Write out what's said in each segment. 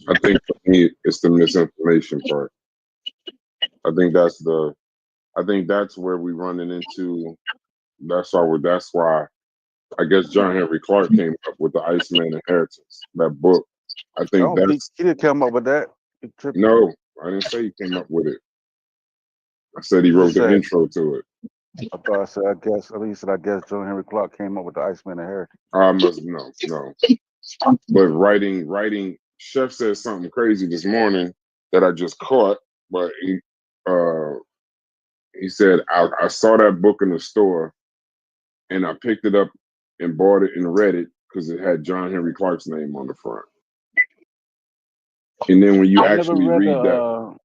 I think for me, it's the misinformation part. I think that's the. I think that's where we running into. That's why. I guess John Henry Clarke came up with the Iceman Inheritance, that book. I I think don't think that's he didn't come up with that. He tripping. no. I didn't say he came up with it. I said he You wrote just the said. intro to it. I thought I said. I guess. I think you said. I guess John Henry Clarke came up with the Iceman inheritance. I must no. But writing. Chef said something crazy this morning that I just caught. But uh, he said I saw that book in the store and I picked it up and bought it and read it because it had John Henry Clark's name on the front. And then when you I never actually read the read that,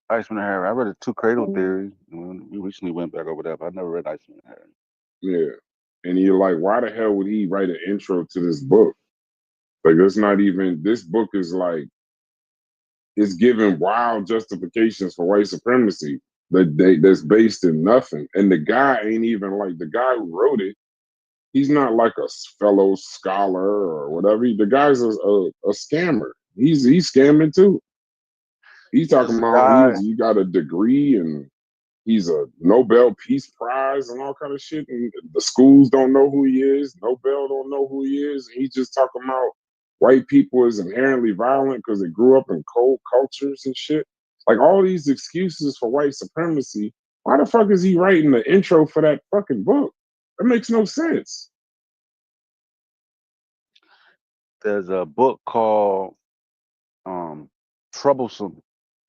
Iceman inheritance. I read the Two Cradle Theory. We recently went back over that, but I never read Iceman inheritance. yeah, and you're like, why the hell would he write an intro to this book? Like, that's not even. This book is like it's giving wild justifications for white supremacy that's based in nothing. And the guy ain't even like the guy who wrote it. He's not like a fellow scholar or whatever. The guy's a scammer. He's scamming too. He's talking There's a about guy. he got a degree and he's a Nobel Peace Prize and all kind of shit. And the schools don't know who he is. Nobel don't know who he is. And he's just talking about white people is inherently violent because they grew up in cold cultures and shit. Like all these excuses for white supremacy. Why the fuck is he writing the intro for that fucking book? That makes no sense. There's a book called um, Troublesome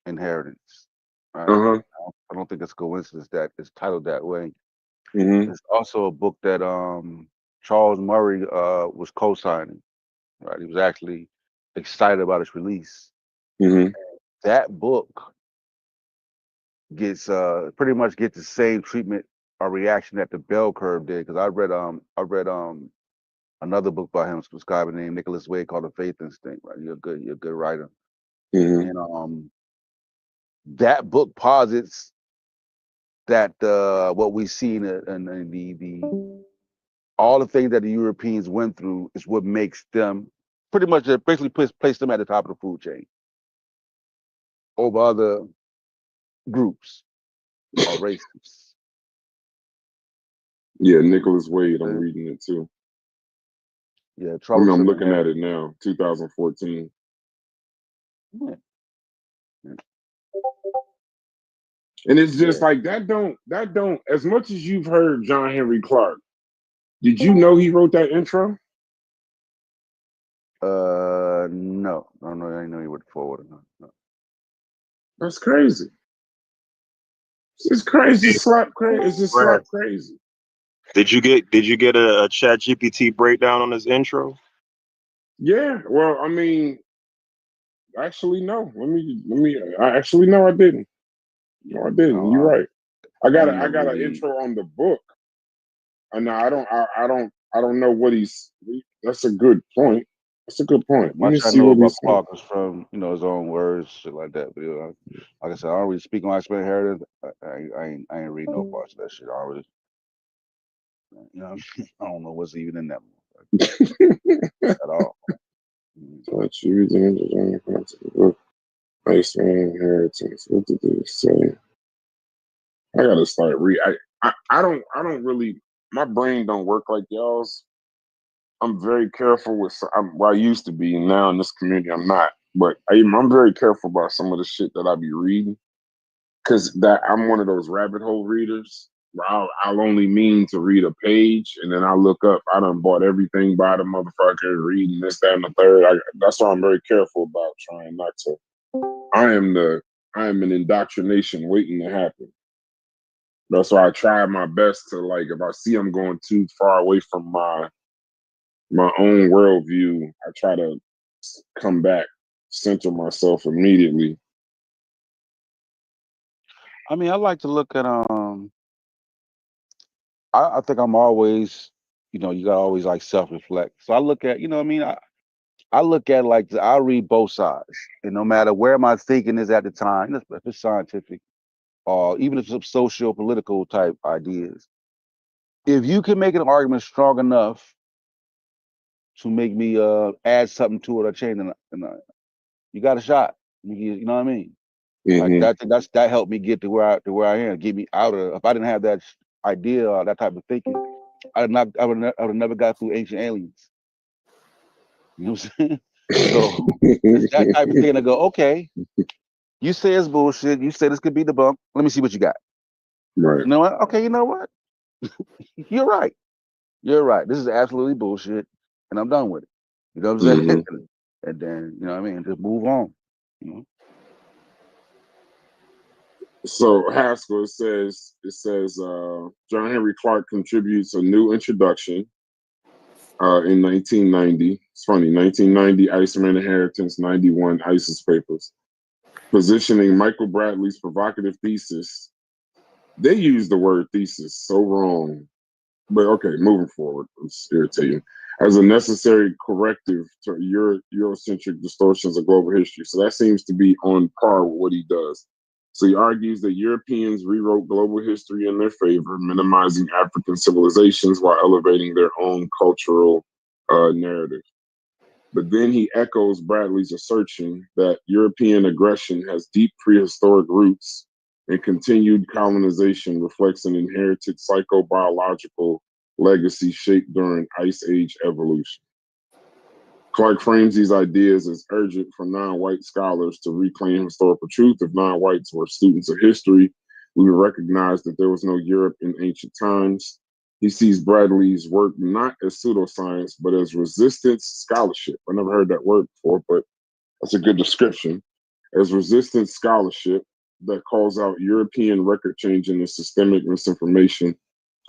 Inheritance. Right? Uh-huh. I don't think it's a coincidence that it's titled that way. Mm-hmm. There's also a book that Charles Murray was co-signing. Right, he was actually excited about its release. Mm-hmm. That book gets pretty much gets the same treatment or reaction that the Bell Curve did. Because I read another book by him, this guy named Nicholas Wade called The Faith Instinct. Right, you're a good writer, Mm-hmm. and that book posits that what we see in the all the things that the Europeans went through is what makes them pretty much basically place them at the top of the food chain over other groups or races. Yeah, Nicholas Wade. I'm Uh, reading it too. Yeah, I mean, I'm troublesome looking at inheritance. it now, 2014. Yeah, yeah, And it's just yeah. like that don't as much as you've heard John Henry Clarke, did you know he wrote that intro? No, I don't know. I didn't know you would forward or not. No. That's crazy. It's crazy, slap crazy. It's just Go ahead. slap crazy. Did you get a Chat GPT breakdown on this intro? Yeah. Well, I mean, actually, no. I actually no, I didn't. No, I didn't. You're No, right. I only I got an read. intro on the book. And I don't know what that's a good point. That's a good point. Let me Much I see know what about he's saying. Clark is from his own words, shit like that. But like I said, I don't really speak on Iceman inheritance. I ain't read no parts of that shit. I don't really, I don't know what's even in that at all. Mm. Let you read the end of the book. Iceman Inheritance. What did they say? I gotta start I don't really my brain don't work like y'all's. I'm very careful with well, I used to be now in this community I'm not. But I'm very careful about some of the shit that I be reading. Cause that I'm one of those rabbit hole readers where I'll only mean to read a page and then I look up, I done bought everything by the motherfucker, reading this, that, and the third. That's why I'm very careful about trying not to. I am the I am an indoctrination waiting to happen. That's why I try my best to like if I see I'm going too far away from my own worldview, I try to come back, center myself immediately. I mean, I like to look at I think I'm always, you gotta always like self-reflect. So I look at, what I mean, I look at like I read both sides, and no matter where my thinking is at the time, if it's scientific or even if it's social political type ideas, if you can make an argument strong enough to make me add something to it or change it, you got a shot. You know what I mean? Like Mm-hmm. that helped me get to where I am, get me out of. If I didn't have that idea or that type of thinking, I would have never got through Ancient Aliens. You know what I'm saying? So it's that type of thing. I go, okay, you say it's bullshit. You say this could be debunked. Let me see what you got. Right. You know what? Okay, you know what? You're right. You're right. This is absolutely bullshit, and I'm done with it. You know what I'm saying? Mm-hmm. And then, you know what I mean? Just move on. You know? So Haskell it says John Henry Clarke contributes a new introduction in 1990. It's funny, 1990 Iceman Inheritance, 91 ISIS Papers, positioning Michael Bradley's provocative thesis. They use the word thesis so wrong, but okay, moving forward, it's irritating. As a necessary corrective to Eurocentric distortions of global history. So that seems to be on par with what he does. So he argues that Europeans rewrote global history in their favor, minimizing African civilizations while elevating their own cultural narrative. But then he echoes Bradley's assertion that European aggression has deep prehistoric roots and continued colonization reflects an inherited psychobiological legacy shaped during Ice Age evolution. Clarke frames these ideas as urgent for non-white scholars to reclaim historical truth. If non-whites were students of history, we would recognize that there was no Europe in ancient times. He sees Bradley's work not as pseudoscience, but as resistance scholarship. I never heard that word before, but that's a good description. As resistance scholarship that calls out European record changing and systemic misinformation.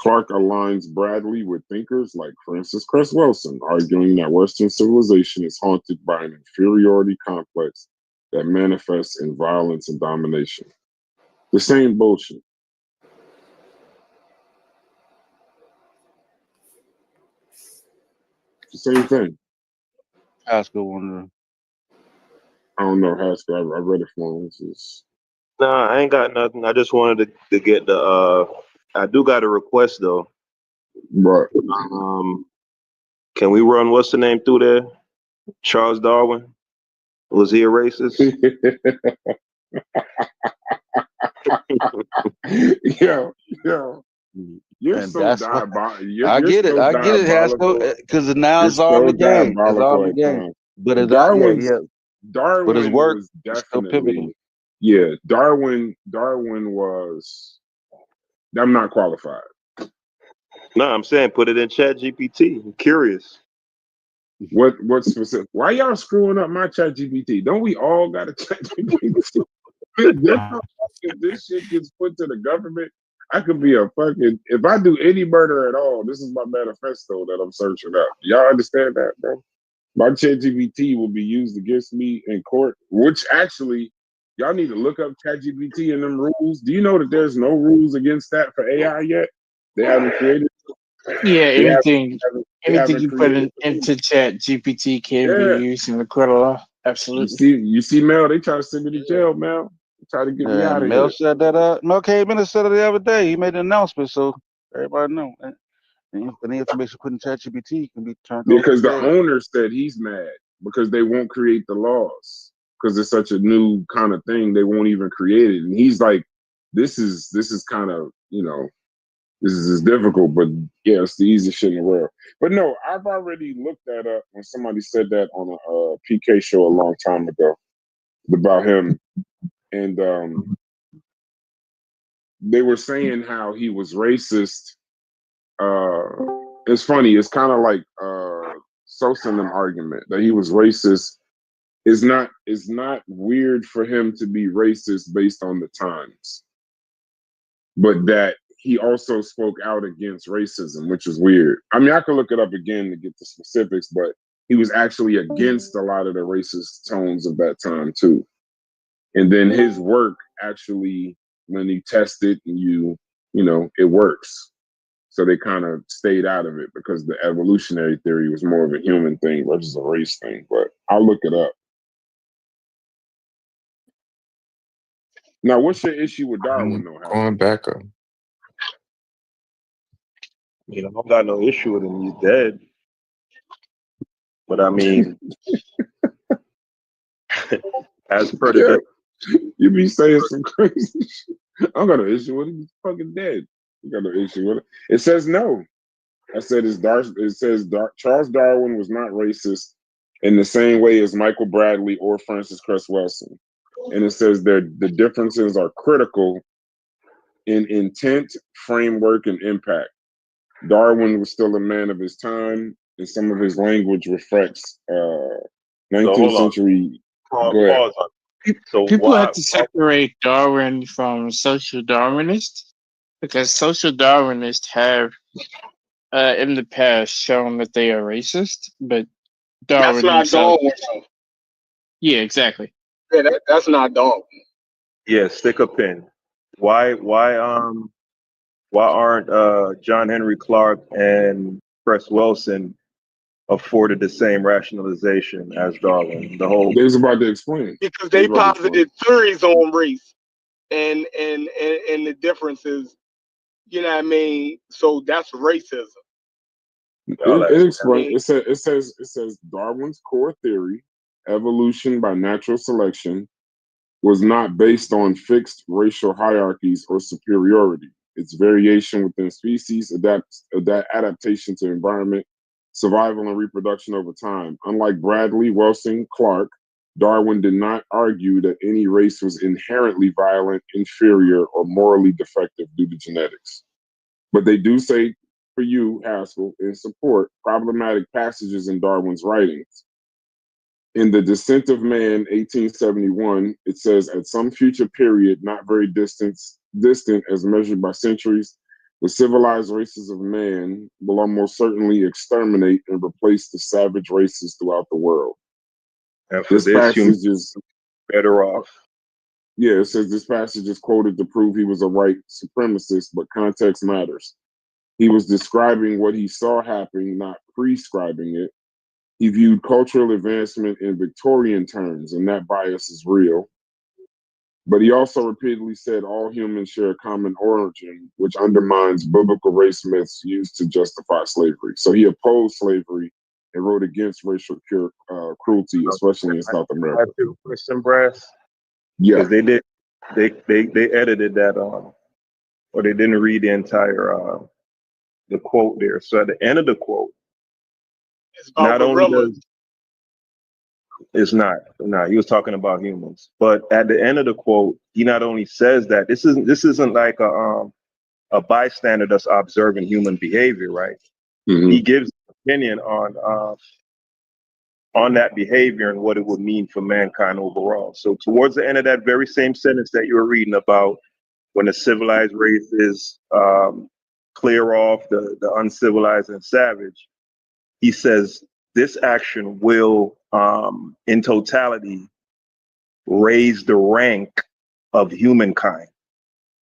Clarke aligns Bradley with thinkers like Francis Cress Wilson, arguing that Western civilization is haunted by an inferiority complex that manifests in violence and domination. The same bullshit. The same thing. Haskell wonder. I don't know, Haskell. I read it for him. Nah, I ain't got nothing. I just wanted to get the. I do got a request though. But Can we run what's the name through there? Charles Darwin. Was he a racist? yo, you're And so that's what diabolical. I You're get it. so I get it, Haskell, diabolical. because now You're it's all in so the game. It's all in diabolical the at game. times. But it's out, Darwin's yeah. But his Darwin work was is still pivotal. definitely, yeah. Darwin was. I'm not qualified. No, I'm saying put it in Chat GPT. I'm curious. What specific? Why y'all screwing up my Chat GPT? Don't we all got a Chat GPT? If this shit gets put to the government, I could be a fucking. If I do any murder at all, this is my manifesto that I'm searching up. Y'all understand that, bro? My ChatGPT will be used against me in court, which actually, y'all need to look up ChatGPT and them rules. Do you know that there's no rules against that for AI yet? They haven't created. Yeah, They they anything haven't you put created. into Chat GPT can be Yeah, used in the court of law. Absolutely. you see, Mel. They try to send me to jail, Mel. They try to get me out And of Mel here. said that. Mel came in and said it the other day. He made an announcement, so everybody know. Any information put in ChatGPT can be turned over to Because the jail. owner said he's mad because they won't create the laws because it's such a new kind of thing. They won't even create it, and he's like, "This is kind of this is difficult, but yeah, it's the easiest shit in the world." But no, I've already looked that up when somebody said that on a PK show a long time ago about him, and they were saying how he was racist. It's funny. It's kind of like Sosa and them argument that he was racist. It's not weird for him to be racist based on the times, but that he also spoke out against racism, which is weird. I mean, I could look it up again to get the specifics, but he was actually against a lot of the racist tones of that time too. And then his work actually, when he tested, it works. So they kind of stayed out of it because the evolutionary theory was more of a human thing versus a race thing. But I'll look it up. Now, what's your issue with Darwin, though? Going back up. I don't got no issue with him. He's dead. But I mean, as per Yeah, the you be saying some crazy shit. I got an issue with it. He's fucking dead. You got no issue with it. It says no. I said it's Dar. It says Charles Darwin was not racist in the same way as Michael Bradley or Francis Cress Welsing, and it says the differences are critical in intent, framework, and impact. Darwin was still a man of his time, and some of his language reflects So 19th hold on. century. Go ahead. Pause on. So People why have to separate Darwin from social Darwinists because social Darwinists have, in the past, shown that they are racist, but Darwin That's not himself. Darwin, though. Yeah, exactly. Yeah, that's not Darwin. yeah, stick a pin. Why aren't John Henry Clarke and Cress Wilson afforded the same rationalization as Darwin? The whole They was about to explain. Because They they was about to explain. posited theories on race and the differences, you know what I mean? So that's racism. It explains. It says Darwin's core theory, evolution by natural selection, was not based on fixed racial hierarchies or superiority. Its variation within species, adaptation to environment, survival and reproduction over time. Unlike Bradley, Welsing, Clarke, Darwin did not argue that any race was inherently violent, inferior, or morally defective due to genetics. But they do say, for you, Haskell, in support, problematic passages in Darwin's writings. In The Descent of Man, 1871, it says, at some future period, not very distant as measured by centuries, the civilized races of man will almost certainly exterminate and replace the savage races throughout the world. and for This this, passage you're is, better off. yeah, it says this passage is quoted to prove he was a white supremacist, but context matters. He was describing what he saw happening, not prescribing it. He viewed cultural advancement in Victorian terms, and that bias is real. But he also repeatedly said all humans share a common origin, which undermines biblical race myths used to justify slavery. So he opposed slavery and wrote against racial cruelty, especially in South America. Question, Brass, Yeah. because they edited that on, or they didn't read the entire the quote there. So at the end of the quote, It's about not only gorillas. does it's not, he was talking about humans, but at the end of the quote, he not only says that this isn't like a bystander that's observing human behavior, right? Mm-hmm. He gives an opinion on that behavior and what it would mean for mankind overall. So towards the end of that very same sentence that you were reading about, when the civilized races clear off the uncivilized and savage, he says this action will, in totality, raise the rank of humankind.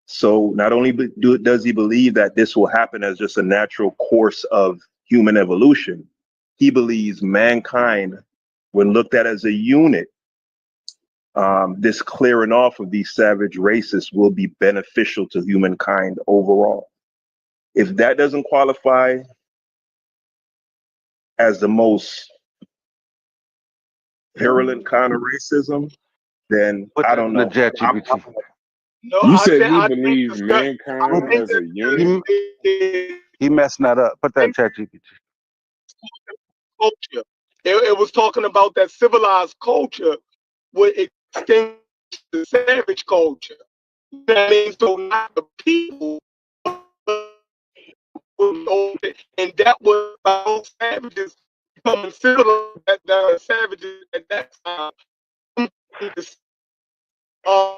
So not only does he believe that this will happen as just a natural course of human evolution, he believes mankind, when looked at as a unit, this clearing off of these savage races will be beneficial to humankind overall. If that doesn't qualify as the most virulent kind of racism, then Put I that don't in the know. chat GPT. No, You I said think he I think believes mankind as a unit? He messing that up. Put that in chat GPT. culture. It was talking about that civilized culture would extend to savage culture. That means so not the people, and that was those savages becoming civilized. That are savages at that time.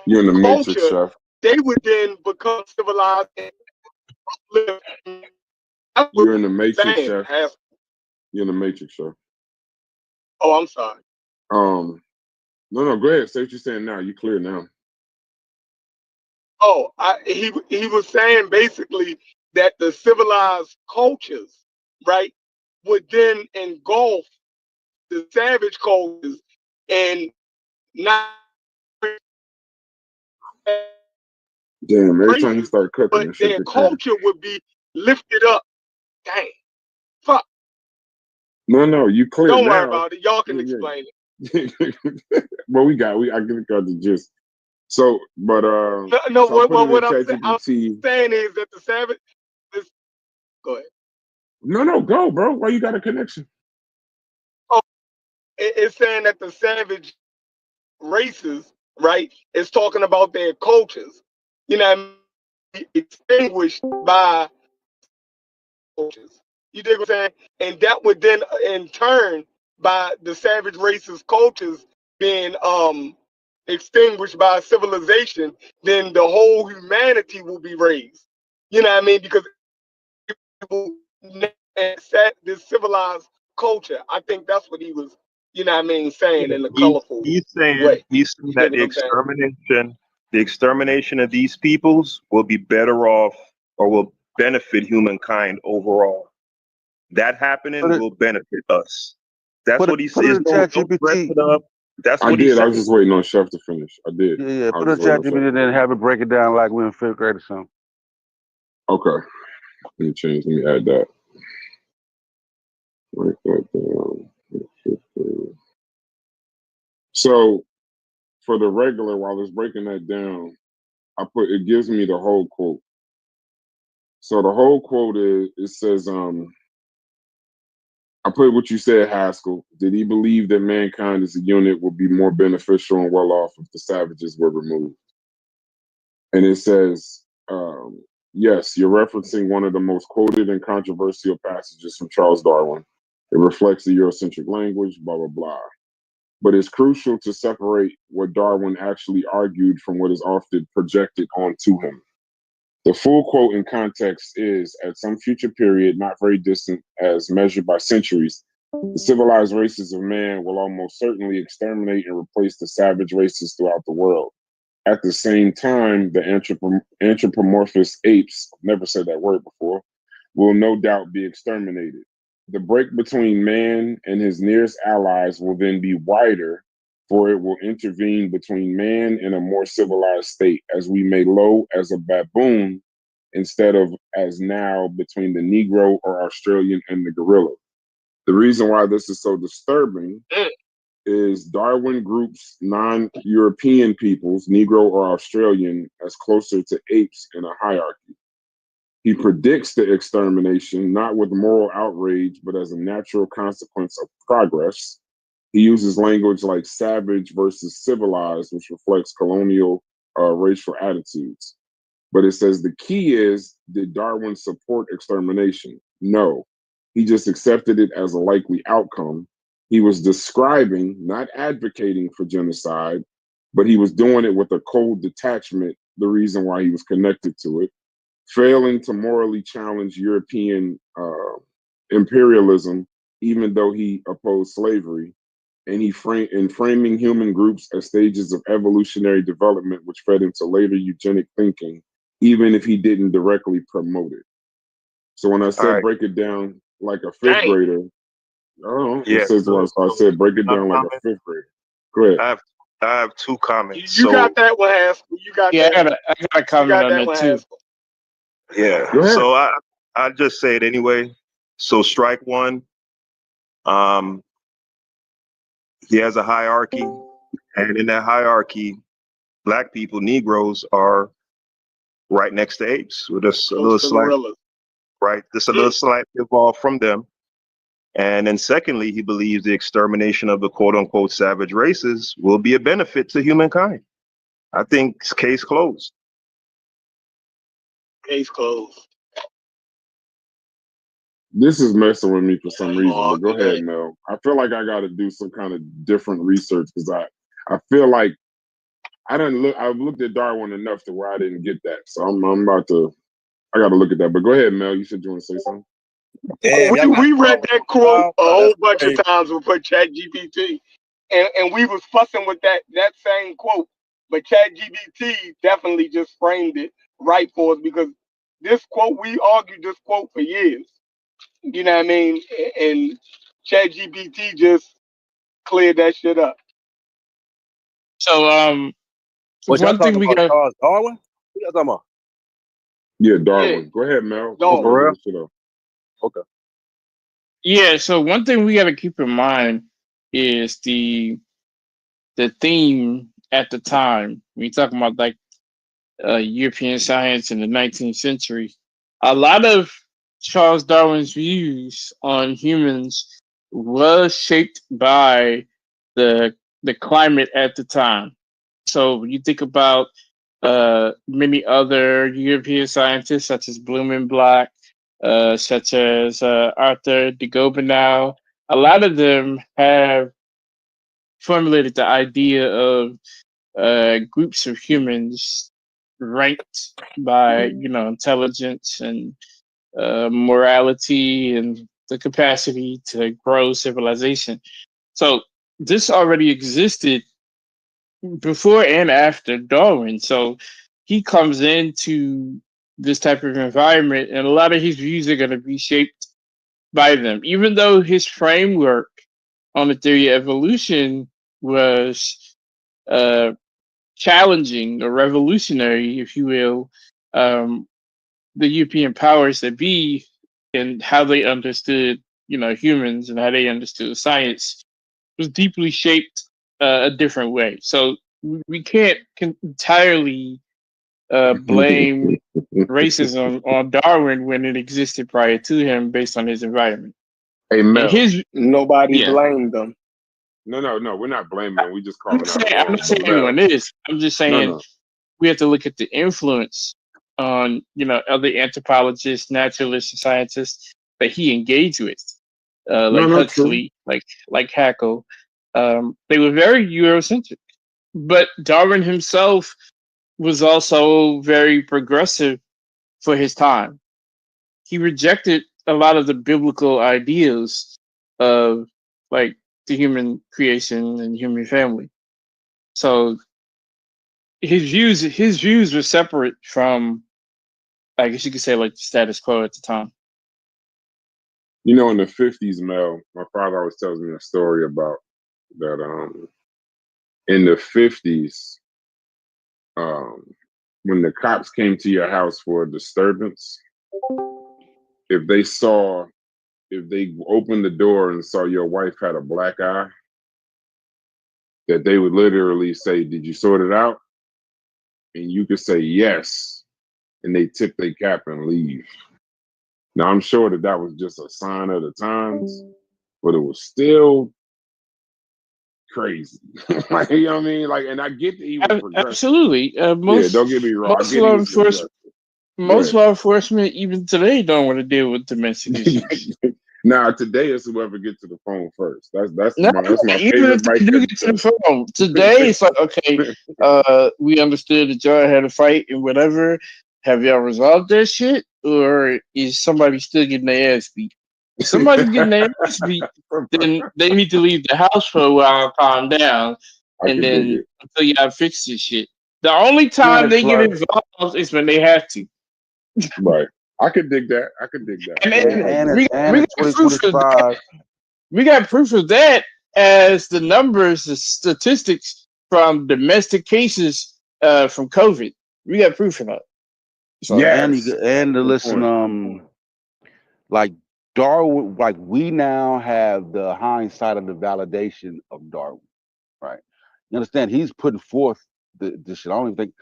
You're in the Matrix, Culture, Chef. they would then become civilized and live. That's what You're in the Matrix, saying. Chef. You're in the Matrix, Chef. Oh, I'm sorry. No, go ahead. Say what you're saying now. You clear now. Oh, he was saying basically that the civilized cultures, right, would then engulf the savage cultures and not Damn, every time he races, start cooking, but that shit their get crazy. culture would be lifted up. Dang, fuck. No, you clear Don't now. worry about it. Y'all can Yeah. explain it. Well, I got the gist. So, but no. so I put it in What I'm ChatGPT. saying is that the savage. Go ahead. No, go, bro. Why you got a connection? Oh, it's saying that the savage races, right, is talking about their cultures. You know, what I mean? Extinguished by cultures. You dig what I'm saying? And that would then, in turn, by the savage races' cultures being extinguished by civilization, then the whole humanity will be raised. You know what I mean? Because people accept this civilized culture. I think that's what he was, you know what I mean, saying in a colorful He's saying way. You that dig what I'm saying? the extermination of these peoples will be better off or will benefit humankind overall. That happening will benefit us. That's what he Put it says. in Don't dress ChatGPT. it up. That's I what he did. I said. was just waiting on Chef to finish. I did. Yeah. I Put was it just in waiting on ChatGPT Chef. and then have it break it down like we're in 5th grade or something. Okay. Let me change. Let me add that. Write that down. So for the regular, while it's breaking that down, it gives me the whole quote. So the whole quote it says, I put what you said, Haskell. Did he believe that mankind as a unit would be more beneficial and well off if the savages were removed? And it says, yes, you're referencing one of the most quoted and controversial passages from Charles Darwin. It reflects the Eurocentric language, blah, blah, blah. But it's crucial to separate what Darwin actually argued from what is often projected onto him. The full quote in context is, at some future period, not very distant as measured by centuries, the civilized races of man will almost certainly exterminate and replace the savage races throughout the world. At the same time, the anthropomorphous apes, never said that word before, will no doubt be exterminated. The break between man and his nearest allies will then be wider, for it will intervene between man and a more civilized state, as we may low as a baboon, instead of as now between the Negro or Australian and the gorilla. The reason why this is so disturbing is Darwin groups non-European peoples, Negro or Australian, as closer to apes in a hierarchy. He predicts the extermination not with moral outrage, but as a natural consequence of progress. He uses language like savage versus civilized, which reflects colonial racial attitudes. But it says the key is, did Darwin support extermination? No. He just accepted it as a likely outcome. He was describing, not advocating for genocide, but he was doing it with a cold detachment, the reason why he was connected to it, failing to morally challenge European imperialism, even though he opposed slavery. And framing human groups as stages of evolutionary development, which fed into later eugenic thinking, even if he didn't directly promote it. So when I said break it down like a 5th grader, it says what I said, break it down like a 5th grader. Go ahead. I have 2 comments. You got that one, Haskell. You got that. I got a comment on that too. Haskell. Yeah. So I just say it anyway. So strike one. He has a hierarchy, and in that hierarchy, Black people, Negroes, are right next to apes. With just a little slight, right? Just a little slight evolved from them. And then secondly, he believes the extermination of the quote unquote savage races will be a benefit to humankind. I think it's case closed. Case closed. This is messing with me for some reason, but go ahead, Mel. I feel like I got to do some kind of different research because I feel like I've looked at Darwin enough to where I didn't get that. So I got to look at that. But go ahead, Mel. You said you want to say something? We read that quote a whole bunch of times with ChatGPT, and we was fussing with that same quote, but ChatGPT definitely just framed it right for us because this quote, we argued this quote for years. You know what I mean? And ChatGPT just cleared that shit up. So one thing we got Charles Darwin? What y'all talking about? Yeah, Darwin. Yeah. Go ahead, Mel. Darwin. Yeah, so one thing we got to keep in mind is the the theme at the time. When you talk about like European science in the 19th century, a lot of Charles Darwin's views on humans was shaped by the climate at the time. So when you think about many other European scientists, such as Blumenbach, such as Arthur de Gobineau, a lot of them have formulated the idea of groups of humans ranked by intelligence and morality and the capacity to grow civilization. So this already existed before and after Darwin. So he comes into this type of environment, and a lot of his views are going to be shaped by them. Even though his framework on the theory of evolution was challenging or revolutionary, if you will, the European powers that be and how they understood, humans and how they understood science was deeply shaped a different way. So we can't entirely blame racism on Darwin when it existed prior to him based on his environment. Hey, Mel. Nobody Yeah. blamed them. No, we're not blaming them. We just calling out. I'm not saying anyone is. I'm just saying we have to look at the influence on other anthropologists, naturalists, and scientists that he engaged with, like Huxley, like Haeckel. They were very Eurocentric, but Darwin himself was also very progressive for his time. He rejected a lot of the biblical ideas of like the human creation and human family. So his views were separate from, I guess you could say, like the status quo at the time. In the 50s, Mel, my father always tells me a story about that. In the 50s, when the cops came to your house for a disturbance, if they opened the door and saw your wife had a black eye, that they would literally say, "Did you sort it out?" And you could say yes, and they tip their cap and leave. Now, I'm sure that was just a sign of the times, but it was still crazy. Like, you know what I mean? Like, and I get that he was progressive. Absolutely. Most, don't get me wrong. Most law enforcement, even today, don't want to deal with domestic issues. Now, today it's whoever gets to the phone first. That's no, my even favorite. If they do get to the phone. Today, it's like, okay, we understood that y'all had a fight and whatever. Have y'all resolved that shit? Or is somebody still getting their ass beat? If somebody's getting their ass beat, then they need to leave the house for a while, calm down, and then until y'all fix this shit. The only time they get involved is when they have to. Right. I could dig that. And we got proof of that as the numbers, the statistics from domestic cases from COVID. We got proof of that. So, and to listen, like Darwin, like we now have the hindsight of the validation of Darwin, right? You understand? He's putting forth this shit. I don't even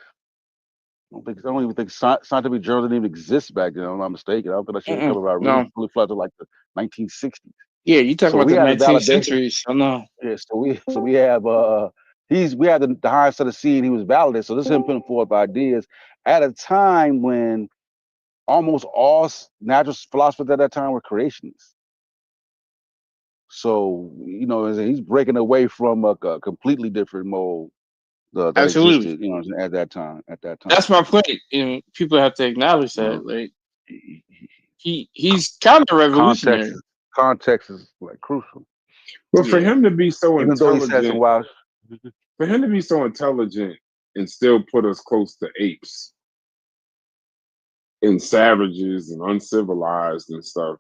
think scientific journals didn't even exist back then. I'm not mistaken. I don't think that shit was coming about really fully fledged like the 1960s. Yeah, you talking about the 19th century? So no. Yeah, so we have we have the hindsight of seeing he was validated. So this is him putting forth ideas at a time when almost all natural philosophers at that time were creationists. So he's breaking away from a completely different mold that Absolutely existed, at that time. That's my point, and people have to acknowledge that. Like he's kind of revolutionary. Context is like crucial. But for him to be so intelligent, for him to be so intelligent and still put us close to apes and savages and uncivilized and stuff.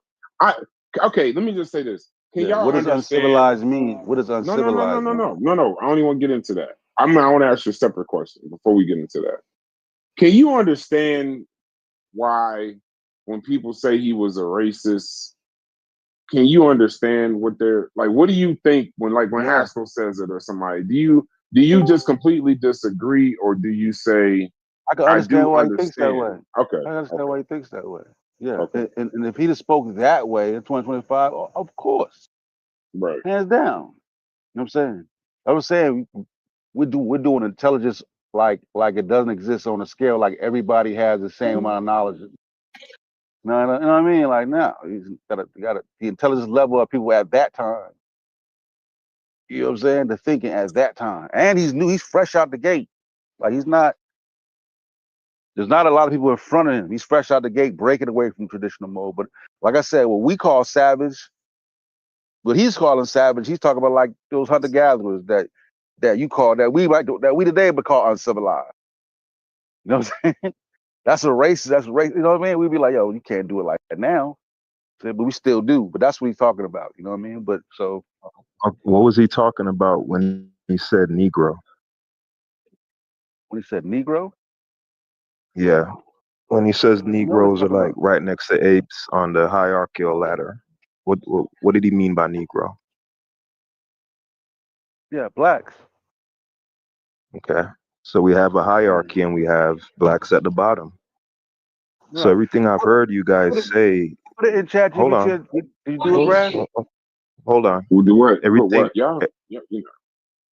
Okay, let me just say this. What does uncivilized mean? What does uncivilized mean? No. I don't even want to get into that. I want to ask you a separate question before we get into that. Can you understand why when people say he was a racist, can you understand what they're like? What do you think when Haskell says it or somebody? Do you just completely disagree, or do you say I can I understand do why he thinks that understand? way. Okay. I can understand why he thinks that way. Yeah. Okay. And if he'd have spoken that way in 2025, of course, Right. hands down. You know what I'm saying? I was saying we're doing intelligence like it doesn't exist on a scale like everybody has the same amount of knowledge. No, you know what I mean? Like now, you got the intelligence level of people at that time. You know what I'm saying? The thinking at that time, and he's new. He's fresh out the gate. Like he's not. There's not a lot of people in front of him. He's fresh out the gate, breaking away from traditional mode. But like I said, what we call savage, what he's calling savage, he's talking about like those hunter gatherers that you call that we today would call uncivilized. You know what I'm saying? That's a racist. That's a race. You know what I mean? We'd be like, yo, you can't do it like that now. But we still do. But that's what he's talking about. You know what I mean? But so, what was he talking about when he said Negro? when he said Negro, Yeah, when he says what is Negroes are talking like about? right next to apes on the hierarchical ladder. What did he mean by Negro? Yeah, blacks. Okay, so we have a hierarchy and we have blacks at the bottom. So Right. everything I've heard you guys say. Put it in chat. Hold on. Did you do it, Brad? Hold on. We'll do what? Put Everything. what? Y'all. Yeah. You know.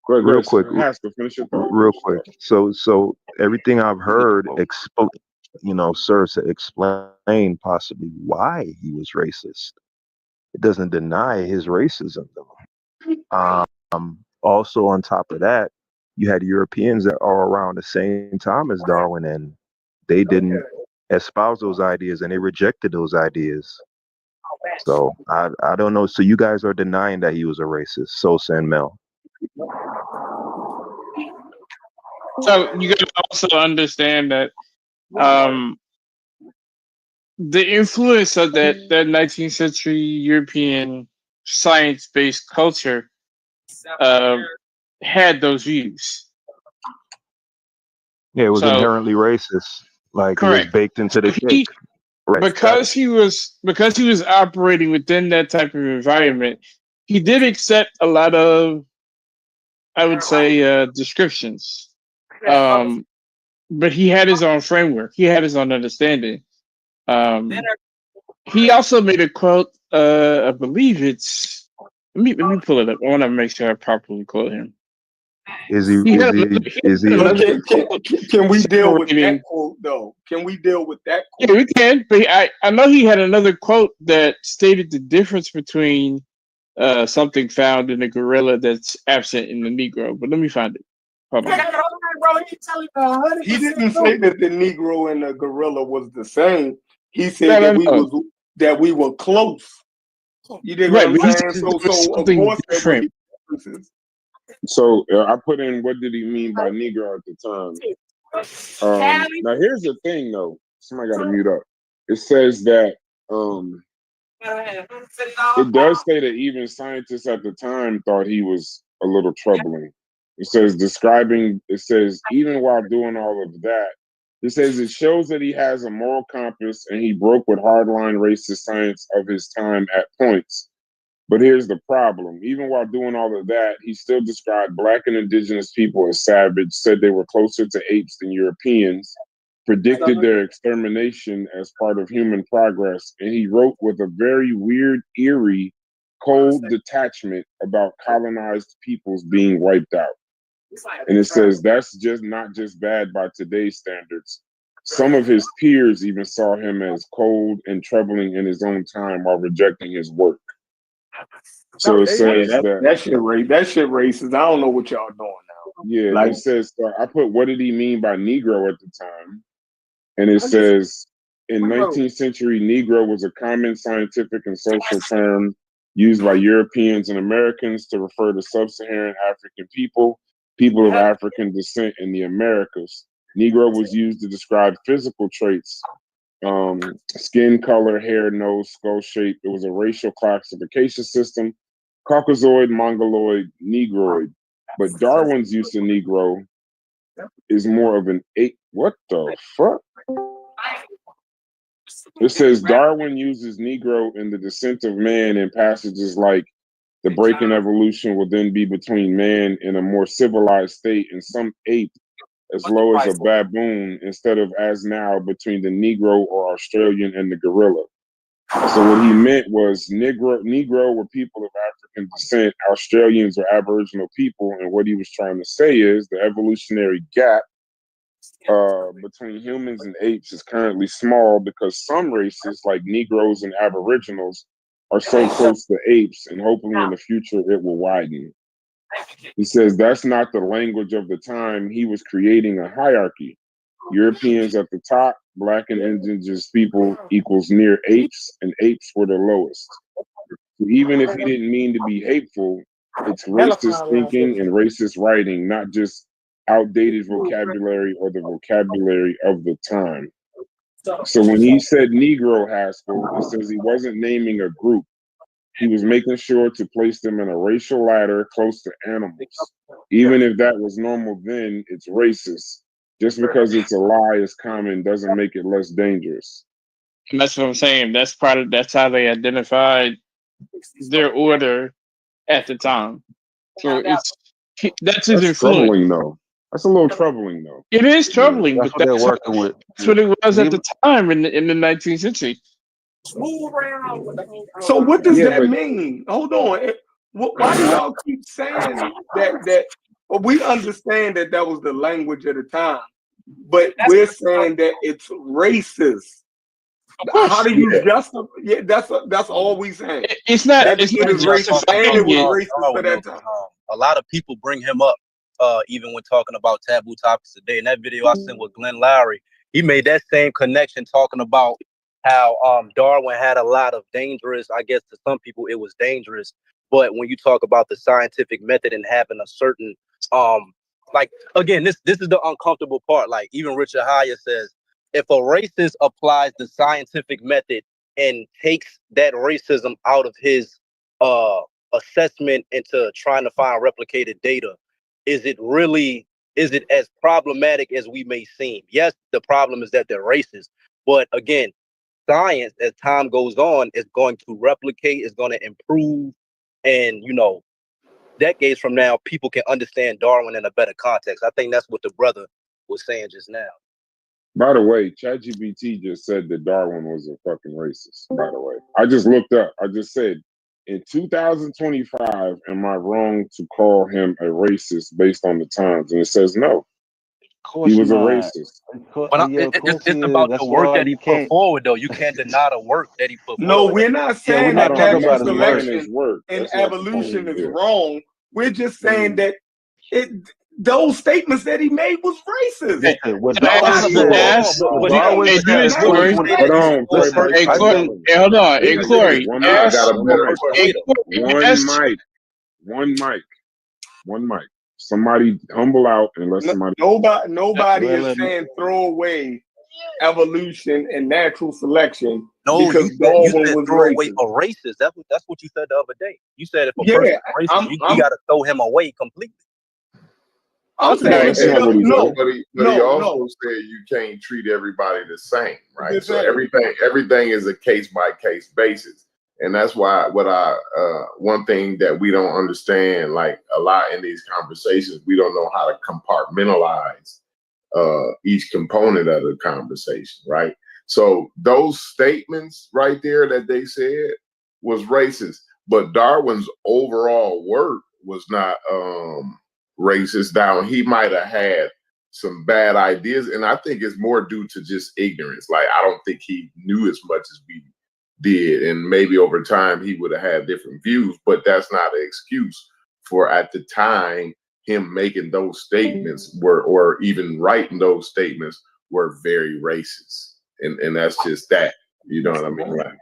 Go ahead. Real quick. Haskell, finish your thought. Real quick. So everything I've heard serves to explain possibly why he was racist. It doesn't deny his racism though. Also on top of that, you had Europeans that are around the same time as Darwin, and they didn't espouse those ideas and they rejected those ideas. So I don't know. So you guys are denying that he was a racist, Sosa and Mel. So you got to also understand that the influence of that 19th century European science-based culture had those views. Yeah, it was inherently racist. Like correct. It was baked into the cake. Right. Because he was operating within that type of environment, he did accept a lot of, I would say, descriptions. But he had his own framework. He had his own understanding. He also made a quote. I believe it's. Let me pull it up. I want to make sure I properly quote him. Is he? Can we deal with that quote though? Can we deal with that quote? Yeah, we can. But I know he had another quote that stated the difference between something found in a gorilla that's absent in the Negro. But let me find it. Hold on. He didn't say that the Negro and the gorilla was the same. He said that we were close. You dig what I'm saying? So of course there would be differences. So I put in, what did he mean by Negro at the time? Now here's the thing though. Somebody got to mute up. It says that it does say that even scientists at the time thought he was a little troubling. It says even while doing all of that, it says it shows that he has a moral compass and he broke with hardline racist science of his time at points. But here's the problem. Even while doing all of that, he still described Black and indigenous people as savage, said they were closer to apes than Europeans, predicted their extermination as part of human progress, and he wrote with a very weird, eerie, cold detachment about colonized peoples being wiped out. And it says that's just not just bad by today's standards. Some of his peers even saw him as cold and troubling in his own time while rejecting his work. So it says that shit racist. I don't know what y'all doing now. Yeah, it says, I put, what did he mean by Negro at the time? And it says, in 19th century, Negro was a common scientific and social term used by Europeans and Americans to refer to sub-Saharan African people of African descent in the Americas. Negro was used to describe physical traits, skin color, hair, nose, skull shape. It was a racial classification system, Caucasoid, Mongoloid, Negroid. But Darwin's use of Negro is more of an ape. What the fuck? It says Darwin uses Negro in The Descent of Man in passages like The break in evolution will then be between man and a more civilized state and some ape as low as a baboon instead of as now between the Negro or Australian and the gorilla. So what he meant was Negro were people of African descent, Australians are Aboriginal people, and what he was trying to say is the evolutionary gap between humans and apes is currently small because some races like Negroes and Aboriginals are so close to apes, and hopefully in the future it will widen. He says that's not the language of the time. He was creating a hierarchy. Europeans at the top, Black and indigenous people equals near apes, and apes were the lowest. So even if he didn't mean to be hateful, it's racist thinking and racist writing, not just outdated vocabulary or the vocabulary of the time. So when he said Negro, Haskell, it says he wasn't naming a group. He was making sure to place them in a racial ladder close to animals. Even if that was normal then, it's racist. Just because it's a lie is common doesn't make it less dangerous. And that's what I'm saying. That's how they identified their order at the time. So that's his influence. Troubling though. That's a little troubling though. It is troubling, That's but what they're working with. that's what it was at the time in the 19th century. So what does that mean? Hold on. Why do y'all keep saying that? Well, we understand that was the language at the time, but we're saying that it's racist. How do you justify? Yeah, that's all we saying. It's not. It is racist, and it was racist for that time. A lot of people bring him up, even when talking about taboo topics today. In that video I sent with Glenn Lowry, he made that same connection, talking about how Darwin had a lot of dangerous. I guess to some people it was dangerous, but when you talk about the scientific method and having a certain like, again, this is the uncomfortable part. Like even Richard Haya says, if a racist applies the scientific method and takes that racism out of his assessment into trying to find replicated data, is it as problematic as we may seem? Yes, the problem is that they're racist, but again, science, as time goes on, is going to replicate, is going to improve, and decades from now, people can understand Darwin in a better context. I think that's what the brother was saying just now. By the way, ChatGPT just said that Darwin was a fucking racist, by the way. I just looked up. I just said, in 2025, am I wrong to call him a racist based on the times? And it says no. He was a racist. But it's about the work that he put forward, though. You can't deny the work that he put forward. No, we're not saying that natural selection work and evolution is wrong. We're just saying that those statements that he made was racist. Hold on. Hey, Clarke. One mic. Somebody humble out and let somebody. Nobody is saying throw away evolution and natural selection. No, because you said throw away a racist. That's what you said the other day. You said if a person is racist, you got to throw him away completely. I'm saying but he also said you can't treat everybody the same, right? So everything is a case by case basis. And that's why one thing that we don't understand, like a lot in these conversations, we don't know how to compartmentalize each component of the conversation, right? So those statements right there that they said was racist, but Darwin's overall work was not racist. Down, he might have had some bad ideas, and I think it's more due to just ignorance. Like, I don't think he knew as much as we did, and maybe over time he would have had different views, but that's not an excuse for, at the time, him making those statements or even writing those statements were very racist, and that's just that. You know what I mean? Like,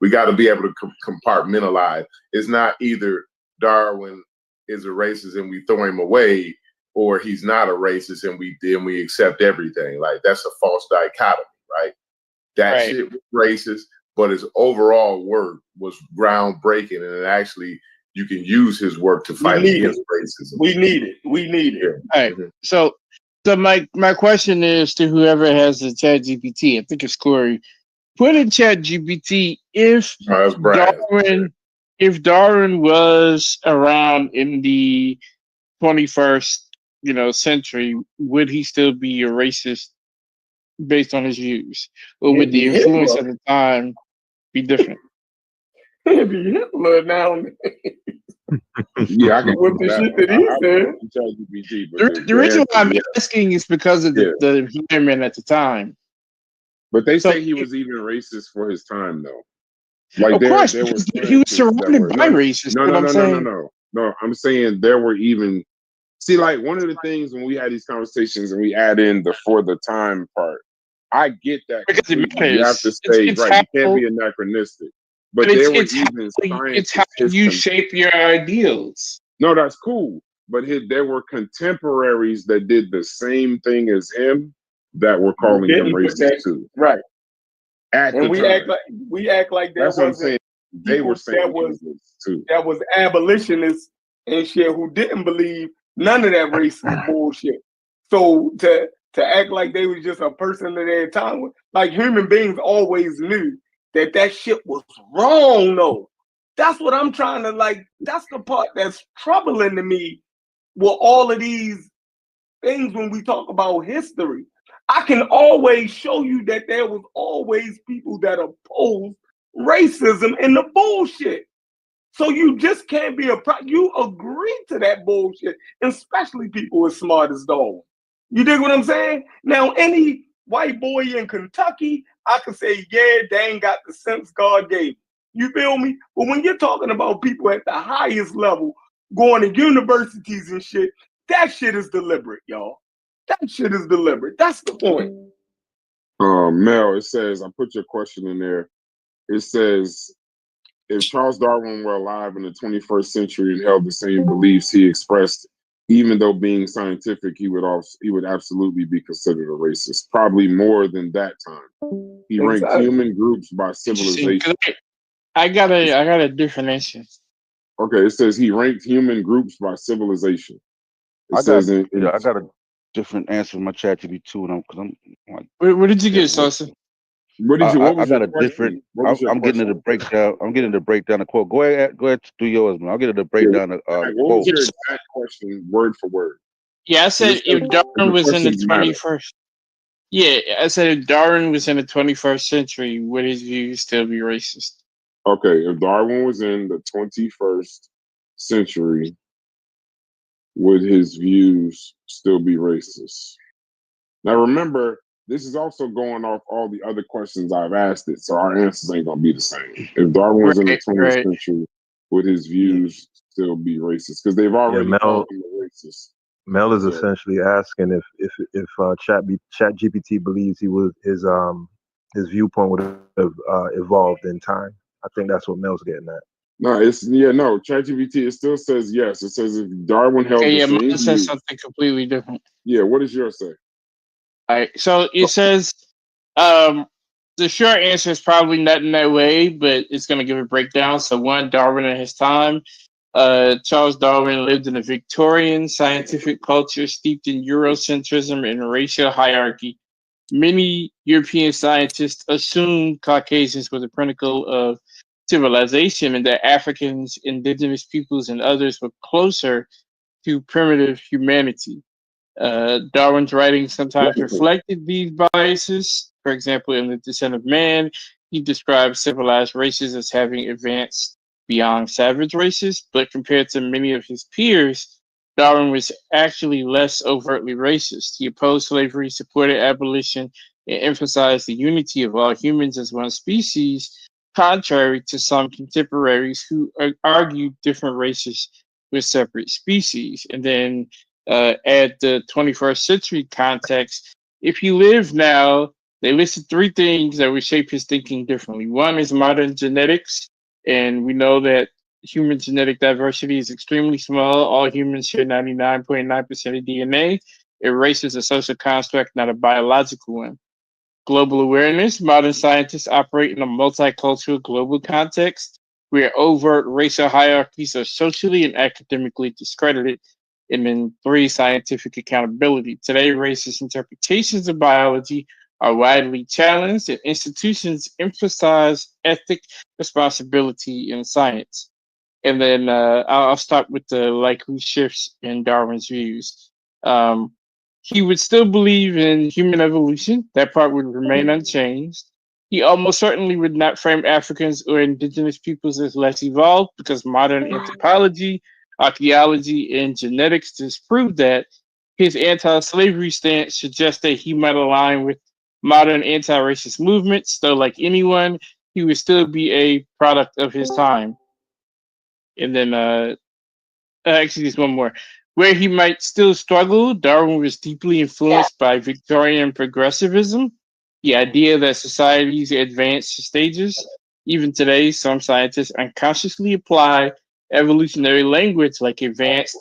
we got to be able to compartmentalize. It's not either Darwin is a racist and we throw him away, or he's not a racist and we accept everything. Like, that's a false dichotomy, right? That shit was racist, but his overall work was groundbreaking, and actually you can use his work to fight against racism. We need it. All right. So my question is to whoever has the ChatGPT, I think it's Corey, put in ChatGPT if Darwin if Darwin was around in the 21st, century, would he still be a racist based on his views, or would the influence at the time be different? It'd be Hitler now. Yeah, I can with the shit that he said. The reason why I'm asking is because of the environment at the time. But they say he was even racist for his time, though. Like of course, he was surrounded by racists. No. I'm saying there were even. See, like one of the things when we had these conversations and we add in the for the time part, I get that because you have to stay right. You can't be anachronistic. But there were even it's how you shape your ideals. No, that's cool. But there were contemporaries that did the same thing as him that were calling him racist too. Right. And we act like that. That's what I'm saying. They were saying that was abolitionists and shit who didn't believe none of that racist bullshit. So to act like they was just a person of their time, like human beings always knew that shit was wrong, though. That's what I'm trying to that's the part that's troubling to me with all of these things when we talk about history. I can always show you that there was always people that opposed racism and the bullshit. So you just can't be you agree to that bullshit, especially people as smart as Darwin. You dig what I'm saying? Now, any white boy in Kentucky, I could say, yeah, they ain't got the sense God gave. You feel me? But when you're talking about people at the highest level, going to universities and shit, that shit is deliberate, y'all. That shit is deliberate. That's the point. Mel, it says, I put your question in there. It says, if Charles Darwin were alive in the 21st century and held the same beliefs he expressed, even though being scientific, he would absolutely be considered a racist. Probably more than that time. He ranked human groups by civilization. I got a different answer. Okay, it says he ranked human groups by civilization. I got a different answer from my ChatGPT too, and I'm like, what did you get, Sosa? What did you? What was I got a different. I'm getting to the breakdown. I'm getting to break down the quote. Go ahead to do yours, man. I'll get to the breakdown. What was your exact question, word for word? Yeah, I said if Darwin was in the 21st. Yeah, I said if Darwin was in the 21st century, would his views still be racist? Okay, if Darwin was in the 21st century, would his views still be racist? Now remember, this is also going off all the other questions I've asked it, so our answers ain't gonna be the same. If Darwin was in the 20th century, would his views still be racist? Because they've already called him a racist. Mel is essentially asking if ChatGPT believes his viewpoint would have evolved in time. I think that's what Mel's getting at. No, ChatGPT, it still says yes. It says if Darwin held the same view. Says something completely different. Yeah, what does yours say? All right, so it says the short answer is probably not in that way, but it's going to give a breakdown. So one, Darwin at his time. Charles Darwin lived in a Victorian scientific culture steeped in Eurocentrism and racial hierarchy. Many European scientists assumed Caucasians were the pinnacle of civilization and that Africans, indigenous peoples, and others were closer to primitive humanity. Darwin's writings sometimes reflected these biases. For example, in The Descent of Man, he describes civilized races as having advanced beyond savage races, but compared to many of his peers, Darwin was actually less overtly racist. He opposed slavery, supported abolition, and emphasized the unity of all humans as one species, contrary to some contemporaries who argued different races were separate species. And then at the 21st century context, if he lived now, they listed three things that would shape his thinking differently. One is modern genetics, and we know that human genetic diversity is extremely small. All humans share 99.9% of DNA. Race is a social construct, not a biological one. Global awareness. Modern scientists operate in a multicultural global context where overt racial hierarchies are socially and academically discredited. And then three, scientific accountability. Today, racist interpretations of biology are widely challenged, and institutions emphasize ethic, responsibility, in science. and then I'll start with the likely shifts in Darwin's views. He would still believe in human evolution. That part would remain unchanged. He almost certainly would not frame Africans or indigenous peoples as less evolved because modern anthropology, archaeology, and genetics disprove that. His anti-slavery stance suggests that he might align with modern anti-racist movements, though like anyone, he would still be a product of his time. And then actually there's one more. Where he might still struggle, Darwin was deeply influenced by Victorian progressivism, the idea that societies advance to stages. Even today, some scientists unconsciously apply evolutionary language like advanced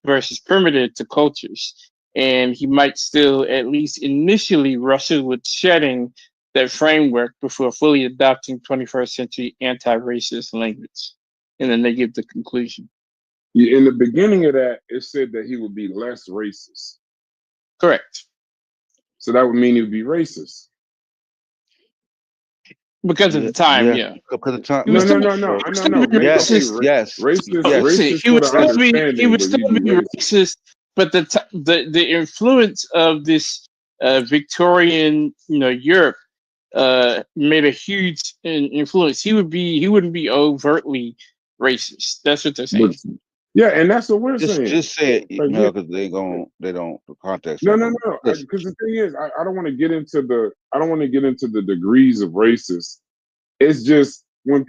versus primitive to cultures. And he might still, at least initially, wrestle with shedding that framework before fully adopting 21st century anti-racist language. And then they give the conclusion. In the beginning of that, it said that he would be less racist. Correct. So that would mean he would be racist. Because of the time, yeah. Because of the time. No. Yes. Racist He would for the still be. understanding, He would but still he'd be racist. But the influence of this Victorian, Europe, made a huge influence. He wouldn't be overtly racist. That's what they're saying. Yeah, and that's what we're saying. Just say it, Like, because they don't the context. No. Because the thing is, I don't want to get into the degrees of racist. It's just when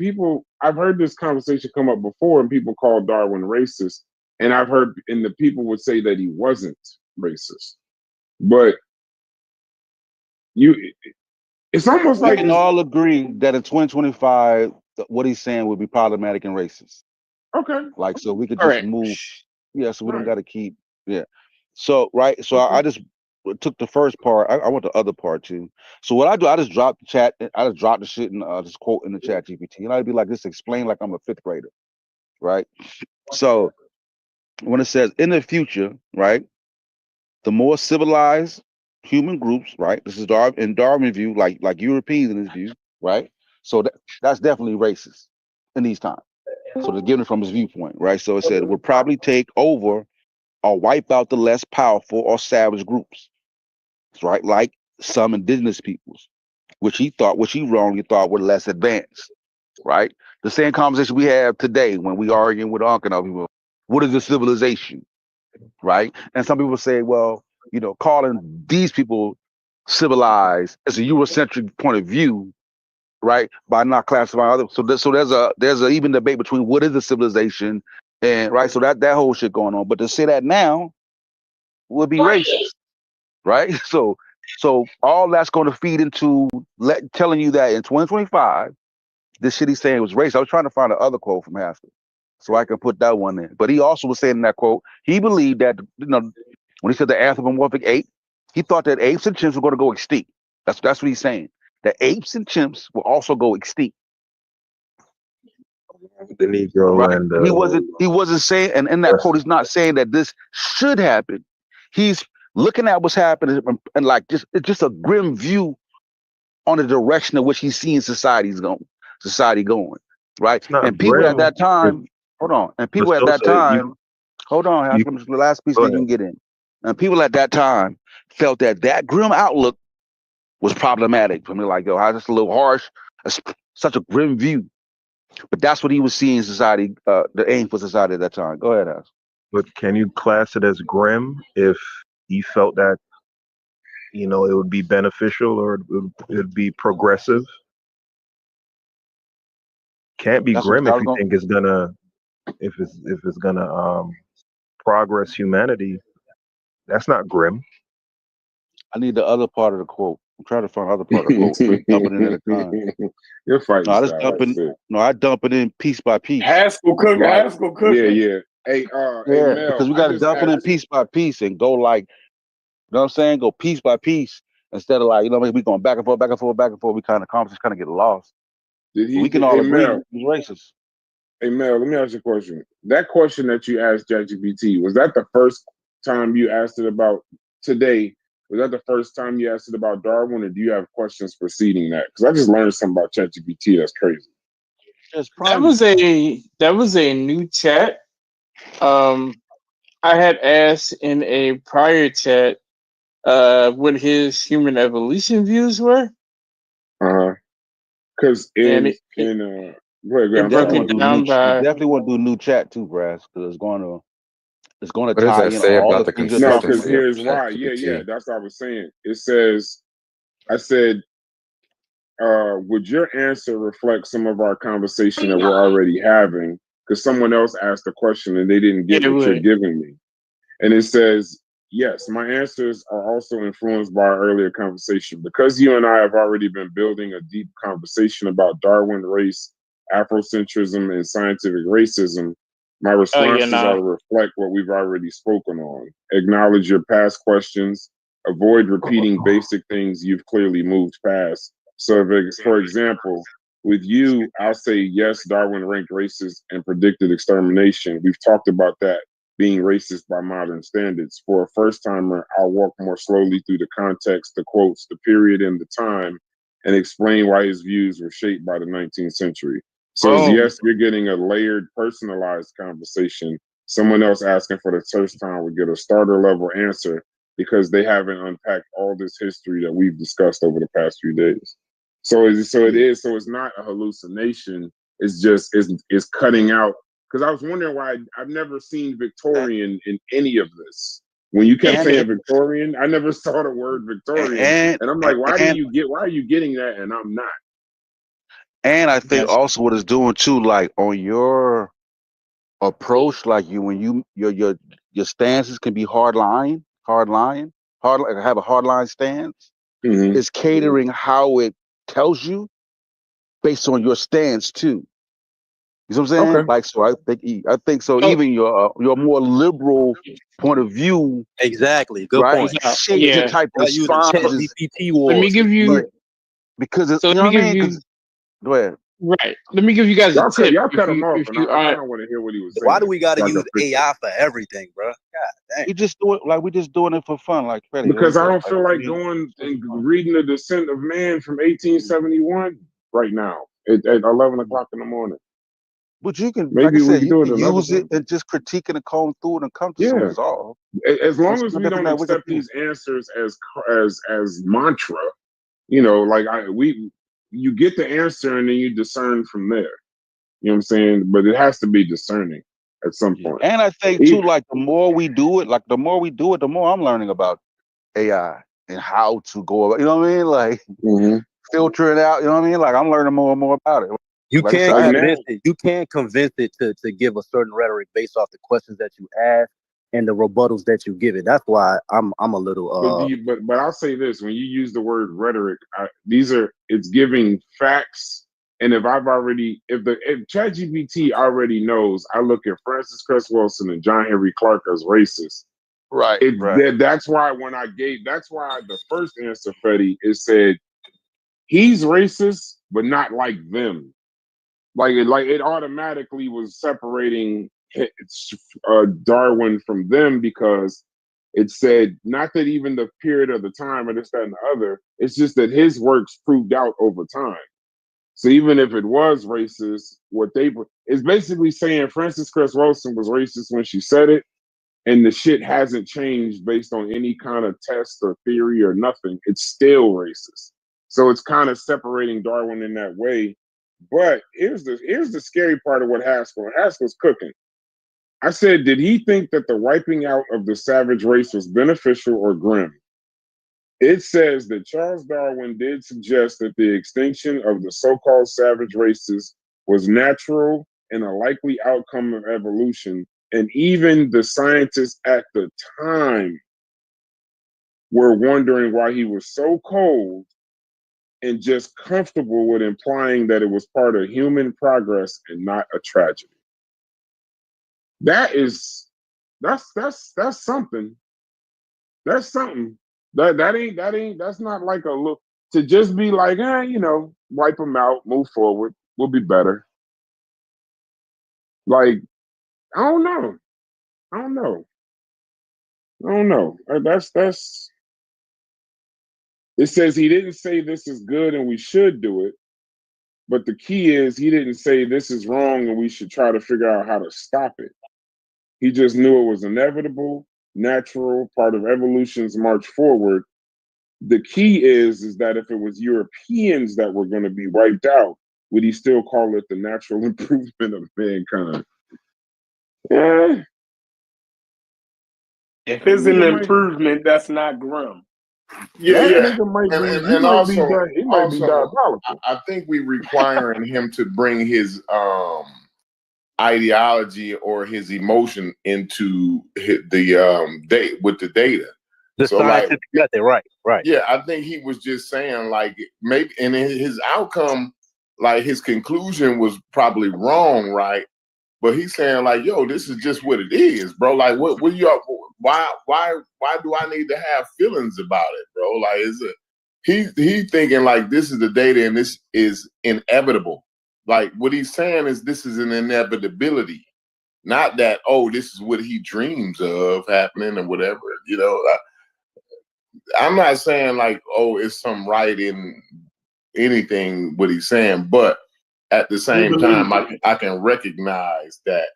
I've heard this conversation come up before, and people call Darwin racist, and the people would say that he wasn't racist, but it's almost we like can all agree that in 2025, what he's saying would be problematic and racist. Okay. Like, so we could just move. Yeah, so we don't got to keep. Yeah. So, right. So I just took the first part. I want the other part too. So what I do, I just drop the chat. I just drop the shit and just quote in the chat GPT. And I'd be like, just explain like I'm a fifth grader. Right. So when it says in the future, right, the more civilized human groups, right? This is in Darwin view, like Europeans in his view, right? So that's definitely racist in these times. So they're giving it from his viewpoint, right? So it said it would probably take over or wipe out the less powerful or savage groups, right? Like some indigenous peoples, which he wrongly thought were less advanced, right? The same conversation we have today when we arguing with Uncle people, what is a civilization, right? And some people say, well, calling these people civilized as a Eurocentric point of view, right? By not classifying others. So there's a even debate between what is a civilization and right. So that whole shit going on. But to say that now would be racist, right? So all that's going to feed into telling you that in 2025, this shit he's saying was racist. I was trying to find the other quote from Haskell so I can put that one in. But he also was saying in that quote, he believed that when he said the anthropomorphic ape, he thought that apes and chimps were going to go extinct. That's what he's saying. The apes and chimps will also go extinct. The Negro right? and He wasn't saying, and in that quote, he's not saying that this should happen. He's looking at what's happening and like just a grim view on the direction of which he's seeing society going, right? And people at that time, hold on. And people at that time, hold on, the last piece that you can get in. And people at that time felt that grim outlook was problematic for me. Like, yo, how just a little harsh, such a grim view. But that's what he was seeing in society, the aim for society at that time. Go ahead, Ash. But can you class it as grim if he felt that, it would be beneficial or it would be progressive? Can't be grim if you think it's gonna, if it's gonna progress humanity. That's not grim. I need the other part of the quote. I'm trying to find the other part of the quote. So dump it in at a time. You're fighting. I dump it in piece by piece. Haskell cook. Yeah. Hey, Mel, because we got to dump it in piece by piece and go like, you know what I'm saying? Go piece by piece instead of like, we going back and forth. We kind of get lost. We can all agree he's racist. Hey Mel, let me ask you a question. That question that you asked ChatGPT, was that the first time you asked it about today? Was that the first time you asked it about Darwin, or do you have questions preceding that? Because I just learned something about ChatGPT that's crazy. That was a new chat. I had asked in a prior chat what his human evolution views were. Because it broke it down by. Definitely want to do a new chat too, Brass, because it's going to What does tie that in say all about the the things you're no, talking because about. here's why. Yeah, that's what I was saying. It says, I said, would your answer reflect some of our conversation that we're already having? Because someone else asked a question and they didn't get what you're giving me. And it says, yes, my answers are also influenced by our earlier conversation. Because you and I have already been building a deep conversation about Darwin, race, Afrocentrism, and scientific racism, my responses are to reflect what we've already spoken on. Acknowledge your past questions. Avoid repeating basic things you've clearly moved past. So, for example, with you, I'll say, yes, Darwin ranked races and predicted extermination. We've talked about that being racist by modern standards. For a first timer, I'll walk more slowly through the context, the quotes, the period, and the time, and explain why his views were shaped by the 19th century. So, yes, you're getting a layered, personalized conversation. Someone else asking for the first time would get a starter level answer because they haven't unpacked all this history that we've discussed over the past few days. So it's not a hallucination. It's just it's cutting out. Because I was wondering why I've never seen Victorian in any of this. When you kept saying Victorian, I never saw the word Victorian, and I'm like, why are you getting that, and I'm not? And I think also what it's doing too, like on your approach, like your stances can be hard line, have a hard line stance. Mm-hmm. It's catering how it tells you based on your stance too. You know what I'm saying? Okay. Like, so I think so. Even your more liberal point of view, exactly. Good point. Shapes the type of responses. Let me give you because it's, so you know let me what I give mean? you. Go ahead. Right. Let me give you guys a tip. Y'all cut him off, and I kind of want to hear what he was saying. Why do we got to use AI for everything, bro? God dang. We just doing it for fun, like Freddie. Because I don't feel like going and reading The Descent of Man from 1871 right now at 11 o'clock in the morning. But you can, maybe like I said, we can do it use it and just critique it and comb through it and come to some resolve. As long as we don't accept these answers as mantra, you know, like you get the answer and then you discern from there. You know what I'm saying? But it has to be discerning at some point. And I think too, like the more we do it, the more I'm learning about AI and how to go about. You know what I mean? Like filter it out. You know what I mean? Like I'm learning more and more about it. You can't convince it to give a certain rhetoric based off the questions that you ask and the rebuttals that you give it. That's why I'm a little. But I'll say this: when you use the word rhetoric, it's giving facts. And if ChatGPT already knows, I look at Francis Cress Wilson and John Henry Clarke as racist. Right. That's why the first answer, Fetty, it said he's racist, but not like them. Like it automatically was separating Darwin from them because it said not that even the period of the time or this, that, and the other. It's just that his works proved out over time. So even if it was racist, it's basically saying Francis Cress Wilson was racist when she said it, and the shit hasn't changed based on any kind of test or theory or nothing. It's still racist. So it's kind of separating Darwin in that way. But here's the scary part of what Haskell's cooking. I said, did he think that the wiping out of the savage race was beneficial or grim? It says that Charles Darwin did suggest that the extinction of the so-called savage races was natural and a likely outcome of evolution. And even the scientists at the time were wondering why he was so cold and just comfortable with implying that it was part of human progress and not a tragedy. That's something. That's something. That's not like a look to just be like, wipe them out, move forward, we'll be better. Like, I don't know. That's it says he didn't say this is good and we should do it. But the key is he didn't say this is wrong and we should try to figure out how to stop it. He just knew it was inevitable, natural, part of evolution's march forward. The key is that if it was Europeans that were going to be wiped out, would he still call it the natural improvement of mankind? Yeah. If it's an improvement, that's not grim. Yeah, that yeah. nigga might be, And also, he might be diabolical. I think we requiring him to bring his ideology or his emotion into the date with the data. The so scientific method, right. Yeah, I think he was just saying like maybe, and his outcome, like his conclusion was probably wrong, right? But he's saying like, yo, this is just what it is, bro. Like, what you? Why do I need to have feelings about it, bro? Like, is it? He thinking like this is the data and this is inevitable. Like what he's saying is this is an inevitability, not that this is what he dreams of happening or whatever. You know, I'm not saying like it's some right in anything what he's saying, but at the same time, I can recognize that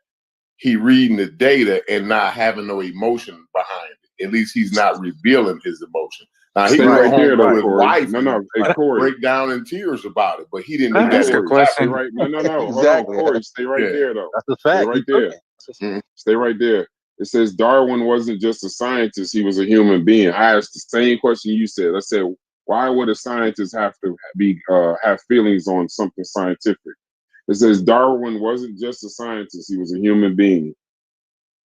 he reading the data and not having no emotion behind it. At least he's not revealing his emotion. Now he right there, though, his wife hey, Corey, break down in tears about it, but he didn't do Ask that. a question. Right? No. Exactly. Hold on, Corey, stay right there, though. That's a fact. Stay right there. Stay right there. It says Darwin wasn't just a scientist; he was a human being. I asked the same question you said. I said, why would a scientist have to be have feelings on something scientific? It says Darwin wasn't just a scientist; he was a human being.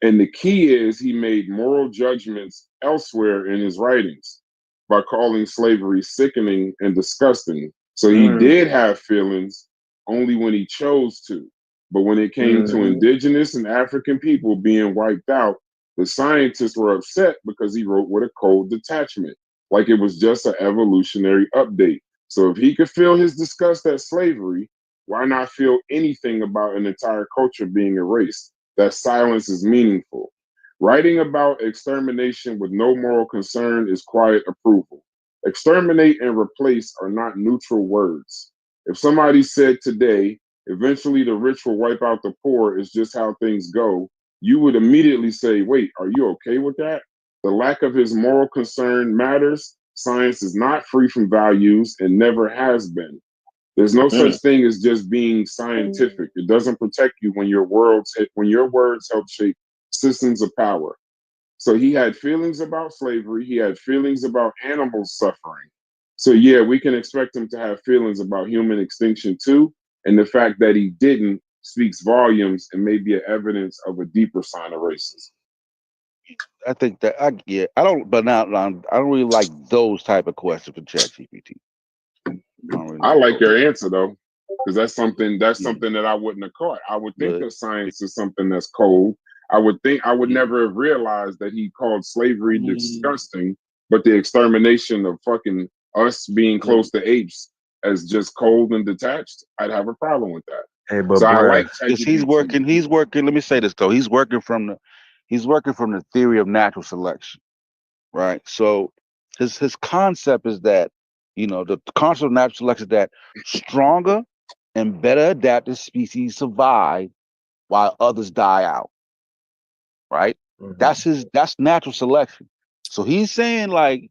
And the key is he made moral judgments elsewhere in his writings by calling slavery sickening and disgusting. So he did have feelings only when he chose to. But when it came to indigenous and African people being wiped out, the scientists were upset because he wrote with a cold detachment, like it was just an evolutionary update. So if he could feel his disgust at slavery, why not feel anything about an entire culture being erased? That silence is meaningful. Writing about extermination with no moral concern is quiet approval. Exterminate and replace are not neutral words. If somebody said today, eventually the rich will wipe out the poor is just how things go, you would immediately say, wait, are you okay with that? The lack of his moral concern matters. Science is not free from values and never has been. There's no such thing as just being scientific. It doesn't protect you when your words help shape systems of power. So he had feelings about slavery. He had feelings about animals suffering. So yeah, we can expect him to have feelings about human extinction too. And the fact that he didn't speaks volumes and may be an evidence of a deeper sign of racism. I think that I don't, but now I don't really like those type of questions for ChatGPT. I like your answer though, because that's something that I wouldn't have caught. I would think that science is something that's cold. I would never have realized that he called slavery disgusting, but the extermination of fucking us being close to apes as just cold and detached. I'd have a problem with that. Hey, but so I Brad, like because he's working. Let me say this though. He's working from the theory of natural selection, right? So his concept is that, the concept of natural selection is that stronger and better adapted species survive while others die out, right? That's natural selection. So he's saying like,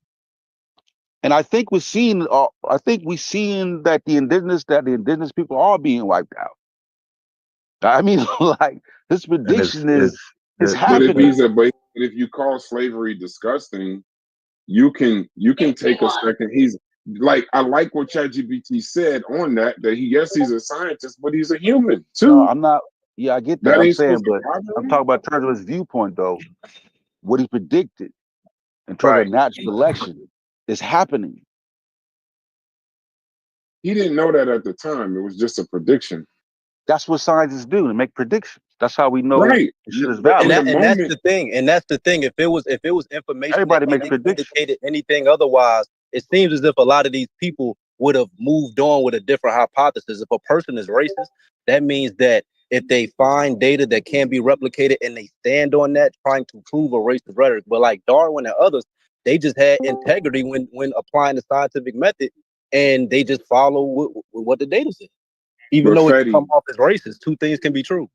and I think we're seeing that the indigenous people are being wiped out. I mean, like this prediction is happening. But if you call slavery disgusting, you can take a second. He's like, I like what ChatGPT said on that he's a scientist, but he's a human too. No, I'm not. Yeah, I get that. I'm saying, but I'm talking about in terms of his viewpoint though. What he predicted in terms of natural selection is happening. He didn't know that at the time. It was just a prediction. That's what scientists do, to make predictions. That's how we know right. shit is valid. And that's the thing. If it was information, everybody makes predictions. Indicated anything otherwise, it seems as if a lot of these people would have moved on with a different hypothesis. If a person is racist, that means that if they find data that can be replicated and they stand on that, trying to prove a racist rhetoric. But like Darwin and others, they just had integrity when applying the scientific method, and they just follow what the data said. Even But though it Fetty, come off as racist, two things can be true.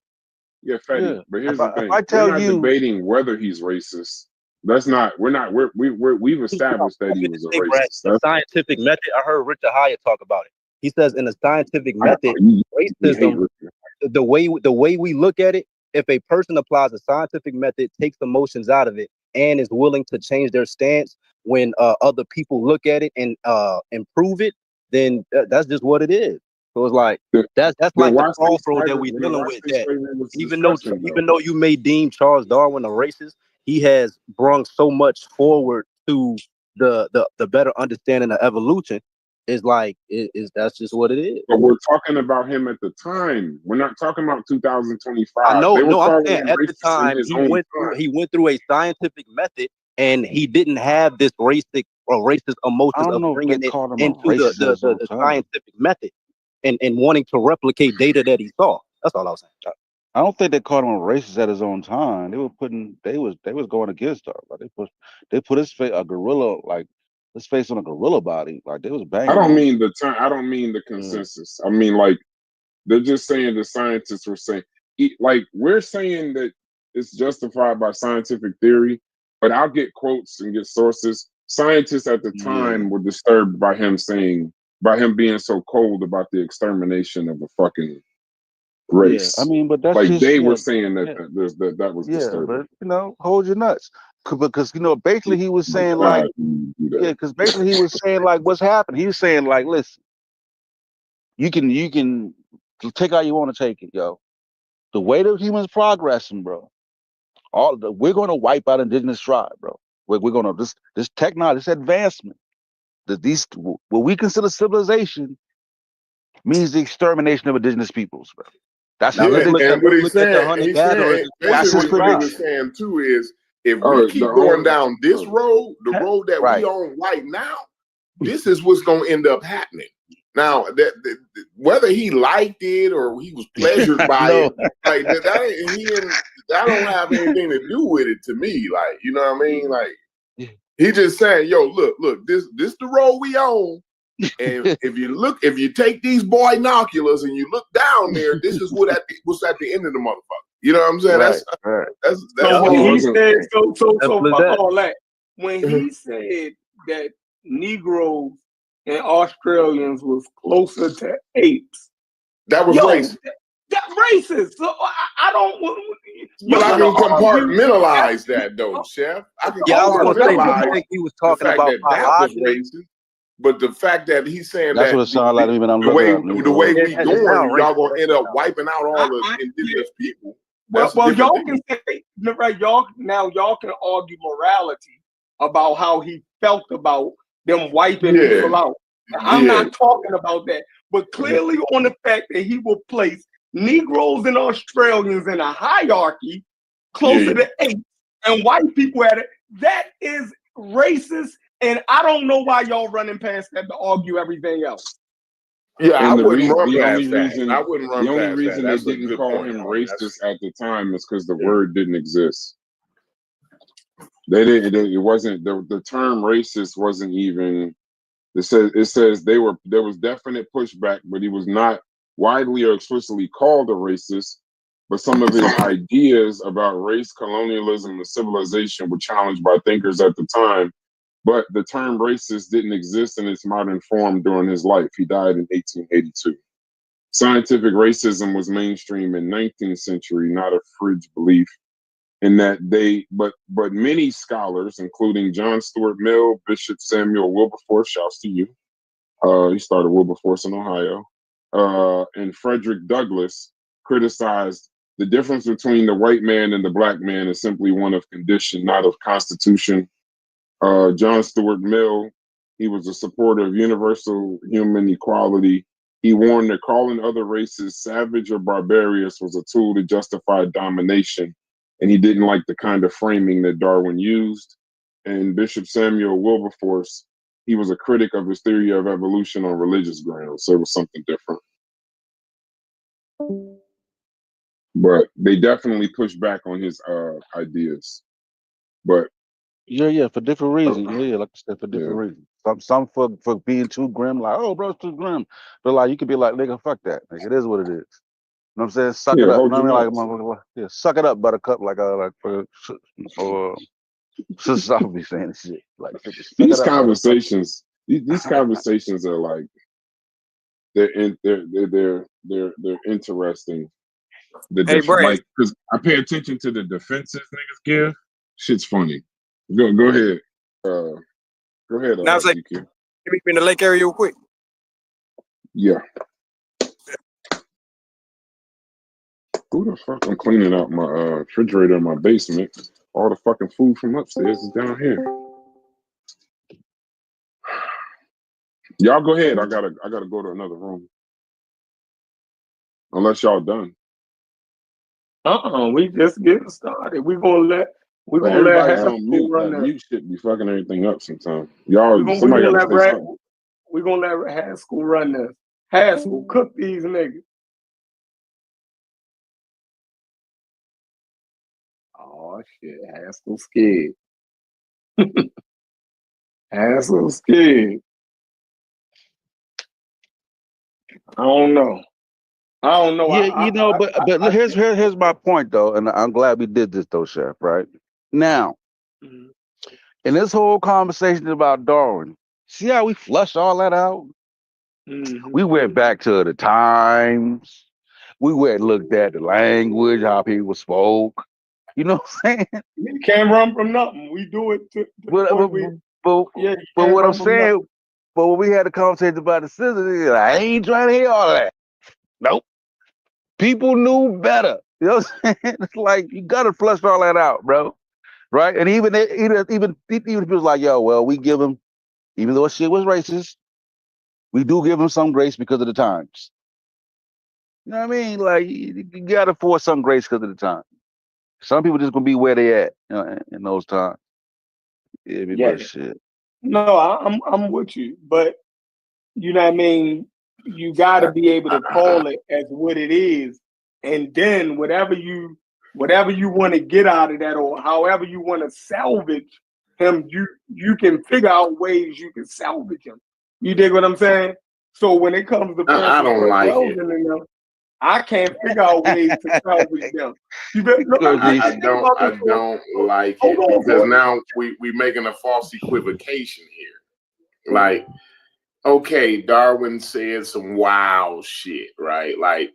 yeah, Fetty. Yeah. But here's If the thing: I tell we're not you, debating whether he's racist. That's not. We've established that he was a racist. The scientific method. I heard Richard Hyatt talk about it. He says in the scientific method, you hate racism, Richard. the way we look at it, if a person applies a scientific method, takes emotions out of it, and is willing to change their stance when other people look at it and improve it, then that's just what it is. So it's like that's like the crossroad that we're dealing with. That even though you may deem Charles Darwin a racist, he has brought so much forward to the better understanding of evolution. Is like that's just what it is. But we're talking about him at the time. We're not talking about 2025. I know. They were I'm calling saying him at the racist in time his own time. he went through a scientific method, and he didn't have this racist emotions of bringing it into the scientific method and wanting to replicate data that he saw. That's all I was saying. I don't think they called him a racist at his own time. They was going against her. Like they put his face his face on a gorilla body. Like they was banging. I don't mean the time. I don't mean the consensus. I mean like they're just saying the scientists were saying like we're saying that it's justified by scientific theory, but I'll get quotes and get sources. Scientists at the time were disturbed by him being so cold about the extermination of a fucking race. Yeah, I mean, but that's like just, they were saying that that was disturbing. But hold your nuts, because basically he was saying because basically he was saying like what's happened. He was saying like, listen, you can take how you want to take it, yo. The way that humans progressing, bro. We're gonna wipe out indigenous tribe, bro. We're gonna this technology, this advancement, what we consider civilization means the extermination of indigenous peoples, bro. That's and what he's saying, basically what he was saying too is if we keep going down this road, the road that we on right now, this is what's gonna end up happening. Now, whether he liked it or he was pleasured by it, like that don't have anything to do with it to me. Like, you know what I mean? Like, he just saying, yo, look, this the road we on. And if you take these binoculars and you look down there, this is what's at the end of the motherfucker. You know what I'm saying? That's so when he said fuck all that. When he said that Negroes and Australians was closer to apes, that was racist. That's racist. So I don't. But I can compartmentalize that though, Chef. I can compartmentalize he was talking the fact about that was racist. But the fact that he's saying that's what it sounded like to me when I'm looking at the way we going, y'all gonna end up wiping out all the indigenous people. Well, y'all can say right. Y'all can argue morality about how he felt about them wiping people out. I'm not talking about that, but clearly on the fact that he will place Negroes and Australians in a hierarchy closer to apes and white people at it. That is racist. And I don't know why y'all running past that to argue everything else. Yeah, I wouldn't run the past only that. reason, I wouldn't run the only past reason that. they didn't call him racist at the time is because the word didn't exist. They didn't. It wasn't the term racist wasn't even. It says there was definite pushback, but he was not widely or explicitly called a racist. But some of his ideas about race, colonialism, and civilization were challenged by thinkers at the time. But the term racist didn't exist in its modern form during his life. He died in 1882. Scientific racism was mainstream in 19th century, not a fringe belief. In that but many scholars, including John Stuart Mill, Bishop Samuel Wilberforce, shouts to you. He started Wilberforce in Ohio, and Frederick Douglass criticized the difference between the white man and the black man is simply one of condition, not of constitution. John Stuart Mill, he was a supporter of universal human equality. He warned that calling other races savage or barbarous was a tool to justify domination, and he didn't like the kind of framing that Darwin used. And Bishop Samuel Wilberforce, he was a critic of his theory of evolution on religious grounds, so it was something different. But they definitely pushed back on his ideas. But for different reasons. Like I said, for different reasons. Some for being too grim, like, oh, bro, it's too grim. But like, you could be like, nigga, fuck that. Like, it is what it is. You know what I'm saying? Suck it up. You know what I mean? Like, yeah, suck it up, buttercup. Like for sister I'll be saying this shit. Like, these conversations, these conversations are like, they're interesting. Like, because I pay attention to the defenses niggas give. Shit's funny. Go ahead. Go ahead. Now it's like, can we be in the lake area real quick? Yeah. Who the fuck? I'm cleaning out my refrigerator in my basement. All the fucking food from upstairs is down here. Y'all go ahead. I gotta go to another room. Unless y'all done. We just getting started. We're gonna let everybody's on mute. That mute shit be fucking everything up sometimes. Somebody gotta say something. We're gonna let Haskell run this. Haskell, cook these niggas. Oh shit, Haskell scared. Haskell scared. I don't know. Yeah, but here's my point though, and I'm glad we did this though, Chef. Right now, in this whole conversation about Darwin, see how we flushed all that out? We went back to the times. We went and looked at the language, how people spoke. You know what I'm saying? You can't run from nothing. We do it but what I'm saying, but when we had a conversation about the scissors, I ain't trying to hear all that. Nope. People knew better. You know what I'm saying? It's like, you gotta flush all that out, bro. Right? And even people like, yo, well, we give them, even though shit was racist, we do give them some grace because of the times. You know what I mean? Like, you gotta force some grace because of the time. Some people just gonna be where they at, you know, in those times. Yeah. Shit. No, I'm with you, but you know what I mean? You gotta be able to call it as what it is, and then whatever you want to get out of that, or however you want to salvage him, you can figure out ways you can salvage him. You dig what I'm saying? So when it comes to I don't like it. I can't figure out ways to salvage them. I don't like it because now we making a false equivocation here. Like, okay, Darwin said some wild shit, right? Like,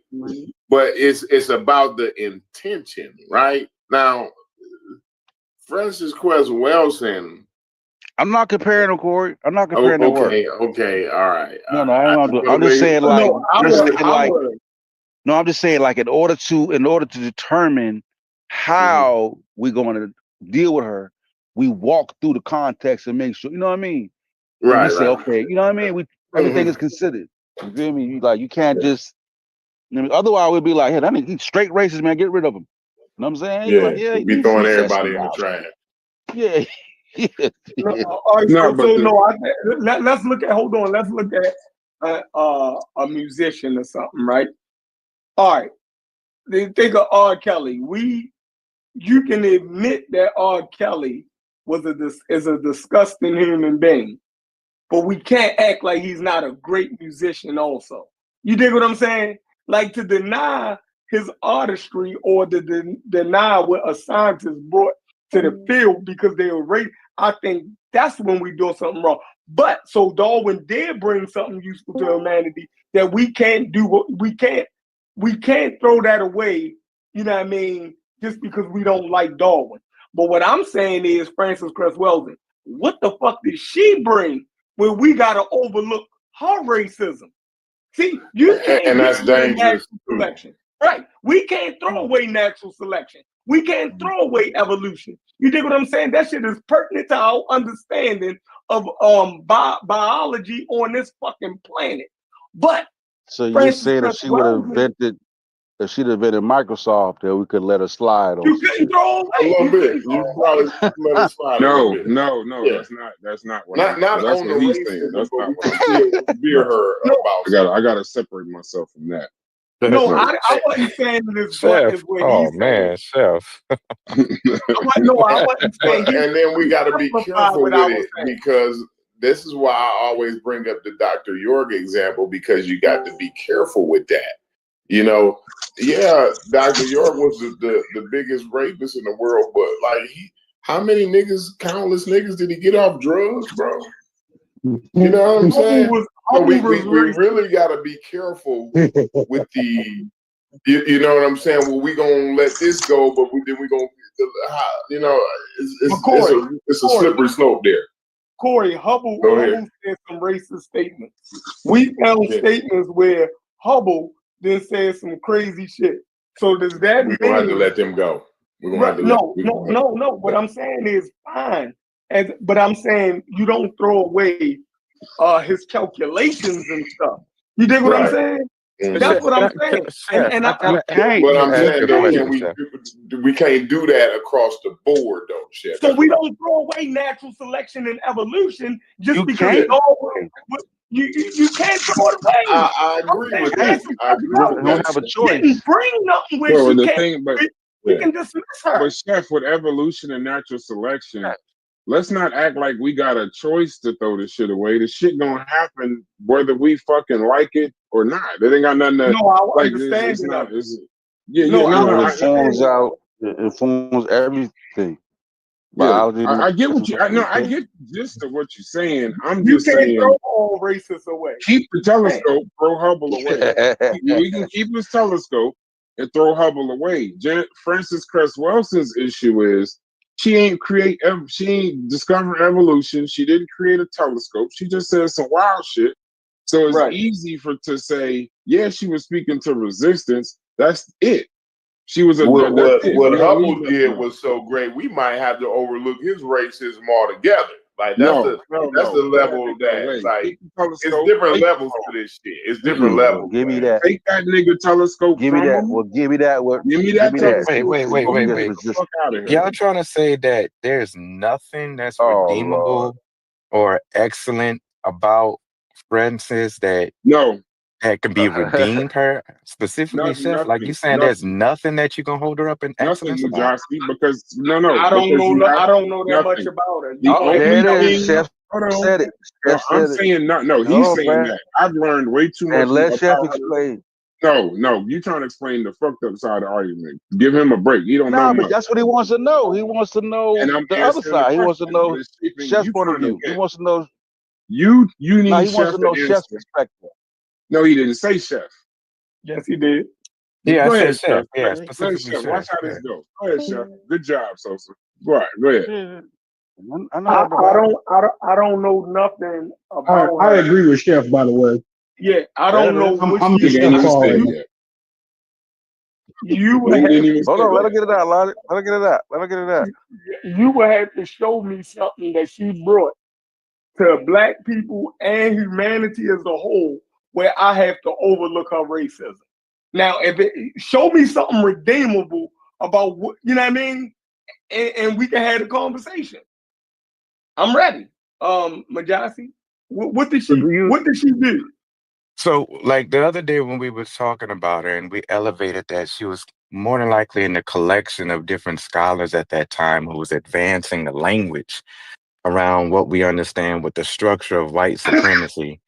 but it's about the intention, right? Now, Francis Quest Wilson. I'm not comparing them, Corey. I'm not comparing them. Okay, all right. No, I'm just saying, like, I'm just saying, like, in order to determine how we're going to deal with her, we walk through the context and make sure, you know what I mean? Right. We say, okay, you know what I mean? Everything is considered. You feel me? You can't just. I mean, otherwise, we'd be like, hey, that nigga, he's straight racist, man. Get rid of him. You know what I'm saying? Yeah, like, yeah, be throwing everybody in the trash. Yeah. Let's look at. Hold on. Let's look at a musician or something, right? All right. They think of R. Kelly. You can admit that R. Kelly is a disgusting human being, but we can't act like he's not a great musician also. You dig what I'm saying? Like, to deny his artistry or to deny what a scientist brought to the field because they were racist, I think that's when we do something wrong. But so Darwin did bring something useful to humanity that we can't do. We can't throw that away. You know what I mean? Just because we don't like Darwin. But what I'm saying is, Frances Cress Welsing, what the fuck did she bring when we gotta overlook her racism? See, you can't. And that's dangerous. Selection. Right. We can't throw away natural selection. We can't throw away evolution. You dig what I'm saying? That shit is pertinent to our understanding of biology on this fucking planet. But so you're saying if she would have invented, if she'd invented Microsoft, that we could let her slide on. You couldn't throw away a little bit. You probably let her slide. No, yeah. That's not what. Not that's on what the he's racism, saying. That's not what I'm saying. Her about. I gotta separate myself from that. No, I wasn't saying this. Chef. Oh man, Chef. I wasn't saying. And then we got to be careful with it because this is why I always bring up the Dr. York example, because you got to be careful with that. You know, yeah, Dr. York was the biggest rapist in the world, but like how many countless niggas did he get off drugs, bro? You know what I'm saying? So we really got to be careful with the, you know what I'm saying? Well, we gonna let this go, but then we gonna, you know, it's a slippery slope there. Corey, Hubble said some racist statements. We found statements where Hubble then said some crazy shit. So does that mean we're gonna have to let them go? No. What I'm saying is fine, but I'm saying you don't throw away his calculations and stuff. You dig what I'm saying? That's what I'm saying. But I'm saying though, we can't do that across the board though, Chef. So we don't throw away natural selection and evolution just because you can't throw it away. I agree with that. I agree. Don't have a choice. Didn't bring nothing where she can't. We can dismiss her. But Chef, with evolution and natural selection, let's not act like we got a choice to throw this shit away. The shit gonna happen whether we fucking like it or not. It ain't got nothing to like. It's not. It informs everything. Yeah, I get what you. I get gist of what you're saying. I'm you just saying. You can't throw all racists away. Keep the telescope. Throw Hubble away. We can keep this telescope and throw Hubble away. Frances Cress Welson's issue is she ain't discover evolution. She didn't create a telescope. She just said some wild shit. So it's easy to say, yeah, she was speaking to resistance. That's it. She was what Hubble did was so great. We might have to overlook his racism altogether. Like that's the level that like it's different levels to this shit. It's different levels. Give me that. Take that nigga telescope. Give me that. Well, give me that. Give me that. Wait. Y'all trying to say that there's nothing that's redeemable or excellent about Frances that can be redeemed her specifically, Chef? Like you saying there's nothing that you can hold her up in excellence about? Because I don't know that much about her. There it is. Chef said it. I'm saying no. He's saying that. I've learned way too much. And let Chef explain. No, you trying to explain the fucked up side of the argument. Give him a break. He don't know. But that's what he wants to know. He wants to know the other side. He wants to know Chef's point of view. He wants to know. You need. He wants to know Chef's perspective. No, he didn't say Chef. Yes, he did. Yeah, go I ahead, said Chef. Yeah, specifically Chef. Watch how this goes. Go ahead, Chef. Good job, Sosa. Go ahead. I don't know nothing about. I agree with Chef, by the way. Yeah, I don't know. I'm just ain't even said it yet. Hold on, let her get it out. Let her get it out. You would have to show me something that she brought to Black people and humanity as a whole, where I have to overlook her racism. Now, show me something redeemable about what, you know what I mean, and we can have a conversation. I'm ready. Majasi, what did she do? So, like the other day when we was talking about her and we elevated that she was more than likely in the collection of different scholars at that time who was advancing the language around what we understand with the structure of white supremacy.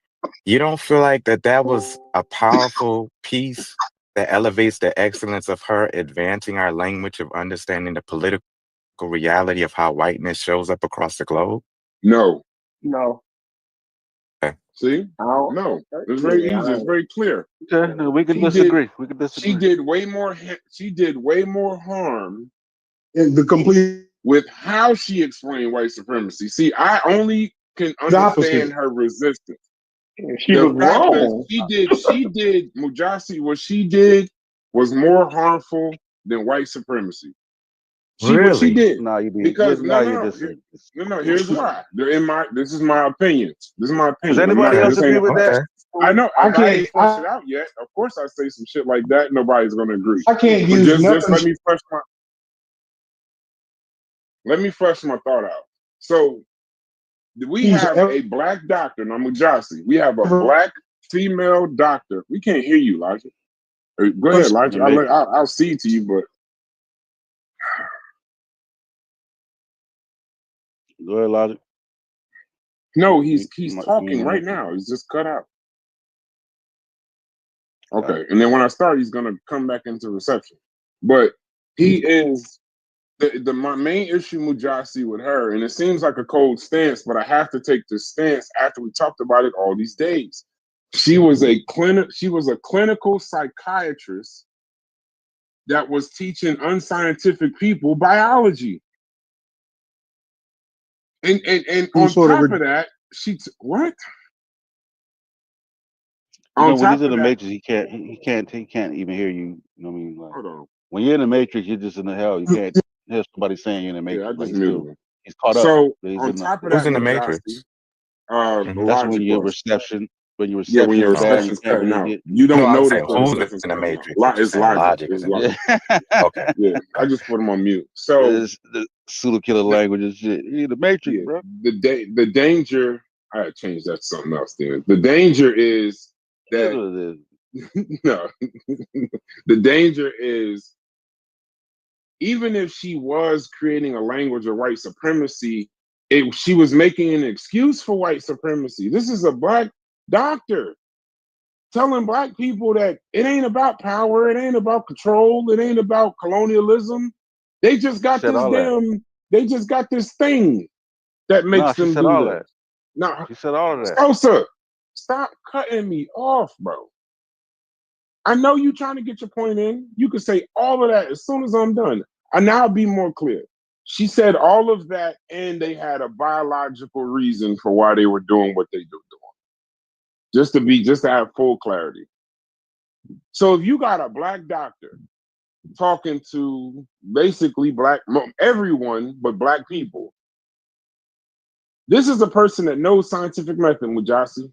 You don't feel like that was a powerful piece that elevates the excellence of her advancing our language of understanding the political reality of how whiteness shows up across the globe? No. Okay. See? No. It's very easy. It's very clear. Okay, no, we can disagree. She did way more harm in the complete with how she explained white supremacy. See, I only can understand her resistance. She was wrong. She did Mujasi. What she did was more harmful than white supremacy. What she did. No, you did. Because no. Here's why. This is my opinion. Does anybody else agree with that? I know. I can't flush it out yet. Of course, I say some shit like that. Nobody's going to agree. I can't use just let me flesh my thought out. So we have a Black doctor, Namujasi. We have a Black female doctor. We can't hear you, Elijah. Go ahead, Elijah. I'll see to you, but go ahead, Elijah. No, he's talking right now. He's just cut out. Okay, and then when I start, he's gonna come back into reception. But he is my main issue, Mujasi, with her, and it seems like a cold stance, but I have to take this stance after we talked about it all these days. She was a clinical psychiatrist that was teaching unscientific people biology. And on top of that, what? When he's in the matrix, he can't even hear you. You know what I mean? Like, hold on. When you're in the matrix, you're just in the hell. You can't hear somebody saying you're in the matrix. Yeah, I just like muted him. He's caught up. So on top of that, who's in the matrix? That's when your reception. When your reception, when your reception's cutting out, you don't know that the reception's in the cutting matrix. out. It's logic. It's logic. Okay. Yeah, I just put him on mute. So the pseudo killer language and shit. You're in the matrix, bro. The danger. I had changed that to something else. Then the danger is that no, the danger is even if she was creating a language of white supremacy, she was making an excuse for white supremacy. This is a black doctor telling black people that it ain't about power, it ain't about control, it ain't about colonialism. They just got they just got this thing that makes them do that. No, she said all of that. Sosa, stop cutting me off, bro. I know you trying to get your point in. You can say all of that as soon as I'm done. And now I'll be more clear. She said all of that, and they had a biological reason for why they were doing what they do. Just to have full clarity. So if you got a black doctor talking to basically everyone but black people, this is a person that knows scientific method, Mujasi,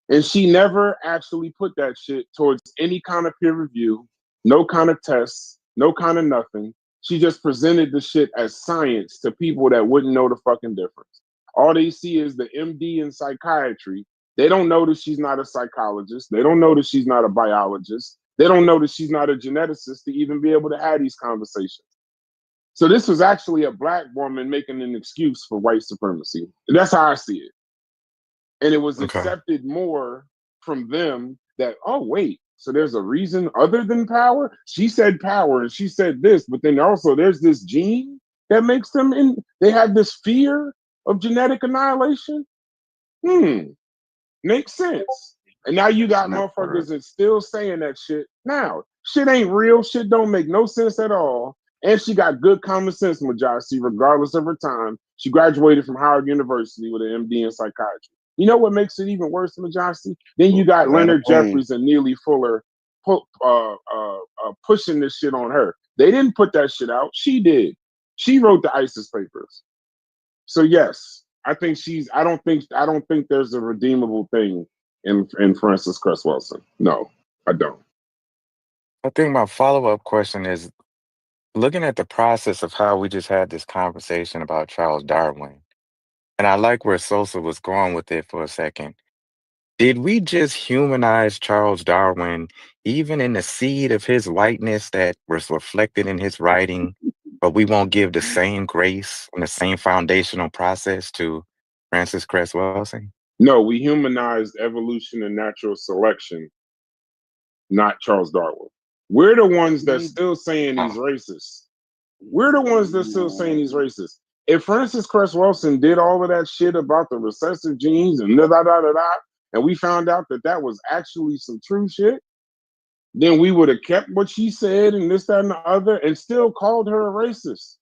and she never actually put that shit towards any kind of peer review, no kind of tests, no kind of nothing. She just presented the shit as science to people that wouldn't know the fucking difference. All they see is the MD in psychiatry. They don't know that she's not a psychologist. They don't know that she's not a biologist. They don't know that she's not a geneticist to even be able to have these conversations. So this was actually a black woman making an excuse for white supremacy. That's how I see it. And it was accepted more from them that, oh, wait, so there's a reason other than power? She said power and she said this, but then also there's this gene that makes them they have this fear of genetic annihilation. Makes sense. And now you got motherfuckers that's still saying that shit. Now, shit ain't real. Shit don't make no sense at all. And she got good common sense, Mujasi, regardless of her time. She graduated from Howard University with an MD in psychiatry. You know what makes it even worse, Mujasi? Then you got Leonard Jeffries and Neely Fuller pushing this shit on her. They didn't put that shit out. She did. She wrote the ISIS papers. So yes, I don't think there's a redeemable thing in Frances Cress Welsing. No, I don't. I think my follow-up question is looking at the process of how we just had this conversation about Charles Darwin, and I like where Sosa was going with it for a second. Did we just humanize Charles Darwin, even in the seed of his whiteness that was reflected in his writing, but we won't give the same grace and the same foundational process to Frances Cress Welsing? No, we humanized evolution and natural selection, not Charles Darwin. We're the ones that's still saying he's racist. We're the ones that's still saying he's racist. If Frances Cress Welsing did all of that shit about the recessive genes and and we found out that that was actually some true shit, then we would have kept what she said and this, that, and the other, and still called her a racist.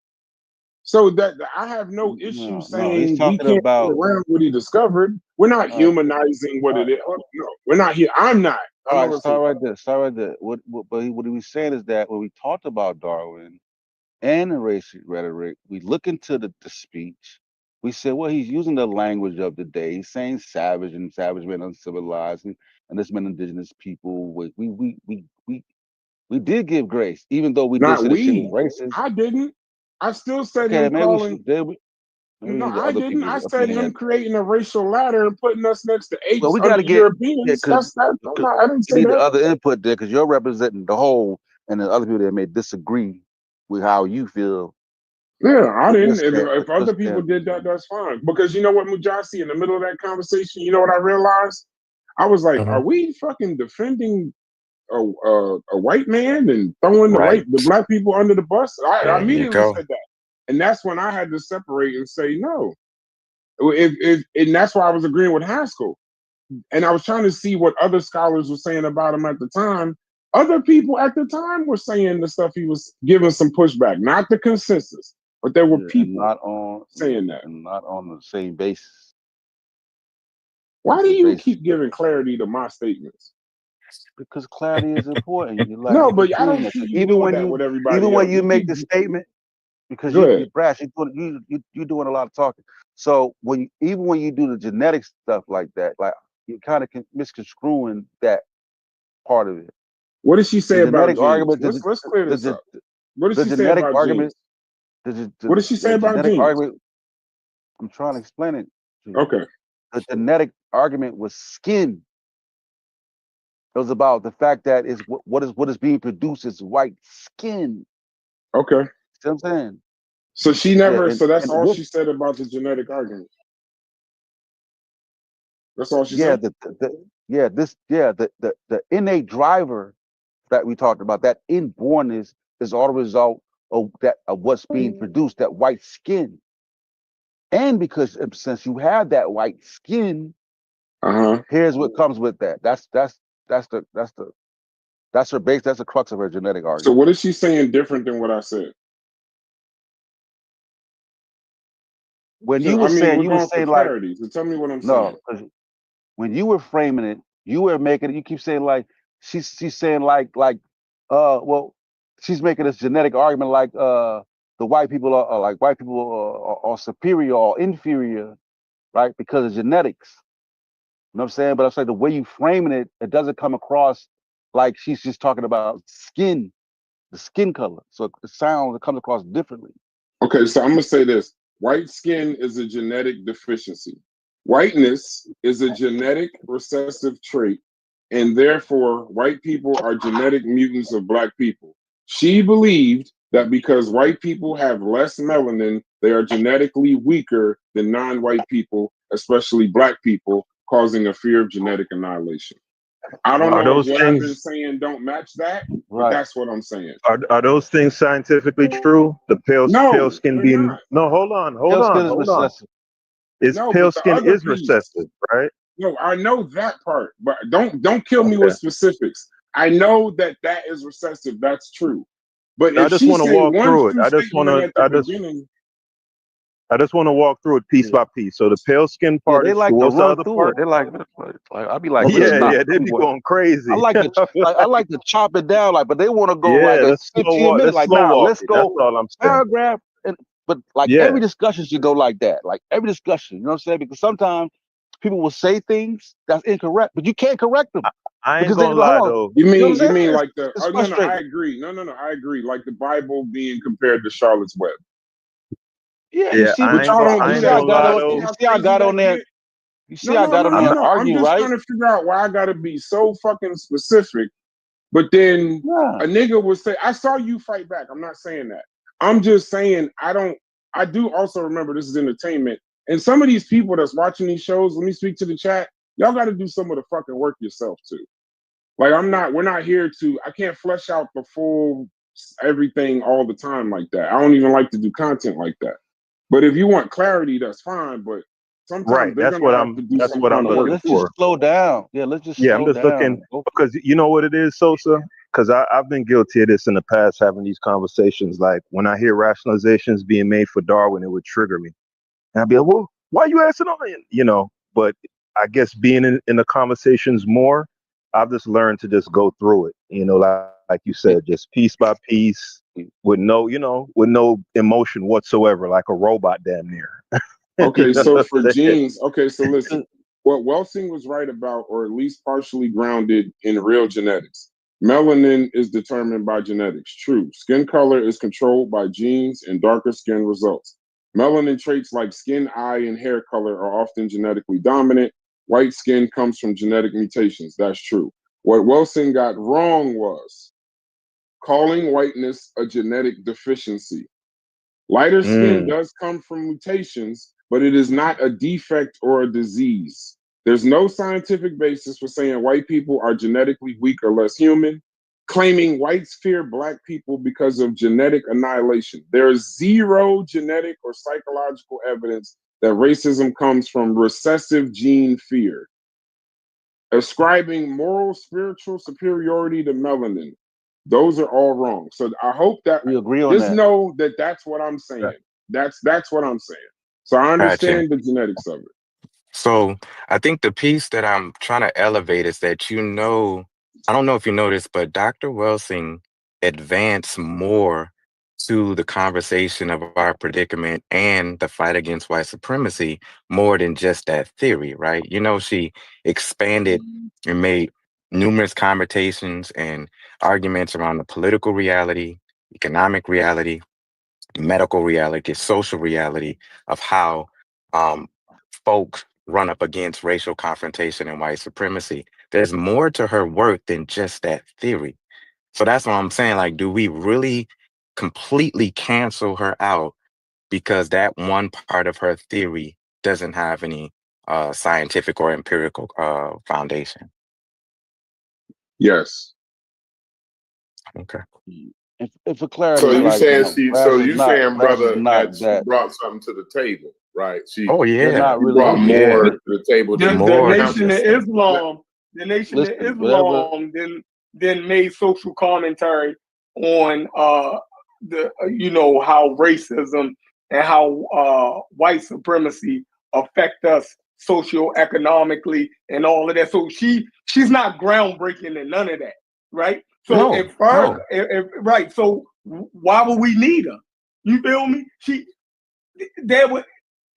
So that I have no issue saying we can't get around what he discovered. We're not humanizing what it is. No, we're not here. I'm not. All right, start right there. What he was saying is that when we talked about Darwin and the race rhetoric, we look into the speech. We said, well, he's using the language of the day. He's saying savage and savage men uncivilized, and this meant indigenous people. We did give grace, even though we did say the shit was racist. I didn't. I still said him calling. No, I didn't. I said him creating a racial ladder and putting us next to apes under Europeans. I didn't say need that. the other input there because you're representing the whole, and the other people that may disagree with how you feel Yeah, I didn't. Yes, If other people did that, that's fine. Because you know what, Mujasi, in the middle of that conversation, you know what I realized? I was like, are we fucking defending a white man and throwing Right. the black people under the bus? I There you immediately go. said that. And that's when I had to separate and say no. And that's why I was agreeing with Haskell. And I was trying to see what other scholars were saying about him at the time. Other people at the time were saying the stuff he was giving some pushback, not the consensus, but there were people saying that. And not on the same basis. Why do you keep giving clarity to my statements? Because clarity is important. You like no, but I don't see you even doing when that you with everybody even when else. you make the statement, because you're brash, you're doing a lot of talking. So even when you do the genetic stuff like that, like you kind of misconstruing that part of it. What did she say about genes? Argument, let's clear this up. What did she say genetic about argument? genes? What did she say about genes? Argument, I'm trying to explain it to you. Okay. The genetic argument was skin. It was about the fact that what is being produced is white skin. Okay. See what I'm saying? So she never. So that's all she said about the genetic argument. That's all she said. The innate driver that we talked about, that inbornness, is all the result of what's being produced, that white skin. And because since you have that white skin, here's what comes with that. That's her base. That's the crux of her genetic argument. So what is she saying different than what I said? When you were saying, like, so tell me what I'm saying. Because when you were framing it, you were making it. You keep saying like she's saying like well, she's making this genetic argument like the white people are superior or inferior, right? Because of genetics. You know what I'm saying? But I'm saying the way you framing it, it doesn't come across like she's just talking about skin, the skin color. So it comes across differently. Okay, so I'm gonna say this: white skin is a genetic deficiency. Whiteness is a genetic recessive trait, and therefore white people are genetic mutants of black people. She believed that because white people have less melanin, they are genetically weaker than non-white people, especially black people, causing a fear of genetic annihilation. I don't know if what I've been saying don't match that, but that's what I'm saying. Are those things scientifically true? The pale skin being hold on. Pale skin is recessive, right? No, I know that part, but don't kill me with specifics. I know that is recessive. That's true. But I just want to walk through it. I just want to walk through it piece by piece. So the pale skin part is true. What's the other part? They're like I'd be like, they'd be going crazy. I like to chop it down, like, but they want to go like a 15 minutes. Like, let's go paragraph. But like every discussion should go like that. Like every discussion, you know what I'm saying? Because sometimes people will say things that's incorrect, but you can't correct them. I ain't gonna lie though. You mean like the? Oh, no, I agree. No, I agree. Like the Bible being compared to Charlotte's Web. Yeah, you see, but y'all don't. You see, I got on there. You see, I got on there and argue, I'm just trying to figure out why I gotta be so fucking specific. But then a nigga would say, "I saw you fight back." I'm not saying that. I'm just saying I do also remember this is entertainment. And some of these people that's watching these shows, let me speak to the chat, y'all got to do some of the fucking work yourself too. Like we're not here I can't flesh out the full everything all the time like that. I don't even like to do content like that. But if you want clarity, that's fine. But sometimes they're gonna have to do some kind of work. Let's just slow down. Yeah, let's just slow down. I'm just looking because you know what it is, Sosa? Because I've been guilty of this in the past, having these conversations. Like when I hear rationalizations being made for Darwin, it would trigger me. And I'd be like, well, why are you asking on it? You know, but I guess being in the conversations more, I've just learned to just go through it. You know, like you said, just piece by piece with no emotion whatsoever, like a robot damn near. Okay, so for genes, so listen, what Welsing was right about, or at least partially grounded in real genetics. Melanin is determined by genetics. True. Skin color is controlled by genes and darker skin results. Melanin traits like skin, eye, and hair color are often genetically dominant. White skin comes from genetic mutations. That's true. What Welsing got wrong was calling whiteness a genetic deficiency. Lighter skin does come from mutations, but it is not a defect or a disease. There's no scientific basis for saying white people are genetically weak or less human. Claiming whites fear black people because of genetic annihilation. There is zero genetic or psychological evidence that racism comes from recessive gene fear. Ascribing moral, spiritual superiority to melanin. Those are all wrong. So I hope that we agree on just that. know that that's what I'm saying. That's what I'm saying. So I understand the genetics of it. So I think the piece that I'm trying to elevate is that, I don't know if you noticed, but Dr. Welsing advanced more to the conversation of our predicament and the fight against white supremacy more than just that theory, right? She expanded and made numerous conversations and arguments around the political reality, economic reality, medical reality, social reality of how folks run up against racial confrontation and white supremacy. There's more to her work than just that theory. So that's what I'm saying. Like, do we really completely cancel her out because that one part of her theory doesn't have any scientific or empirical foundation? Yes. Okay. And for clarity, so you saying brother that she brought something to the table, right? Oh yeah, not really brought more to the table. The Nation of Islam, the Nation of Islam, then made social commentary on how racism and how white supremacy affect us socioeconomically and all of that. So she's not groundbreaking in none of that, right? So right. So why would we need her? You feel me?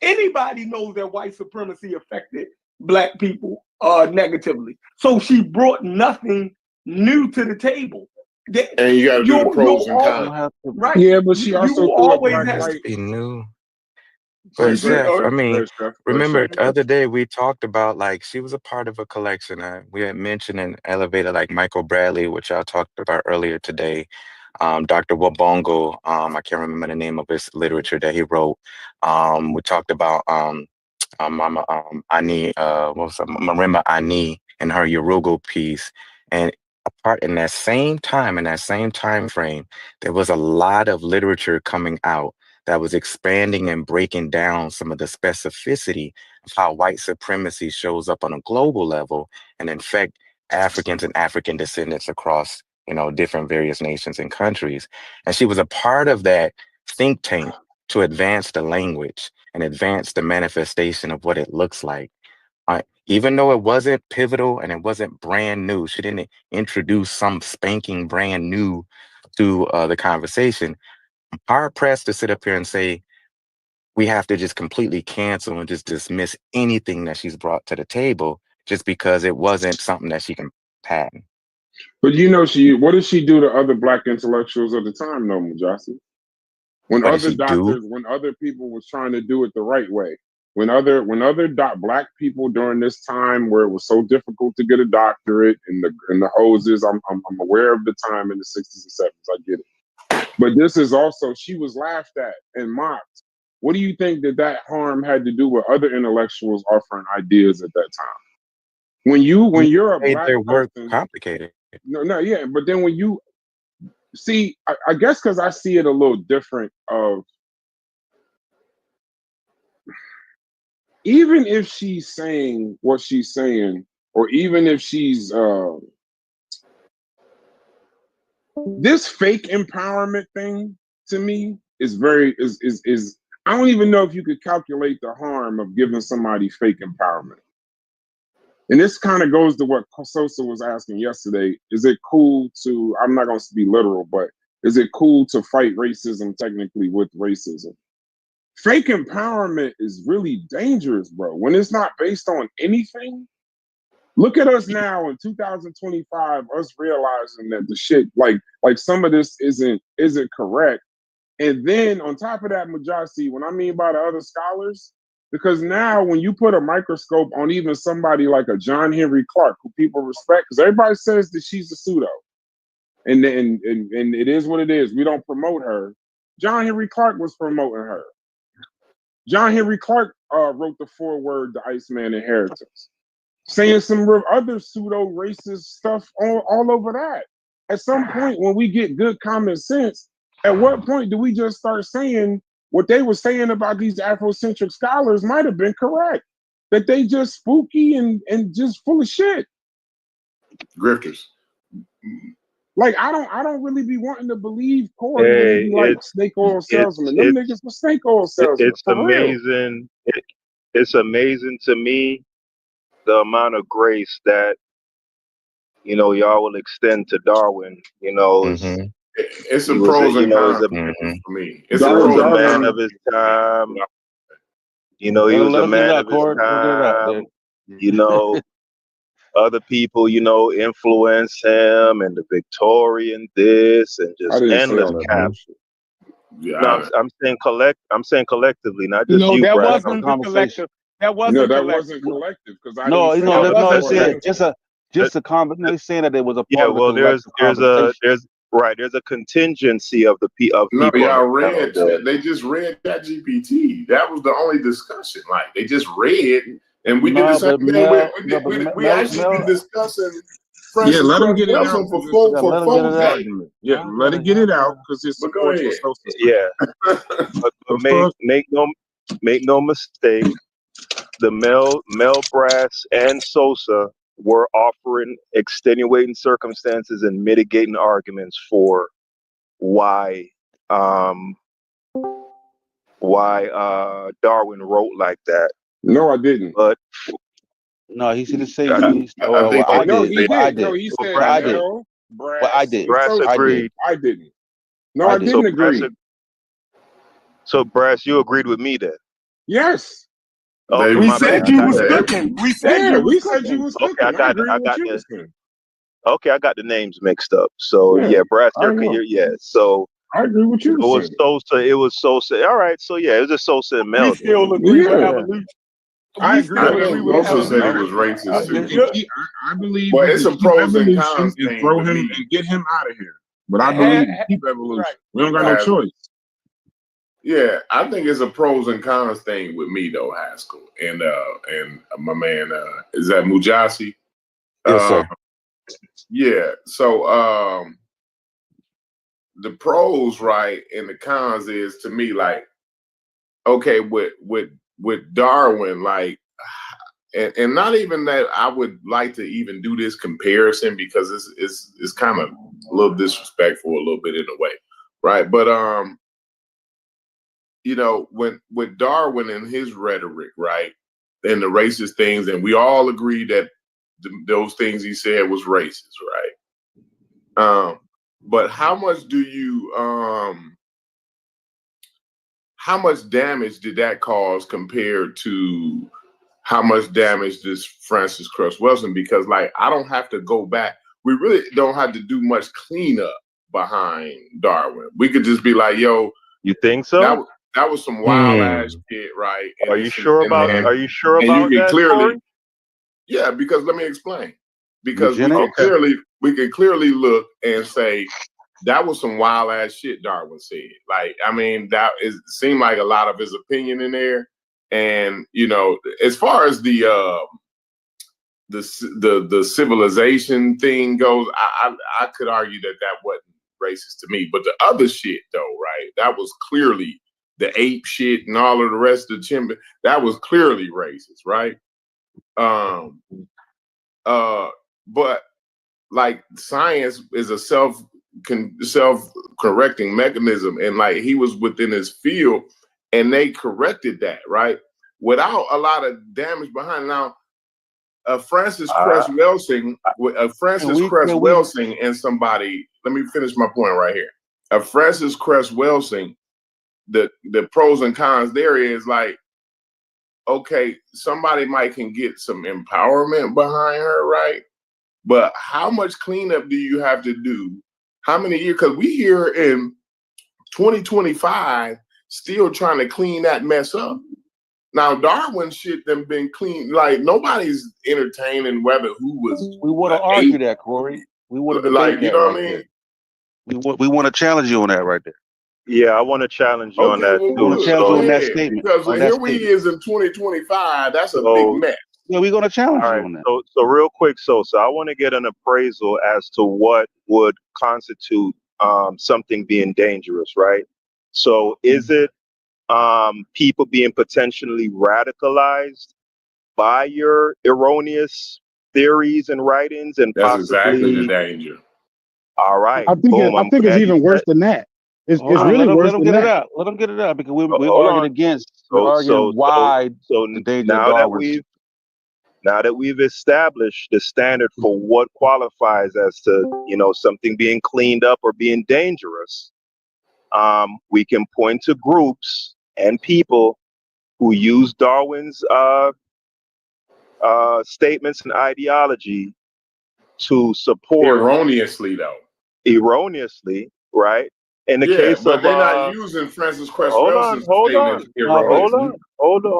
Anybody knows that white supremacy affected black people negatively. So she brought nothing new to the table. And you got to do the pros and cons. Right. Yeah, but she also always has to be new. But Chef, remember the other day we talked about, like, she was a part of a collection. We had mentioned and elevated like Michael Bradley, which I talked about earlier today. Dr. Wabongo, I can't remember the name of his literature that he wrote. We talked about Mama Ani, Marima Ani and her Yorugo piece. And apart in that same time frame, there was a lot of literature coming out that was expanding and breaking down some of the specificity of how white supremacy shows up on a global level and infect Africans and African descendants across, different various nations and countries. And she was a part of that think tank to advance the language and advance the manifestation of what it looks like. Even though it wasn't pivotal and it wasn't brand new, she didn't introduce some spanking brand new to the conversation. I'm hard pressed to sit up here and say we have to just completely cancel and just dismiss anything that she's brought to the table just because it wasn't something that she can patent. But what did she do to other black intellectuals at the time, though, Mujasi? When other doctors, when other people was trying to do it the right way, when other black people during this time where it was so difficult to get a doctorate in the hoses, I'm aware of the time in the 60s and 70s, I get it. But this is also, she was laughed at and mocked. What do you think that harm had to do with other intellectuals offering ideas at that time? When you're a black person, complicated. No, yeah, but then when you see, I guess because I see it a little different of, even if she's saying what she's saying, or even if she's this fake empowerment thing to me is I don't even know if you could calculate the harm of giving somebody fake empowerment. And this kind of goes to what Sosa was asking yesterday. Is it cool to, I'm not going to be literal, but is it cool to fight racism technically with racism? Fake empowerment is really dangerous, bro. When it's not based on anything. Look at us now in 2025, us realizing that the shit, like some of this isn't correct. And then on top of that, Mujasi, what I mean by the other scholars, because now when you put a microscope on even somebody like a John Henry Clarke, who people respect, because everybody says that she's a pseudo. And it is what it is. We don't promote her. John Henry Clarke was promoting her. John Henry Clarke wrote the foreword to Iceman Inheritance, saying some other pseudo-racist stuff all over that. At some point, when we get good common sense, at what point do we just start saying what they were saying about these Afrocentric scholars might have been correct? That they just spooky and just full of shit. Grifters. Like I don't really be wanting to believe Corey when he be like snake oil salesman. Them niggas were snake oil salesmen. It's amazing. It's amazing to me the amount of grace that y'all will extend to Darwin. It's some pros and cons for me. It's he was a man of his time. He was a man of his time. Other people, influence him, and the Victorian this, and just endless cap. Yeah, no, I'm saying collectively, not just you. That wasn't the collective. That wasn't collective because I just a combination. They're saying that there was a part of well, there's a contingency of people. Y'all read. They just read ChatGPT. That was the only discussion. Like they just read. And we did the same thing. We actually been discussing. Yeah, let them get it out for folks. Yeah, let it get it out because it's. But go ahead. Yeah, but make no mistake. The Mel Brass and Sosa were offering extenuating circumstances and mitigating arguments for why Darwin wrote like that. No, I didn't. But no, he should say. I did. No, he did. No, he said I did. I did. Brass agreed. I didn't. No, I didn't agree. So, Brass, you agreed with me then? Yes. Okay, we said you was cooking. We said you was cooking. Okay, I got the names mixed up. So Brass, so I agree with you. It was Sosa. All right, so it was just Sosa and Mel. We still agree with evolution. I agree with Sosa said it was racist too. I believe, but it's a pros and cons thing. Throw him and get him out of here. But I believe keep evolution. Right. We don't got no choice. Yeah, I think it's a pros and cons thing with me though, Haskell and my man is that Mujasi? Yes, sir. Yeah, so the pros, right, and the cons is to me like, okay, with Darwin, like, and not even that I would like to even do this comparison because it's kind of a little disrespectful a little bit in a way, right? But with Darwin and his rhetoric, right, and the racist things, and we all agree that those things he said was racist, right? But how much do you how much damage did that cause compared to how much damage does Francis Cress Welsing? Because like I don't have to go back. We really don't have to do much cleanup behind Darwin. We could just be like, yo, you think so? That was some wild ass shit, right? And are you sure about that? Clearly, yeah, because let me explain. Because we can clearly look and say that was some wild ass shit Darwin said. Like, I mean, it seemed like a lot of his opinion in there. And as far as the civilization thing goes, I could argue that wasn't racist to me. But the other shit though, right? That was clearly the ape shit and all of the rest of the chimp. That was clearly racist, right? But like science is a self-correcting mechanism, and like he was within his field, and they corrected that, right? Without a lot of damage behind. Now, Francis Cress Welsing, Welsing, and somebody. Let me finish my point right here. Francis Cress Welsing, the pros and cons there is like, okay, somebody might can get some empowerment behind her, right? But how much cleanup do you have to do? How many years? Because we here in 2025 still trying to clean that mess up. Now Darwin shit them been clean. Like nobody's entertaining whether who was. We want to argue that, Corey. We want to like, you know what I mean? We want to challenge you on that right there. Yeah, I want to challenge you on Okay, that well, too. Gonna challenge you go on that ahead. statement. Because On that here we statement. is in 2025. That's a big So, mess. Yeah, we're gonna challenge all you right. on that. So real quick, so I want to get an appraisal as to what would constitute something being dangerous, right? So is it people being potentially radicalized by your erroneous theories and writings and That's exactly the possibly, danger. all right, I think boom, I I'm think it's glad you even worse said, than that. It's Hold on, really let worse him than get it that. out. Let him get it out because we're hold arguing on. against. We're arguing why the danger of Now that Darwin's. we've established the standard for what qualifies as to, something being cleaned up or being dangerous, we can point to groups and people who use Darwin's statements and ideology to support Erroneously, though. erroneously, right? In the Yeah, case but of they're not using Francis Cress hold on, Welsing's statements erroneously. hold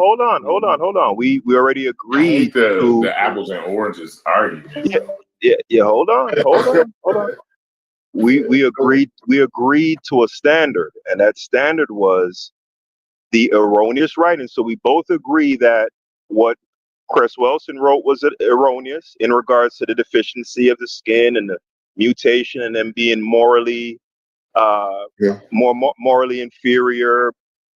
on. We already I hate agreed the to apples and oranges argument. yeah. Hold on. We agreed to a standard, and that standard was the erroneous writing. So we both agree that what Cress Welsing wrote was erroneous in regards to the deficiency of the skin and the mutation and them being morally more morally inferior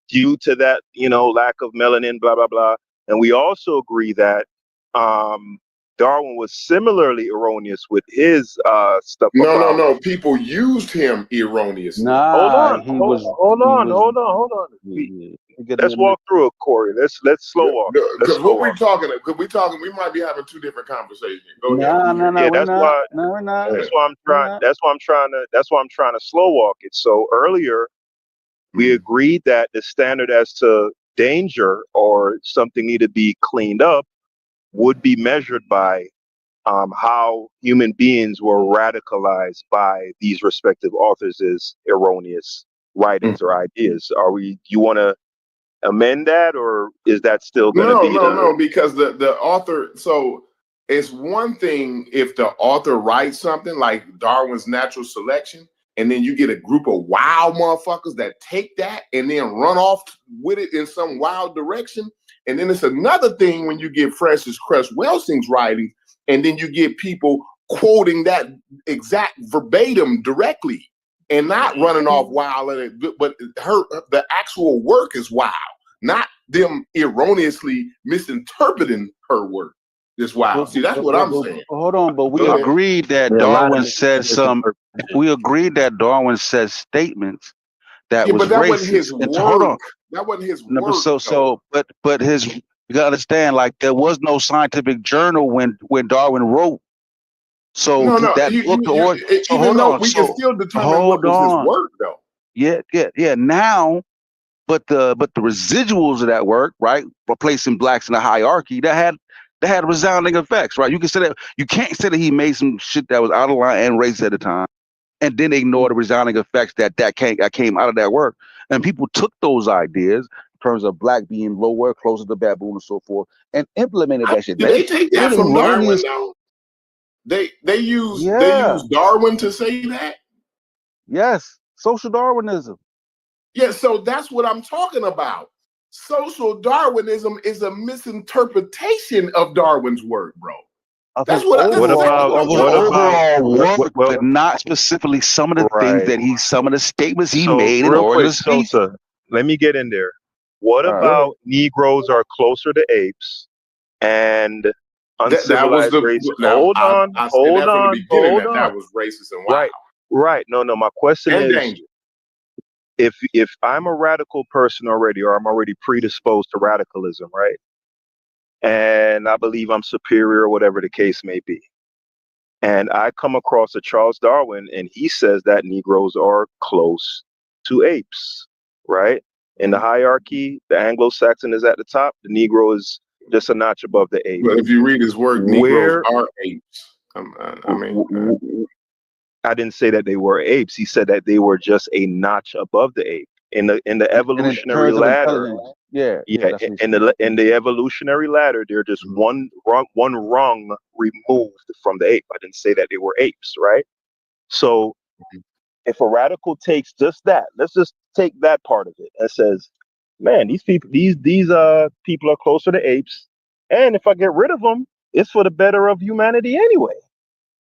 due to that, lack of melanin, blah blah blah. And we also agree that Darwin was similarly erroneous with his stuff about. No. People used him erroneously. Hold Nah, on. Let's walk through it, Corey. Let's slow walk. Because what we're talking, we might be having two different conversations. Go ahead. No, Yeah, we're not. No, we're not. that's why I'm trying. That's why I'm trying to slow walk it. So earlier we agreed that the standard as to danger or something need to be cleaned up would be measured by how human beings were radicalized by these respective authors' erroneous writings or ideas. You want to amend that, or is that still going to be No, because the author. So it's one thing if the author writes something like Darwin's Natural Selection, and then you get a group of wild motherfuckers that take that and then run off with it in some wild direction. And then it's another thing when you get Francis Cress Welsing's writing, and then you get people quoting that exact verbatim directly and not running off wild, but the actual work is wild, not them erroneously misinterpreting her work. Is wild. See, that's what I'm saying. Hold on, but we agreed that Darwin said we agreed that Darwin said statements that was but that racist. wasn't his work. Hold on. That wasn't his No, work. but his, you gotta understand, like there was no scientific journal when Darwin wrote. So No, that book, even though we can still determine what was his work, though. Yeah. Now, but the residuals of that work, right, replacing blacks in the hierarchy, that had resounding effects, right? You can say that you can't say that he made some shit that was out of line and racist at the time, and then ignore the resounding effects that came out of that work. And people took those ideas in terms of black being lower, closer to baboon, and so forth, and implemented that shit. Did they take that from Darwin, though? They use Darwin to say that? Yes, social Darwinism. Yeah, so that's what I'm talking about. Social Darwinism is a misinterpretation of Darwin's work, bro. That's what overall work, but not specifically some of the things that some of the statements he made in order to speak. Sosa, let me get in there. What about Negroes are closer to apes and uncivilized races? Hold on. That was racist and wild. Right. No. My question and is, danger. If I'm a radical person already, or I'm already predisposed to radicalism, right? And I believe I'm superior, or whatever the case may be, and I come across a Charles Darwin, and he says that Negroes are close to apes, right? In the hierarchy, the Anglo-Saxon is at the top. The Negro is just a notch above the ape. But if you read his work, Negroes are apes. I didn't say that they were apes. He said that they were just a notch above the ape in the evolutionary ladder. In the evolutionary ladder, they're just one rung removed from the ape. I didn't say that they were apes, right? So if a radical takes just that, let's just take that part of it and says, man, these people are closer to apes, and if I get rid of them, it's for the better of humanity anyway.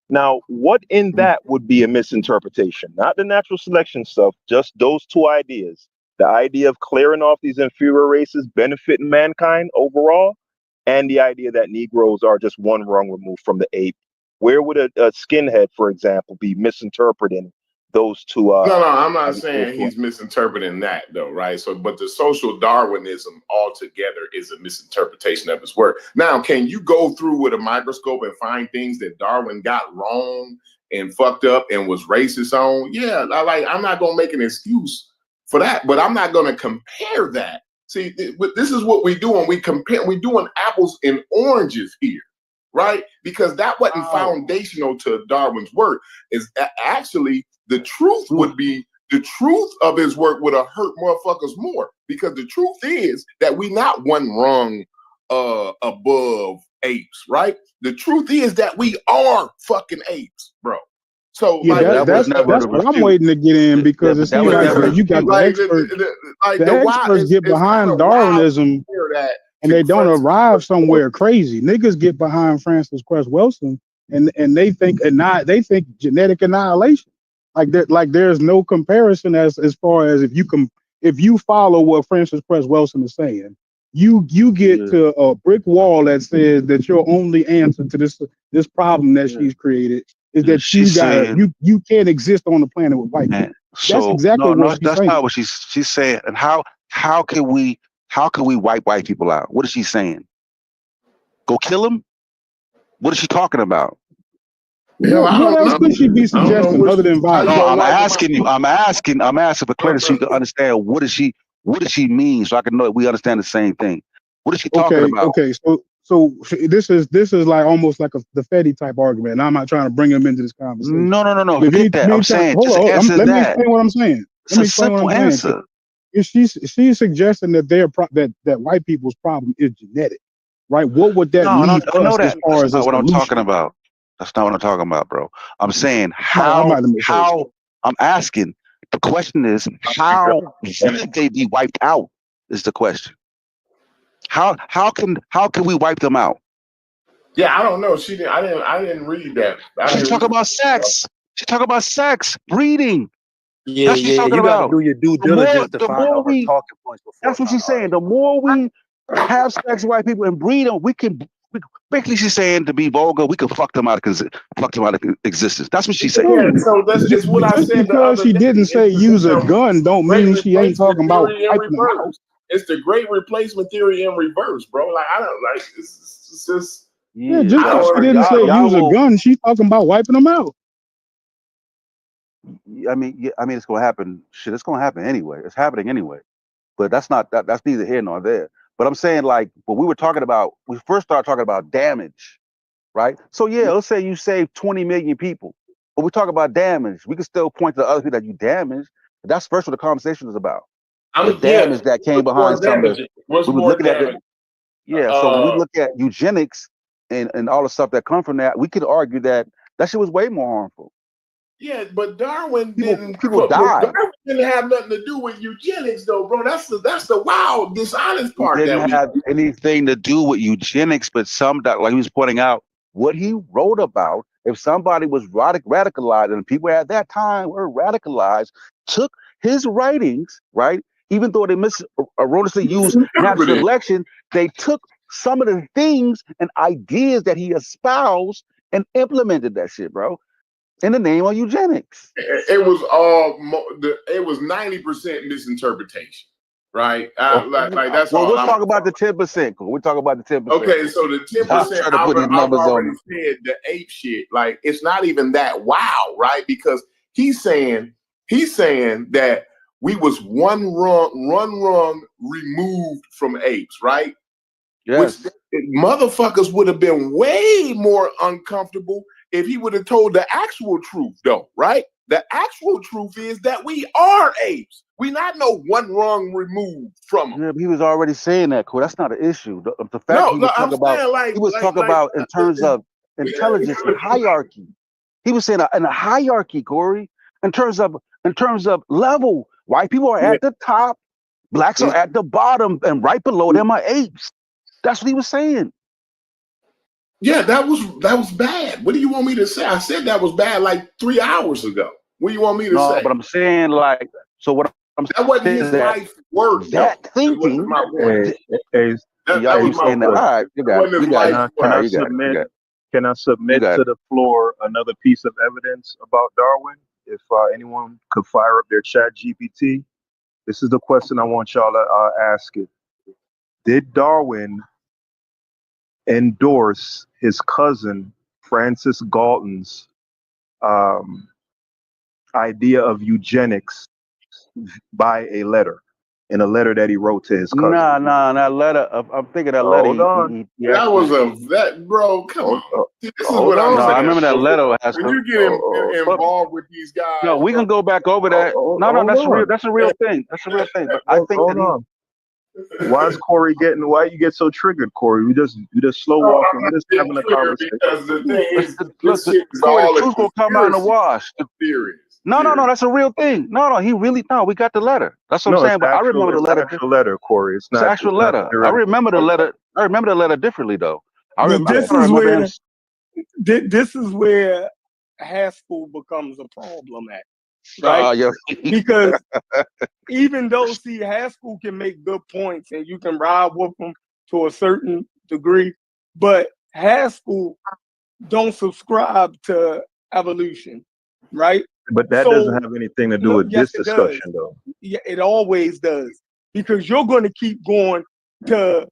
Now, what in that would be a misinterpretation? Not the natural selection stuff, just those two ideas. The idea of clearing off these inferior races benefiting mankind overall, and the idea that Negroes are just one rung removed from the ape. Where would a skinhead, for example, be misinterpreting those two? No, I'm not saying he's misinterpreting that though, right? So, but the social Darwinism altogether is a misinterpretation of his work. Now, can you go through with a microscope and find things that Darwin got wrong and fucked up and was racist on? Yeah, I'm not gonna make an excuse for that, but I'm not gonna compare that. See, this is what we do when we compare. We're doing apples and oranges here, right? Because that wasn't foundational to Darwin's work. Is actually the truth would be the truth of his work would have hurt motherfuckers more, because the truth is that we not one rung above apes, right? The truth is that we are fucking apes, bro. So yeah, that's what I'm waiting to get in, because it seems like you got the experts. The experts get behind Darwinism and they don't arrive somewhere crazy. Niggas get behind Francis Cress Wilson and they think genetic annihilation. Like there's no comparison as far as if you follow what Francis Cress Wilson is saying, you get to a brick wall that says that your only answer to this problem that she's created is that you can't exist on the planet with white people. That's exactly what she's saying. That's not what she's saying. And how can we wipe white people out? What is she saying? Go kill them? What is she talking about? What else could she be suggesting other than violence? No, I'm asking for clarity so you can understand what does she mean, so I can know that we understand the same thing. What is she talking about? Okay, so this is like almost like the Fetty type argument, and I'm not trying to bring him into this conversation. No. Forget that. I'm saying just answer let me explain what I'm saying. It's a simple answer. She's suggesting that that white people's problem is genetic, right? What would that mean us as far as what I'm talking about? That's not what I'm talking about, bro. I'm saying how I'm asking. The question is, how should they be wiped out? Is the question. How can we wipe them out? Yeah, I don't know. I didn't read that. She's talking about sex. She's talking about sex, breeding. Yeah, that's what she's talking you about. Gotta do your due diligence to find out her talking points before. That's what she's saying. The more we have sex with white people and breed them, we can. Basically, she's saying, to be vulgar, we can fuck them out of existence. That's what she's saying. Yeah, so that's what I said. Because she didn't say use a gun, don't mean she ain't talking about wiping them out. It's the great replacement theory in reverse, bro. Like I don't like it's just. Yeah, just because she didn't say use a gun, she's talking about wiping them out. I mean, it's gonna happen. Shit, it's gonna happen anyway. It's happening anyway. But that's neither here nor there. But I'm saying, like, what we first started talking about damage, right? So yeah, let's say you save 20 million people, but we talk about damage. We can still point to the other people that you damaged. That's first what the conversation is about. The damage that came behind some of it. What's more damage? So when we look at eugenics and all the stuff that come from that, we could argue that shit was way more harmful. Yeah, but Darwin people died. Darwin didn't have nothing to do with eugenics, though, bro. That's the wild, dishonest part. It didn't have anything to do with eugenics, but like he was pointing out, what he wrote about, if somebody was radicalized, and people at that time were radicalized, took his writings, right? Even though they erroneously used natural selection, they took some of the things and ideas that he espoused and implemented that shit, bro. In the name of eugenics. It was 90% misinterpretation, right? That's all. We'll talk about the 10%. We'll talk about the 10%. Okay, so the 10%, I've already said the ape shit. Like, it's not even that wow, right? Because he's saying that we was one rung removed from apes, right? Yes. Which motherfuckers would have been way more uncomfortable if he would have told the actual truth, though, right? The actual truth is that we are apes. We not know one rung removed from them. Yeah, but he was already saying that, Corey. That's not an issue. The fact he was talking about in terms of intelligence and hierarchy. He was saying in a hierarchy, Corey. in terms of level. White people are at the top, blacks are at the bottom, and right below them are apes. That's what he was saying. Yeah, that was bad. What do you want me to say? I said that was bad like 3 hours ago. What do you want me to say? No, but I'm saying like, so what I'm that wasn't his life work. That thinking. My point. Y'all keep saying that. All right, you got it. You got it. Can I submit to the floor another piece of evidence about Darwin? If anyone could fire up their chat GPT, this is the question I want y'all to ask it. Did Darwin endorse his cousin Francis Galton's idea of eugenics by a letter? In a letter that he wrote to his cousin. That letter. I'm thinking that letter. Hold on. That was bro. Come on. This is what I'm saying. I remember that letter. When you get involved with these guys. No, we can go back over that. That's a real thing. That's a real thing. But I think why you get so triggered, Corey? You just slow walking. We're just having a conversation. Because the thing is, Corey, the truth will come out in the wash. No, that's a real thing. We got the letter. That's what I'm saying. But I remember the letter. Actual letter, Corey. It's an actual letter. I remember the letter. I remember the letter differently, though. This is where Haskell becomes a problem at, right? Because even though Haskell can make good points and you can ride with him to a certain degree, but Haskell don't subscribe to evolution, right? But that doesn't have anything to do with this discussion, though. Yeah, it always does. Because you're going to keep going to,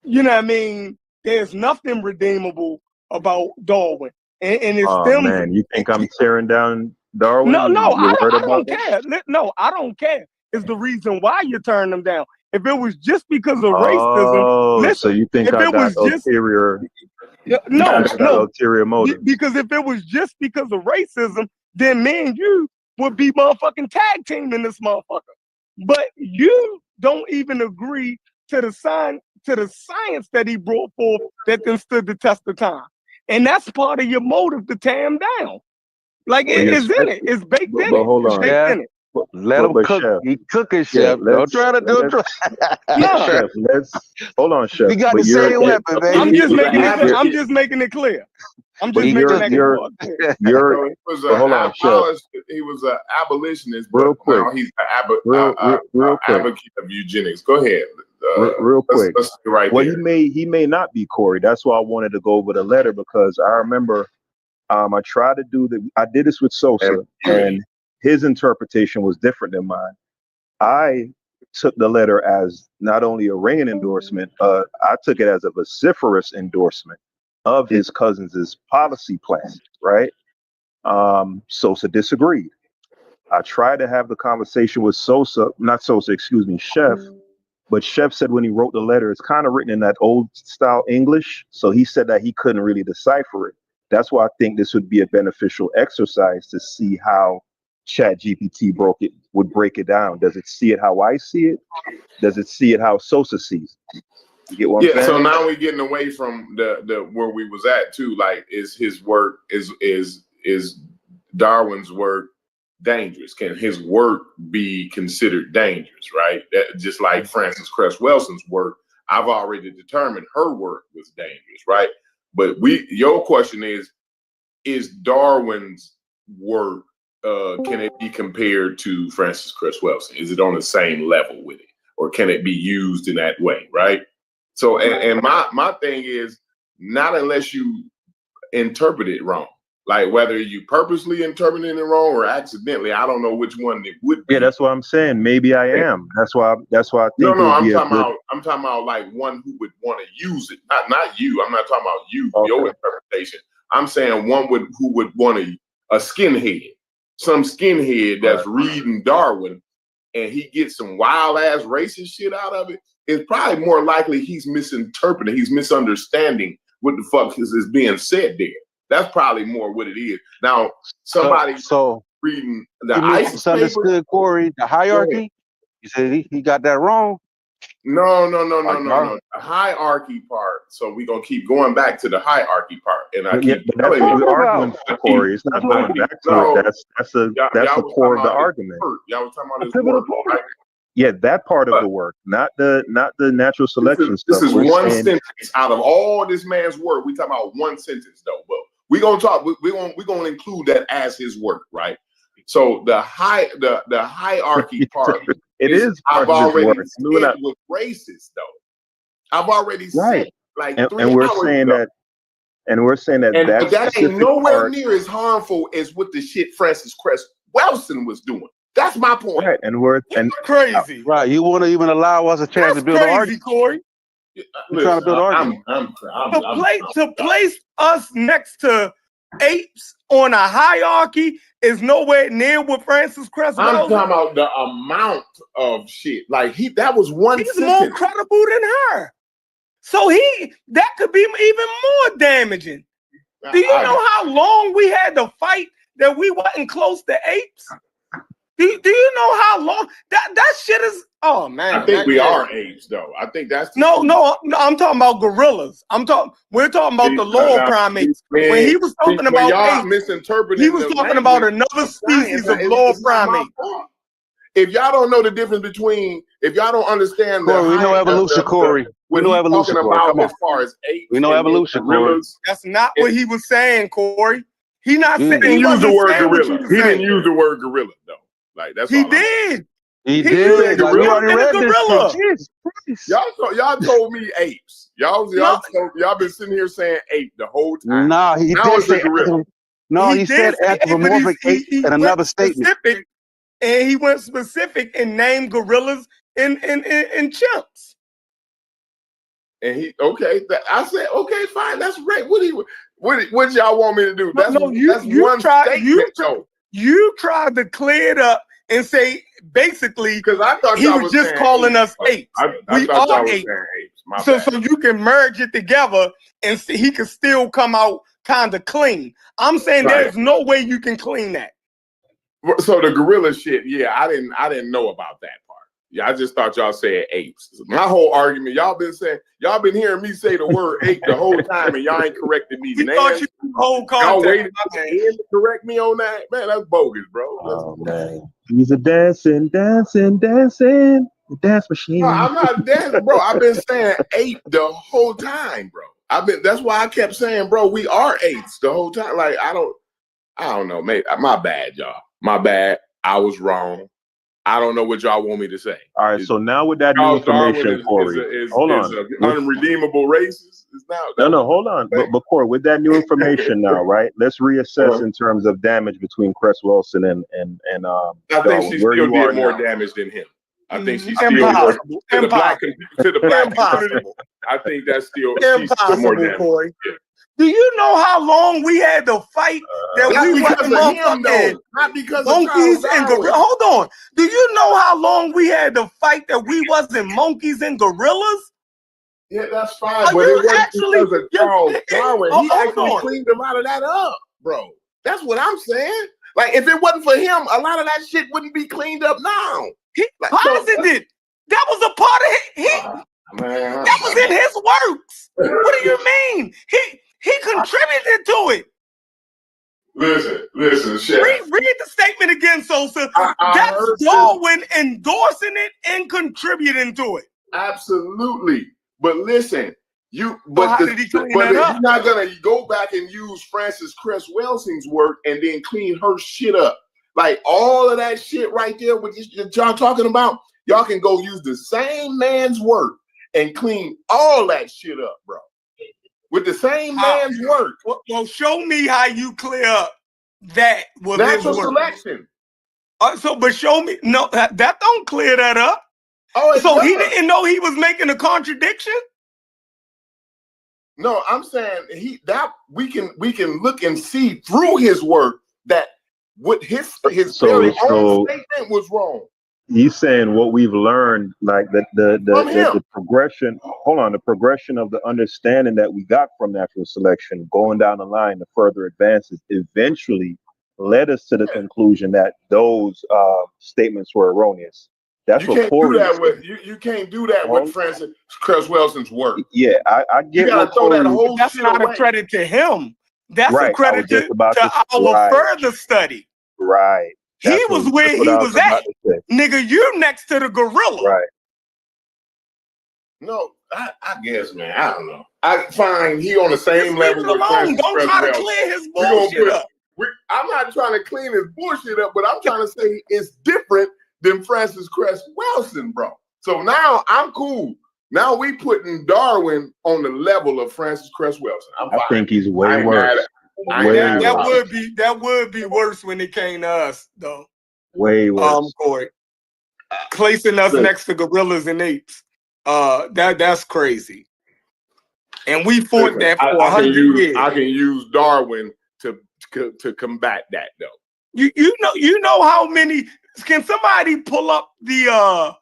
you know what I mean? There's nothing redeemable about Darwin. And it's them. Man, you think I'm tearing down Darwin? No, I don't care. No, I don't care. It's the reason why you're tearing them down. If it was just because of racism, so you think I got ulterior? No, ulterior motive. Because if it was just because of racism, then me and you would be motherfucking tag team in this motherfucker. But you don't even agree to the science that he brought forth that then stood the test of time. And that's part of your motive to tear him down. Like it's in it. It's baked in it. Hold on. In it. Let him cook. Chef. He cooking, Chef. Don't try to do it. Chef, hold on, Chef. You got the same weapon, baby. I'm just making it clear. I'm just making that clear. Hold on, Chef. He was an abolitionist, but now he's an advocate of eugenics. Go ahead. Real quick. Let's right well, there. he may not be, Corey. That's why I wanted to go over the letter, because I remember I tried to I did this with Sosa, and his interpretation was different than mine. I took the letter as not only a ringing endorsement, I took it as a vociferous endorsement of his cousin's policy plan, right? Sosa disagreed. I tried to have the conversation with Chef, but Chef said when he wrote the letter, it's kind of written in that old style English. So he said that he couldn't really decipher it. That's why I think this would be a beneficial exercise to see how ChatGPT would break it down. Does it see it how I see it? Does it see it how Sosa sees it? You get what I'm saying? So now we're getting away from the where we was at too. Like, is his work is Darwin's work dangerous? Can his work be considered dangerous? Right? That, just like Frances Cress Welsing's work, I've already determined her work was dangerous, right? But your question is Darwin's work, can it be compared to Frances Cress Welsing? Is it on the same level with it, or can it be used in that way, right? So, and my thing is, not unless you interpret it wrong. Like, whether you purposely interpreting it wrong or accidentally, I don't know which one it would be. Yeah, that's what I'm saying. Maybe I am. That's why I think. No, I'm talking about like one who would want to use it. Not you. I'm not talking about you. Okay. Your interpretation. I'm saying who would want a skinhead, some skinhead that's reading Darwin, and he gets some wild ass racist shit out of it. It's probably more likely he's misinterpreting. He's misunderstanding what the fuck is being said there. That's probably more what it is. Now, somebody reading the Iceman misunderstood, Corey, the hierarchy. You said he got that wrong. No. The hierarchy part. So we're gonna keep going back to the hierarchy part. and I keep telling you, we're arguing for, Corey. It's not going back to it. That's the core of the argument. Y'all was talking about his work. Right? Yeah, that part of the work, not the natural selection stuff. This is one sentence out of all this man's work. We talking about one sentence though, but we're gonna talk. We're gonna include that as his work, right? So the hierarchy part. It is. I've already said with racist though. I've already said like and 3 we're hours saying ago. that, and we're saying that that ain't nowhere near as harmful as what the shit Francis Cress Welsing was doing. That's my point. Right, and we're crazy. Right, you want to even allow us a chance to build an argument, Corey. We're trying to build an argument. To place us next to apes on a hierarchy is nowhere near what Francis Cress Welsing. I'm talking about the amount of shit. Like that was one. He's more credible than her. So that could be even more damaging. Do you know how long we had to fight that we wasn't close to apes? Do you know how long that shit is? Oh man, I think we are apes though. I think that's no. I'm talking about gorillas. We're talking about the lower primates. When he was talking about y'all misinterpreting, he was talking about another species of lower primate. If y'all don't know the difference between, if y'all don't understand, Corey, we know evolution, Corey. We know evolution, Corey. Come on. As far as apes, we know evolution, Corey. That's not what he was saying, Corey. He didn't use the word gorilla. He didn't use the word gorilla though. Like that's he did. He did. Like, we already read gorilla. This. Y'all told me apes. Y'all been sitting here saying ape the whole time. Nah, he did say gorilla. No, he said anthropomorphic ape in another statement. And he went specific and named gorillas and chimps. And I said, okay, fine, that's right. What y'all want me to do? You tried to clear it up and say basically because I thought he was just calling us apes. We are apes. So you can merge it together and see, he could still come out kind of clean. I'm saying there's no way you can clean that. So the gorilla shit, I didn't know about that part. Yeah, I just thought y'all said apes. My whole argument, y'all been hearing me say the word ape the whole time, and y'all ain't corrected me. Thought you whole y'all waited to correct me on that, man. That's bogus, bro. Oh man, he's a dancing dance machine. No, I'm not dancing, bro. I've been saying ape the whole time, bro. That's why I kept saying, bro, we are apes the whole time. Like I don't know, mate. My bad, y'all. My bad. I was wrong. I don't know what y'all want me to say. All right, so now with that new information, Corey, hold on. Unredeemable racist? No, hold on. But Corey, with that new information now, right? Let's reassess in terms of damage between Cress Welsing and I think she still did more damage than him. I think she's still to the black community. I think that's still more damage. Corey. Do you know how long we had to fight that we wasn't motherfucking not because monkeys and gorillas? Hold on. Do you know how long we had to fight that we wasn't monkeys and gorillas? Yeah, that's fine. But it wasn't because of Charles Darwin. He actually cleaned a lot of that up, bro. That's what I'm saying. Like, if it wasn't for him, a lot of that shit wouldn't be cleaned up now. He posited that was a part of it. That was in his works. What do you mean? He contributed to it. Listen, Chef. Read the statement again, Sosa. That's Darwin endorsing it and contributing to it. Absolutely. But listen, you're not gonna go back and use Francis Cress Welsing's work and then clean her shit up. Like all of that shit right there, what y'all talking about, y'all can go use the same man's work and clean all that shit up, bro. With the same man's work. Well, show me how you clear up that with natural his work. selection. But show me. No, that don't clear that up. So he didn't know he was making a contradiction? No, I'm saying we can look and see through his work that what his very own statement was wrong. He's saying what we've learned, like the progression. Hold on, the progression of the understanding that we got from natural selection, going down the line, the further advances, eventually led us to the conclusion that those statements were erroneous. That's you can't do that with you can't do that with Francis Cress Welsing's work. Yeah, I get. You gotta throw that whole that's shit not away. a credit to him. That's right. accredited to our further study. Right. He was where he was at. Nigga, you next to the gorilla. Right. No, I guess, man. I don't know. I find he on the same level with Francis Don't try to clear his bullshit up. I'm not trying to clean his bullshit up, but I'm trying to say it's different than Francis Cress Welsing, bro. So now I'm cool. Now we putting Darwin on the level of Francis Cress Welsing. I think he's way worse. That would be worse when it came to us, though. Way worse. Corey. Placing us next to gorillas and apes. That's crazy. And we fought that for 100 years. I can use Darwin to combat that, though. You know how many? Can somebody pull up the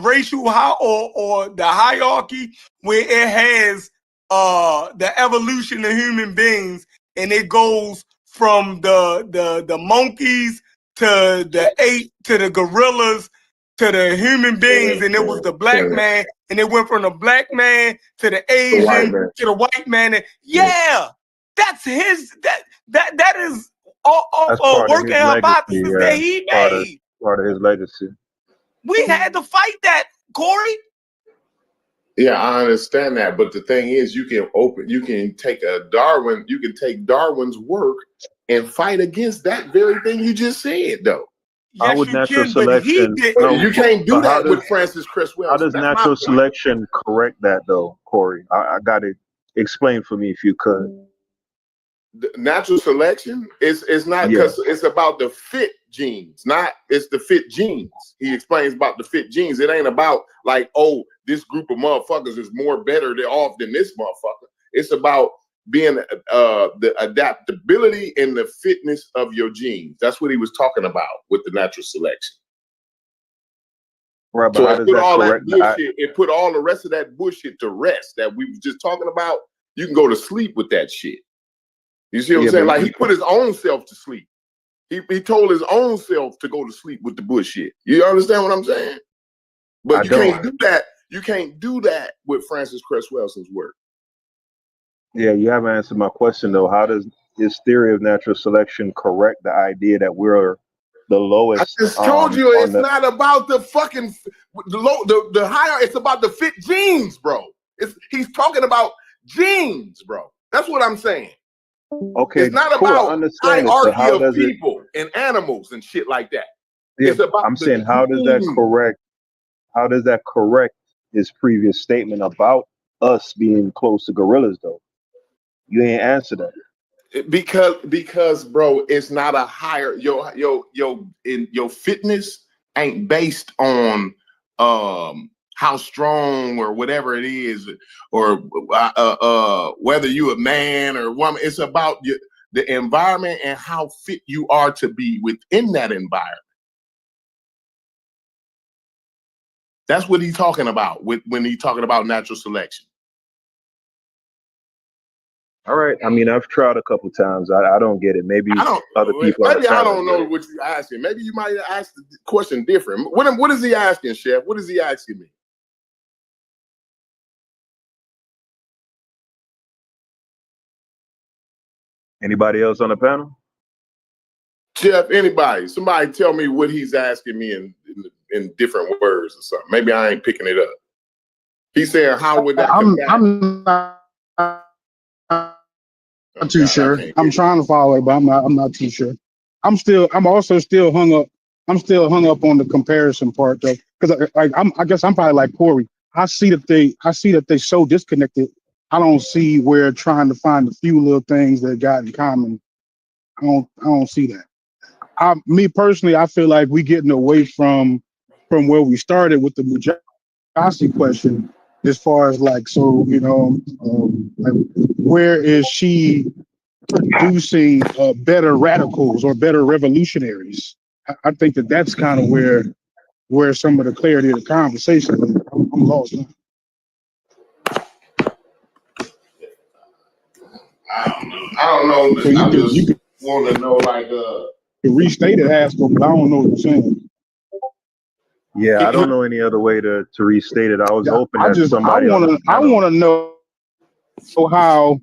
racial or the hierarchy where it has the evolution of human beings, and it goes from the monkeys to the ape to the gorillas to the human beings, and it was the black man, and it went from the black man to the Asian to the white man. And that's his. That is all working hypothesis that he made. Part of his legacy. We had to fight that, Corey. Yeah, I understand that, but the thing is, you can take Darwin's work and fight against that very thing you just said, though. How would natural selection? You can't do that with Francis Cress Welsing. How does natural selection correct that, though, Corey? I got to explain for me if you could. The natural selection is not because it's about the fit genes, it's the fit genes. He explains about the fit genes. It ain't about like, oh, this group of motherfuckers is more better off than this motherfucker. It's about being the adaptability and the fitness of your genes. That's what he was talking about with the natural selection. Right, so it put all the rest of that bullshit to rest that we were just talking about. You can go to sleep with that shit. You see what I'm saying? Like he put his own self to sleep. He told his own self to go to sleep with the bullshit. You understand what I'm saying? But you can't do that. You can't do that with Francis Cress Welsing's work. Yeah, you haven't answered my question though. How does his theory of natural selection correct the idea that we're the lowest? I just told you it's not about the fucking the higher. It's about the fit genes, bro. He's talking about genes, bro. That's what I'm saying. Okay, it's not about hierarchy of people and animals and shit like that. Yeah, it's about I'm saying how does that correct? How does that correct his previous statement about us being close to gorillas, though? You ain't answered that. Because bro, it's not a higher your fitness ain't based on how strong or whatever it is, or whether you a man or woman. It's about the environment and how fit you are to be within that environment. That's what he's talking about when he's talking about natural selection. All right. I mean, I've tried a couple times. I don't get it. Maybe other people. Maybe I don't know what you're asking. Maybe you might ask the question different. What is he asking, Chef? What is he asking me? Anybody else on the panel? Chef, anybody? Somebody tell me what he's asking me in different words or something. Maybe I ain't picking it up. He's saying, how would that I'm not too sure. I'm trying to follow it, but I'm not too sure. I'm also still hung up. I'm still hung up on the comparison part though. Because I guess I'm probably like Corey. I see that they so disconnected. I don't see where trying to find a few little things that got in common. I don't see that. Me personally, I feel like we getting away from where we started with the Mujasi question, as far as like, so like, where is she producing better radicals or better revolutionaries? I think that's kind of where some of the clarity of the conversation. I'm lost now. I don't know. So you want to know, like, to restate it, ask them, but I don't know what you're saying. Yeah, I don't know any other way to restate it. I was hoping that somebody. I want to know how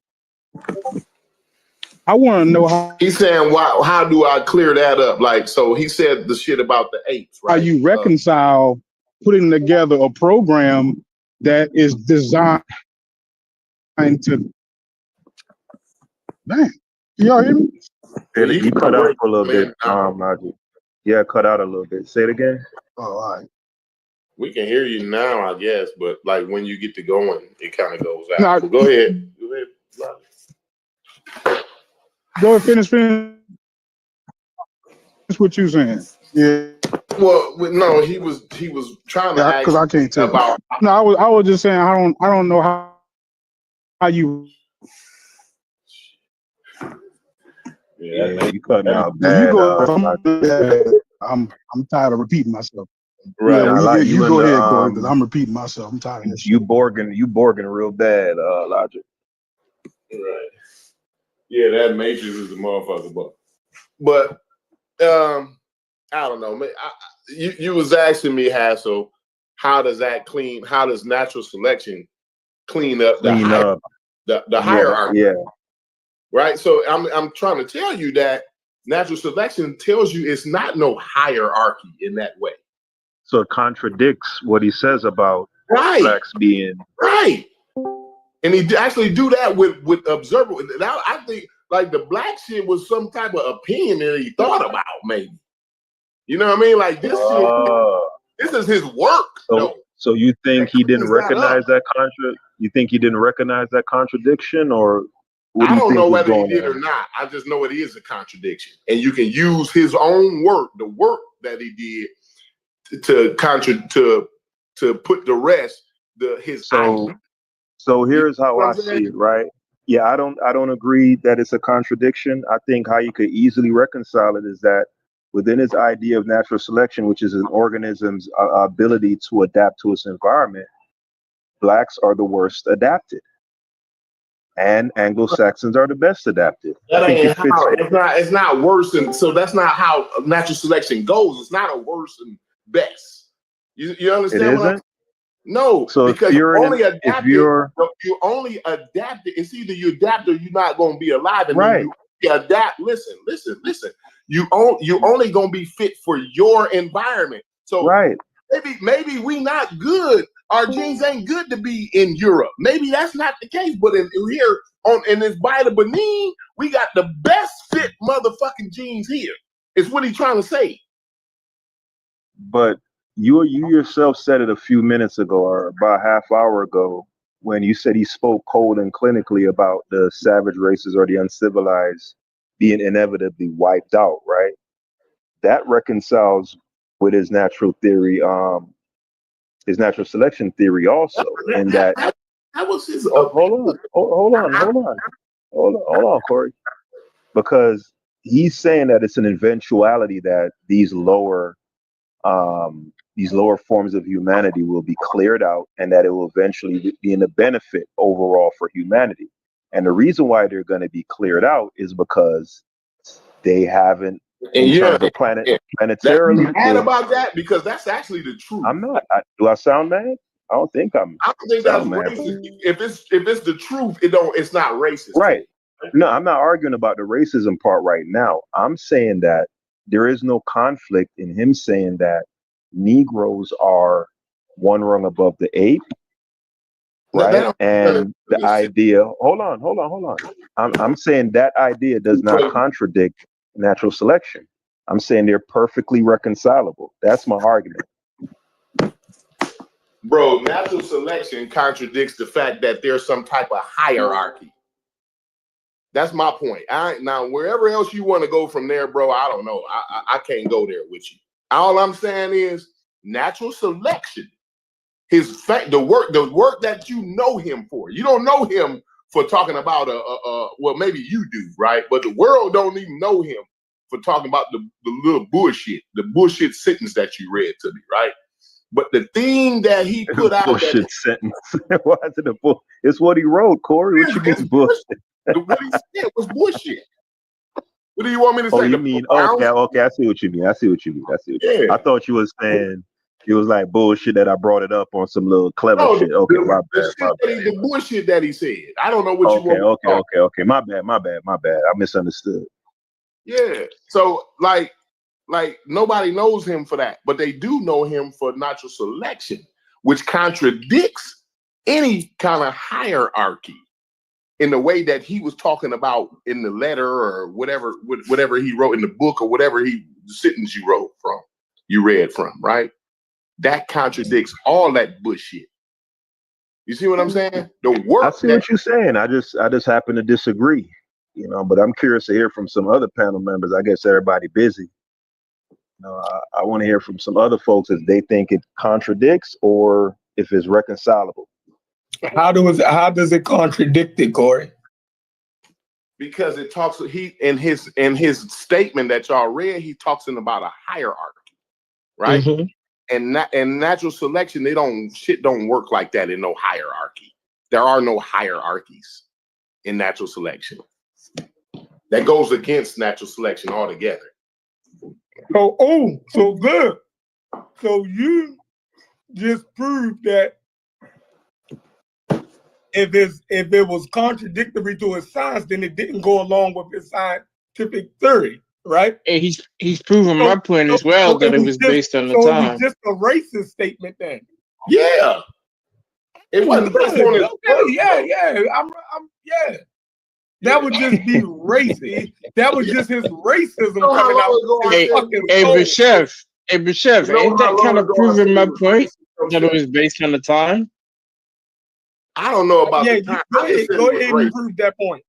I want to know how he's saying how do I clear that up? Like, so he said the shit about the apes, right? you reconcile putting together a program that is designed to. Dang, y'all hear me? You cut out for a little bit, Logic. Yeah, cut out a little bit. Say it again. Oh, all right. We can hear you now, I guess, but like when you get to going, it kind of goes out. No, go ahead. Go ahead, Logic. Go ahead, finish what you saying. Yeah. Well, no, he was trying to ask because I can't tell about. No, I was just saying I don't know how you. Yeah, you cutting out bad. You go. I'm tired of repeating myself. Right. Yeah, you go ahead, Corey, because I'm repeating myself. I'm tired of this. You Borging real bad, Logic. Right. Yeah, that Matrix is the motherfucker, but I don't know. You was asking me, Hassel, how does natural selection clean up the hierarchy? Yeah. Right. So I'm trying to tell you that natural selection tells you it's not no hierarchy in that way. So it contradicts what he says about blacks being right. And he actually do that with observable. Now I think like the black shit was some type of opinion that he thought about, maybe. You know what I mean? Like this shit, this is his work. So you think he didn't recognize that You think he didn't recognize that contradiction, or what do you I don't think know whether he going did on? or not. I just know it is a contradiction, and you can use his own work, the work that he did, to put the rest his. So here's how I see it, right? Yeah, I don't agree that it's a contradiction. I think how you could easily reconcile it is that within his idea of natural selection, which is an organism's ability to adapt to its environment, blacks are the worst adapted, and Anglo-Saxons are the best adapted. That ain't how. It's not worse than. So that's not how natural selection goes. It's not a worse and best. You understand? It what I'm isn't? No, So because you only adapted. It's either you adapt or you're not going to be alive. And right. You adapt. Listen. You only going to be fit for your environment. So right. Maybe we not good. Our genes ain't good to be in Europe. Maybe that's not the case. But in this Bida Benin, we got the best fit motherfucking genes here. It's what he's trying to say. But you yourself said it a few minutes ago, or about a half hour ago, when you said he spoke cold and clinically about the savage races or the uncivilized being inevitably wiped out, right? That reconciles with his natural theory, his natural selection theory also, in that was his. Hold on, Corey, because he's saying that it's an eventuality that these lower forms of humanity will be cleared out, and that it will eventually be in the benefit overall for humanity. And the reason why they're going to be cleared out is because they haven't, in terms of planetarily. You mad about that? Because that's actually the truth. I'm not. Do I sound mad? I don't think I'm. I don't think that's racist. If it's the truth, it's not racist. Right. No, I'm not arguing about the racism part right now. I'm saying that there is no conflict in him saying that Negroes are one rung above the ape, right? And the idea, hold on. I'm saying that idea does not contradict natural selection. I'm saying they're perfectly reconcilable. That's my argument. Bro, natural selection contradicts the fact that there's some type of hierarchy. That's my point. Now, wherever else you want to go from there, bro, I don't know. I can't go there with you. All I'm saying is natural selection. The work that you know him for. You don't know him for talking about well, maybe you do, right? But the world don't even know him for talking about the little bullshit, the bullshit sentence that you read to me, right? But the thing that he put out bullshit sentence. Why is it a bull? It's what he wrote, Corey. What you mean bullshit? What he said was bullshit. What do you want me to say? Oh, you mean okay? I see what you mean. Yeah. I thought you were saying It was like bullshit that I brought it up on some little clever shit. Okay, my bad. The bullshit that he said. I don't know what you want. Okay. My bad. I misunderstood. Yeah. So like nobody knows him for that, but they do know him for natural selection, which contradicts any kind of hierarchy in the way that he was talking about in the letter or whatever he wrote in the book or whatever the sentence you read from, right? That contradicts all that bullshit. You see what I'm saying? The work. I see what you're saying. I just happen to disagree, you know. But I'm curious to hear from some other panel members. I guess everybody busy. You know, I want to hear from some other folks if they think it contradicts or if it's reconcilable. How does it contradict it, Corey? Because it talks. In his statement that y'all read, he talks about a hierarchy, right? Mm-hmm. And natural selection, don't work like that in no hierarchy. There are no hierarchies in natural selection. That goes against natural selection altogether. So good. So you just proved that if it was contradictory to his science, then it didn't go along with his scientific theory, right? And he's proven my point as well, that it was based on the time. So it was just a racist statement then. Yeah. It wasn't based on his yeah. That would just be racist. That was just his racism coming out. Hey, Chef, ain't that kind of proving my point that it was based on the time? I don't know about the time. Go ahead and prove that point.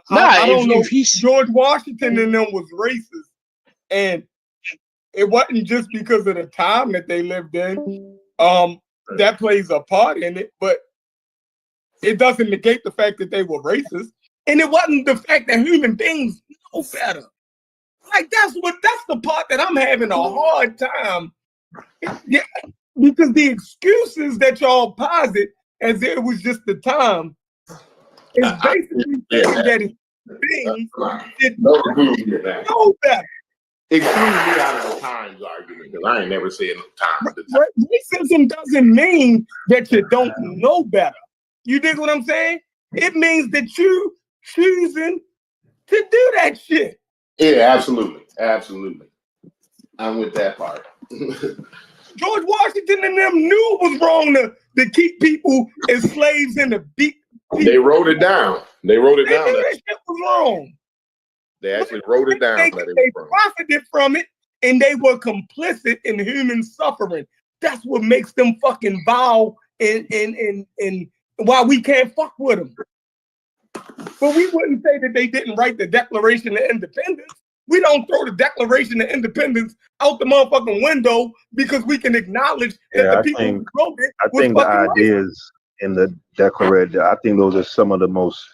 I don't know. George Washington and them was racist, and it wasn't just because of the time that they lived in. That plays a part in it, but it doesn't negate the fact that they were racist. And it wasn't the fact that human beings know better. Like that's the part that I'm having a hard time. Yeah, because the excuses that y'all posit as if it was just the time is basically saying that beings did not know better. Exclude me out of the times argument because I ain't never said no time. Racism doesn't mean that you don't know better. You dig what I'm saying? It means that you choosing to do that shit. Yeah, absolutely. I'm with that part. George Washington and them knew it was wrong to keep people as slaves and to beat people. They wrote it down. They knew that shit was wrong. They actually wrote it down. They profited from it, and they were complicit in human suffering. That's what makes them fucking vile and why we can't fuck with them. But we wouldn't say that they didn't write the Declaration of Independence. We don't throw the Declaration of Independence out the motherfucking window because we can acknowledge that the people who wrote it I think the ideas in the Declaration, I think those are some of the most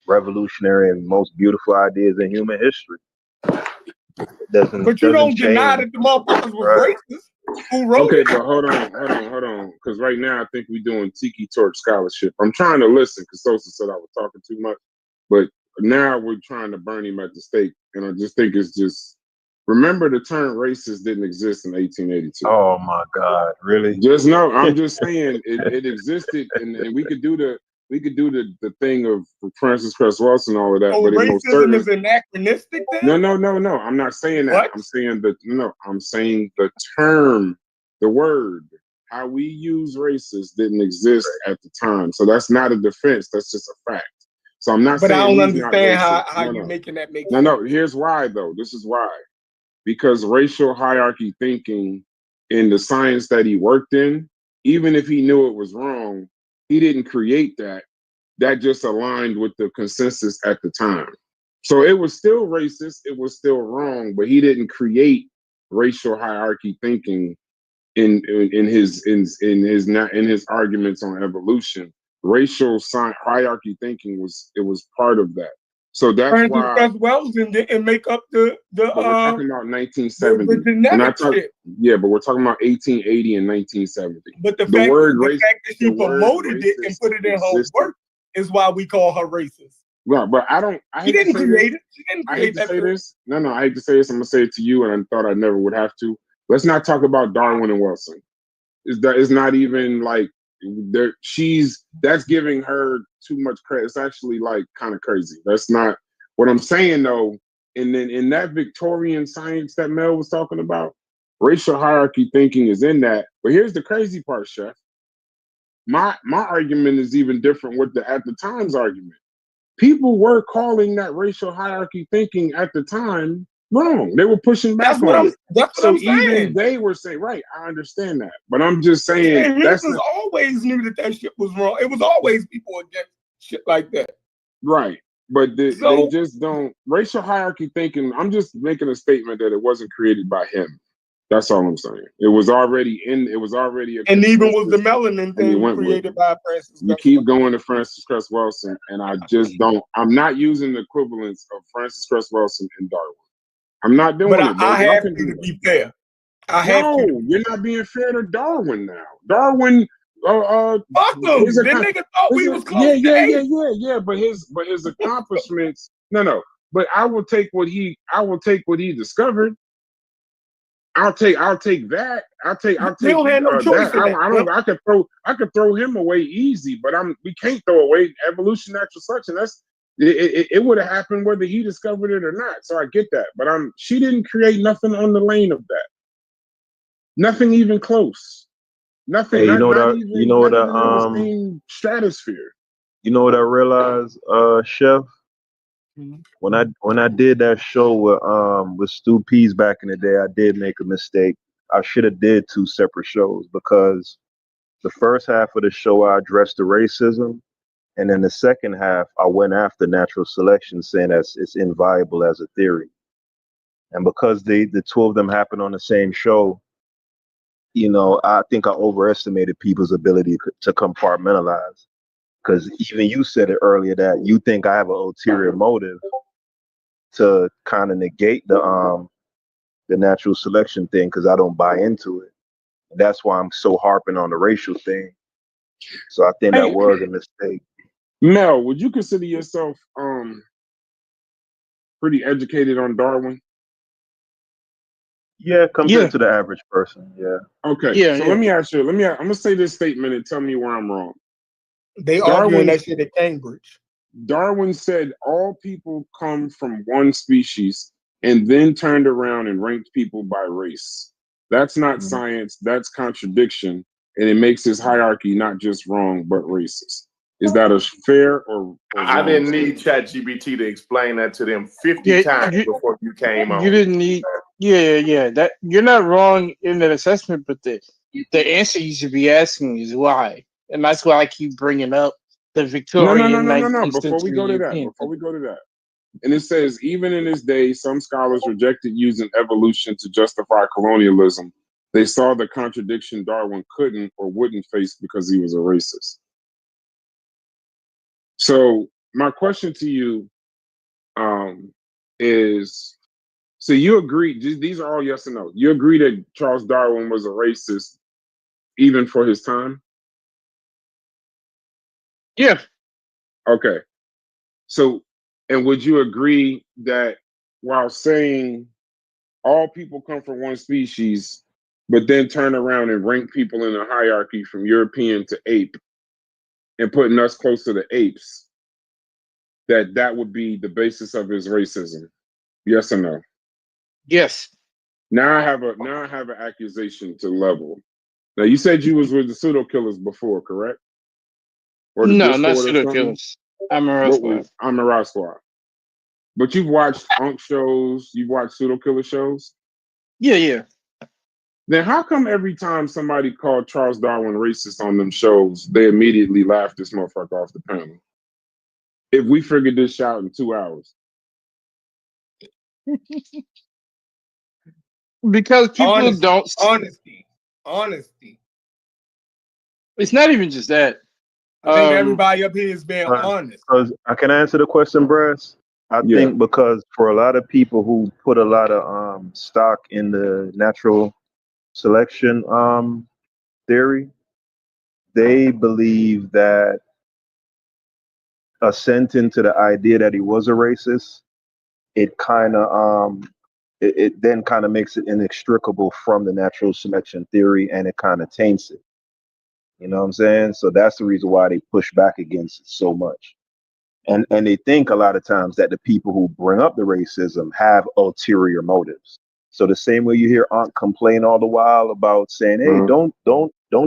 revolutionary and most beautiful ideas in human history. But you don't deny that the motherfuckers was racist. Who wrote it? But hold on. Because right now I think we're doing Tiki Torch scholarship. I'm trying to listen because Sosa said I was talking too much. But now we're trying to burn him at the stake. And I just think it's just, remember the term racist didn't exist in 1882. Oh my God, really? Just no, I'm just saying it existed and we could do the thing of Francis Cress Welsing and all of that. Oh, but racism is anachronistic then? No. I'm not saying that. What? I'm saying the term, the word, how we use racist didn't exist at the time. So that's not a defense. That's just a fact. So I'm not saying. But I don't understand how you're making that make sense. No. Here's why though. This is why. Because racial hierarchy thinking in the science that he worked in, even if he knew it was wrong, he didn't create that. That just aligned with the consensus at the time. So it was still racist, it was still wrong, but he didn't create racial hierarchy thinking in his arguments on evolution. Racial hierarchy thinking was part of that. So that's Francis why Cress Welsing didn't make up the we're talking about 1970. But we're talking about 1880 and 1970. But the fact that she promoted it and put it in her work is why we call her racist. Right, but She didn't create it. She didn't I hate create to say this. No, I hate to say this. I'm gonna say it to you, and I thought I never would have to. Let's not talk about Darwin and Wilson. It's not even like that's giving her too much credit. It's actually like kind of crazy. That's not what I'm saying though. And then in that Victorian science that Mel was talking about, racial hierarchy thinking is in that. But here's the crazy part, Chef. My argument is even different with the at the time's argument. People were calling that racial hierarchy thinking at the time wrong. They were pushing back on it. That's what I'm saying. Even they were saying, right, I understand that. But I'm just saying and always knew that shit was wrong. It was always people against shit like that. Right. But they just don't racial hierarchy thinking. I'm just making a statement that it wasn't created by him. That's all I'm saying. It was already and even was the melanin thing created by Francis. You keep going to Francis Cress Welsing, and I just don't. I'm not using the equivalence of Francis Cress Welsing and Darwin. I'm not doing it. But I have to be fair. You're not being fair to Darwin now. Darwin. Fuck him. The nigga thought we was close. Yeah. But his accomplishments. No. But I will take what he discovered. I'll take that. I'll take we don't have no choice that. I could throw him away easy, but we can't throw away evolution, natural selection. It would have happened whether he discovered it or not. So I get that. But she didn't create nothing on the lane of that. Nothing even close. Nothing. Hey, same stratosphere. You know what I realized, Chef? When I did that show with Stu Pease back in the day, I did make a mistake. I should have did 2 separate shows because the first half of the show I addressed the racism, and then the second half I went after natural selection, saying that it's inviolable as a theory. And because the 2 of them happened on the same show, I think I overestimated people's ability to compartmentalize. Because even you said it earlier that you think I have an ulterior motive to kind of negate the natural selection thing because I don't buy into it. And that's why I'm so harping on the racial thing. So I think that was a mistake. Mel, would you consider yourself pretty educated on Darwin? Yeah, compared to the average person. Yeah. Okay. Let me ask you. I'm gonna say this statement and tell me where I'm wrong. They arguing that shit at Cambridge. Darwin said all people come from one species and then turned around and ranked people by race. That's not science, that's contradiction, and it makes his hierarchy not just wrong, but racist. Is that a fair or I didn't need ChatGPT to explain that to them 50 times before you came on. You didn't need that you're not wrong in that assessment, but the answer you should be asking is why. And that's why I keep bringing up the Victorian. No. Before we go to that. And it says, even in his day, some scholars rejected using evolution to justify colonialism. They saw the contradiction Darwin couldn't or wouldn't face because he was a racist. So my question to you is, so you agree, these are all yes or no. You agree that Charles Darwin was a racist even for his time? Yeah. Okay. So, and would you agree that while saying all people come from one species, but then turn around and rank people in a hierarchy from European to ape and putting us close to the apes, that would be the basis of his racism? Yes or no? Yes. Now I have an accusation to level. Now you said you was with the pseudo killers before, correct? Or no, not pseudo killers. I'm a Rock Squad. But you've watched Unk shows, you've watched pseudo killer shows? Yeah. Then how come every time somebody called Charles Darwin racist on them shows, they immediately laughed this motherfucker off the panel? If we figured this out in 2 hours. Because people don't honesty. It's not even just that. I think everybody up here is being honest. Because I can answer the question, Brass. I think because for a lot of people who put a lot of stock in the natural selection theory, they believe that assenting to the idea that he was a racist, it kind of it then kind of makes it inextricable from the natural selection theory, and it kind of taints it. You know what I'm saying? So that's the reason why they push back against it so much. And they think a lot of times that the people who bring up the racism have ulterior motives. So the same way you hear Aunt complain all the while about saying, "Hey, don't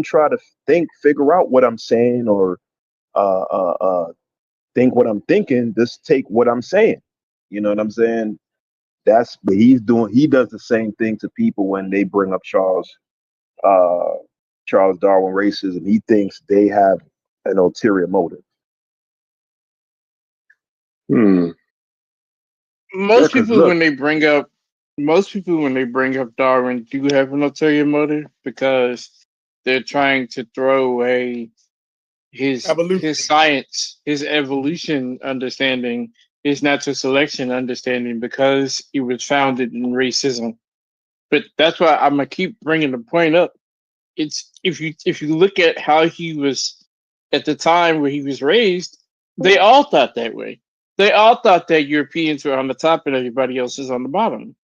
try to figure out what I'm saying, or think what I'm thinking. Just take what I'm saying." You know what I'm saying? That's what he's doing. He does the same thing to people when they bring up Charles Darwin racism. He thinks they have an ulterior motive. Most people when they bring up Darwin do have an ulterior motive, because they're trying to throw away his science, his evolution understanding, his natural selection understanding, because he was founded in racism. But that's why I'm gonna keep bringing the point up. It's if you look at how he was at the time where he was raised, they all thought that way. They all thought that Europeans were on the top and everybody else is on the bottom.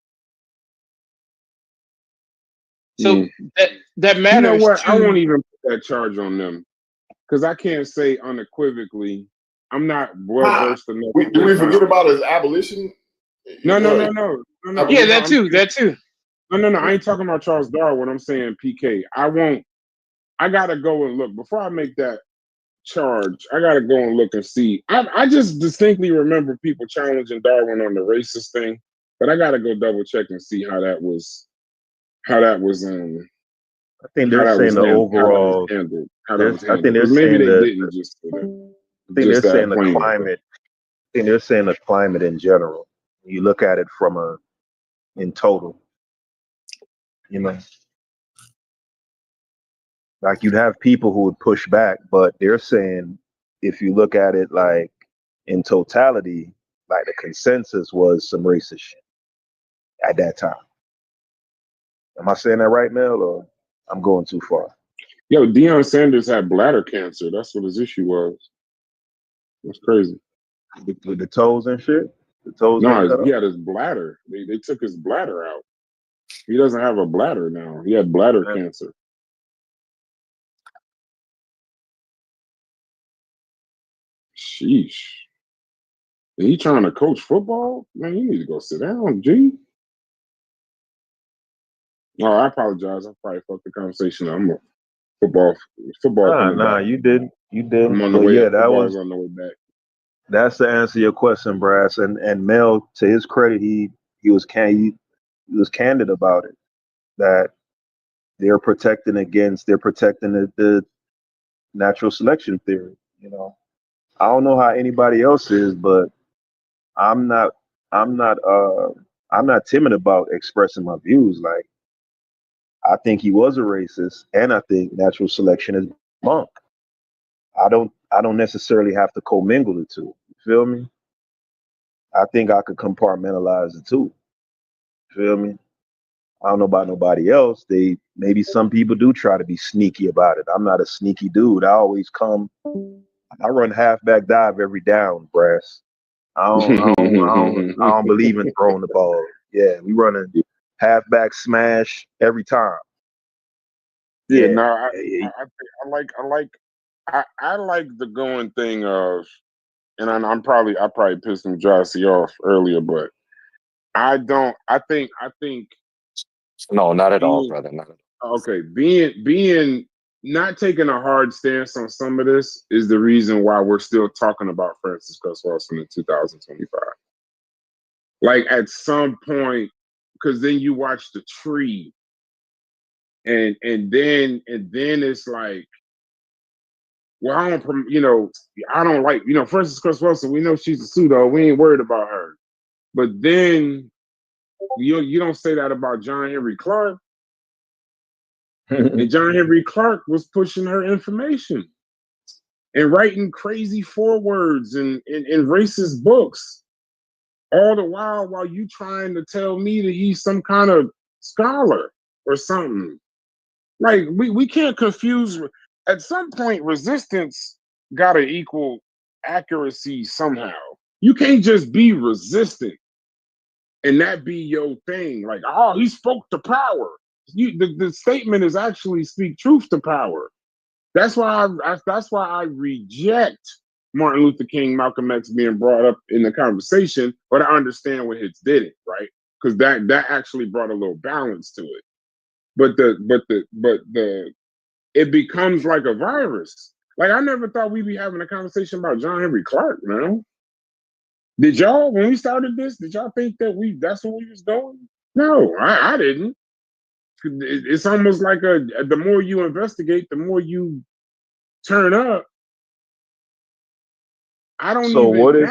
So that matters. You know what? Too. I won't even put that charge on them, because I can't say unequivocally. I'm not well versed enough. Do we forget about his abolition? No. Yeah, that too. No. I ain't talking about Charles Darwin. I'm saying PK. I gotta go and look before I make that charge. I gotta go and look and see. I just distinctly remember people challenging Darwin on the racist thing, but I gotta go double check and see how that was. I think they're saying the overall. How that was handled. I think they're maybe saying they didn't just. I think they're saying the climate. I think they're saying the climate in general. You look at it in total. You know, like you'd have people who would push back, but they're saying if you look at it like in totality, like the consensus was some racist shit at that time. Am I saying that right, Mel, or I'm going too far? Yo, Deion Sanders had bladder cancer. That's what his issue was. That's crazy. With the toes and shit? The toes? No, he had his bladder. They took his bladder out. He doesn't have a bladder now. He had bladder cancer. Sheesh. Are you trying to coach football? Man, you need to go sit down, G. Oh, I apologize. I probably fucked the conversation. I'm a football. Nah, you didn't. I'm on the way. Yeah, that was on the way back. That's to answer your question, Brass. And Mel, to his credit, he was candid about it. That they're protecting the natural selection theory. You know, I don't know how anybody else is, but I'm not timid about expressing my views. Like, I think he was a racist, and I think natural selection is bunk. I don't necessarily have to commingle the two. You feel me? I think I could compartmentalize the two. You feel me? I don't know about nobody else. Maybe some people do try to be sneaky about it. I'm not a sneaky dude. I run halfback dive every down, Brass. I don't believe in throwing the ball. Yeah, we run a halfback smash every time. Yeah, no, I like the going thing of, and I probably pissed some Jossie off earlier, but I think no, not at all, brother. Not at all. Okay, being not taking a hard stance on some of this is the reason why we're still talking about Francis Gus Wilson in 2025. Like at some point, because then you watch The Tree, and then it's like, well, I don't like, Francis Gus Wilson. We know she's a pseudo. We ain't worried about her. But then you don't say that about John Henry Clarke. And John Henry Clarke was pushing her information and writing crazy forewords and racist books, all the while you trying to tell me that he's some kind of scholar or something. Like, we can't confuse. At some point, resistance got to equal accuracy somehow. You can't just be resistant and that be your thing. Like, oh, he spoke to power. The statement is actually speak truth to power. That's why I reject Martin Luther King, Malcolm X being brought up in the conversation, but I understand what Hits did it, right? Because that actually brought a little balance to it. But it becomes like a virus. Like, I never thought we'd be having a conversation about John Henrik Clarke, man. Did y'all, when we started this, did y'all think that that's where we was going? No, I didn't. It's almost like the more you investigate, the more you turn up. I don't So even what if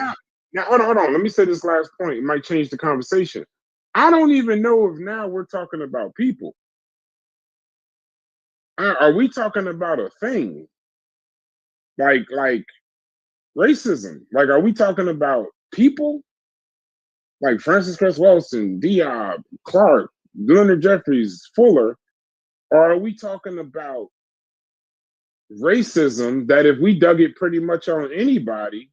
now hold on. Let me say this last point. It might change the conversation. I don't even know if now we're talking about people. Are we talking about a thing? Like racism? Like, are we talking about people? Like Francis Cress Welsing, Diop, Clarke, Leonard Jeffries, Fuller? Or are we talking about racism that if we dug it pretty much on anybody,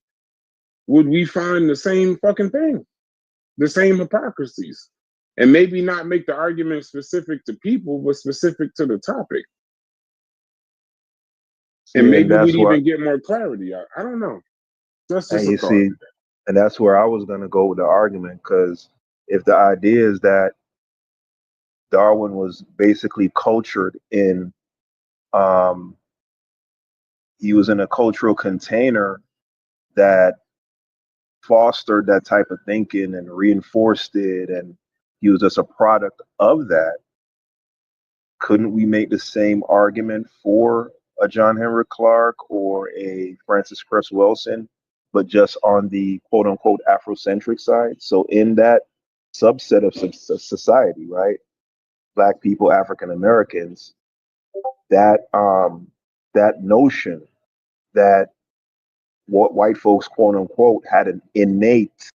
would we find the same fucking thing? The same hypocrisies? And maybe not make the argument specific to people, but specific to the topic. And maybe we'd even get more clarity. I don't know. That's just a thought. See, and that's where I was going to go with the argument, because if the idea is that Darwin was basically cultured in, he was in a cultural container that fostered that type of thinking and reinforced it, and he was just a product of that, couldn't we make the same argument for a John Henrik Clarke or a Francis Cress Welsing, but just on the quote unquote Afrocentric side? So in that subset of society, right? Black people, African Americans, that notion that what white folks quote unquote had an innate,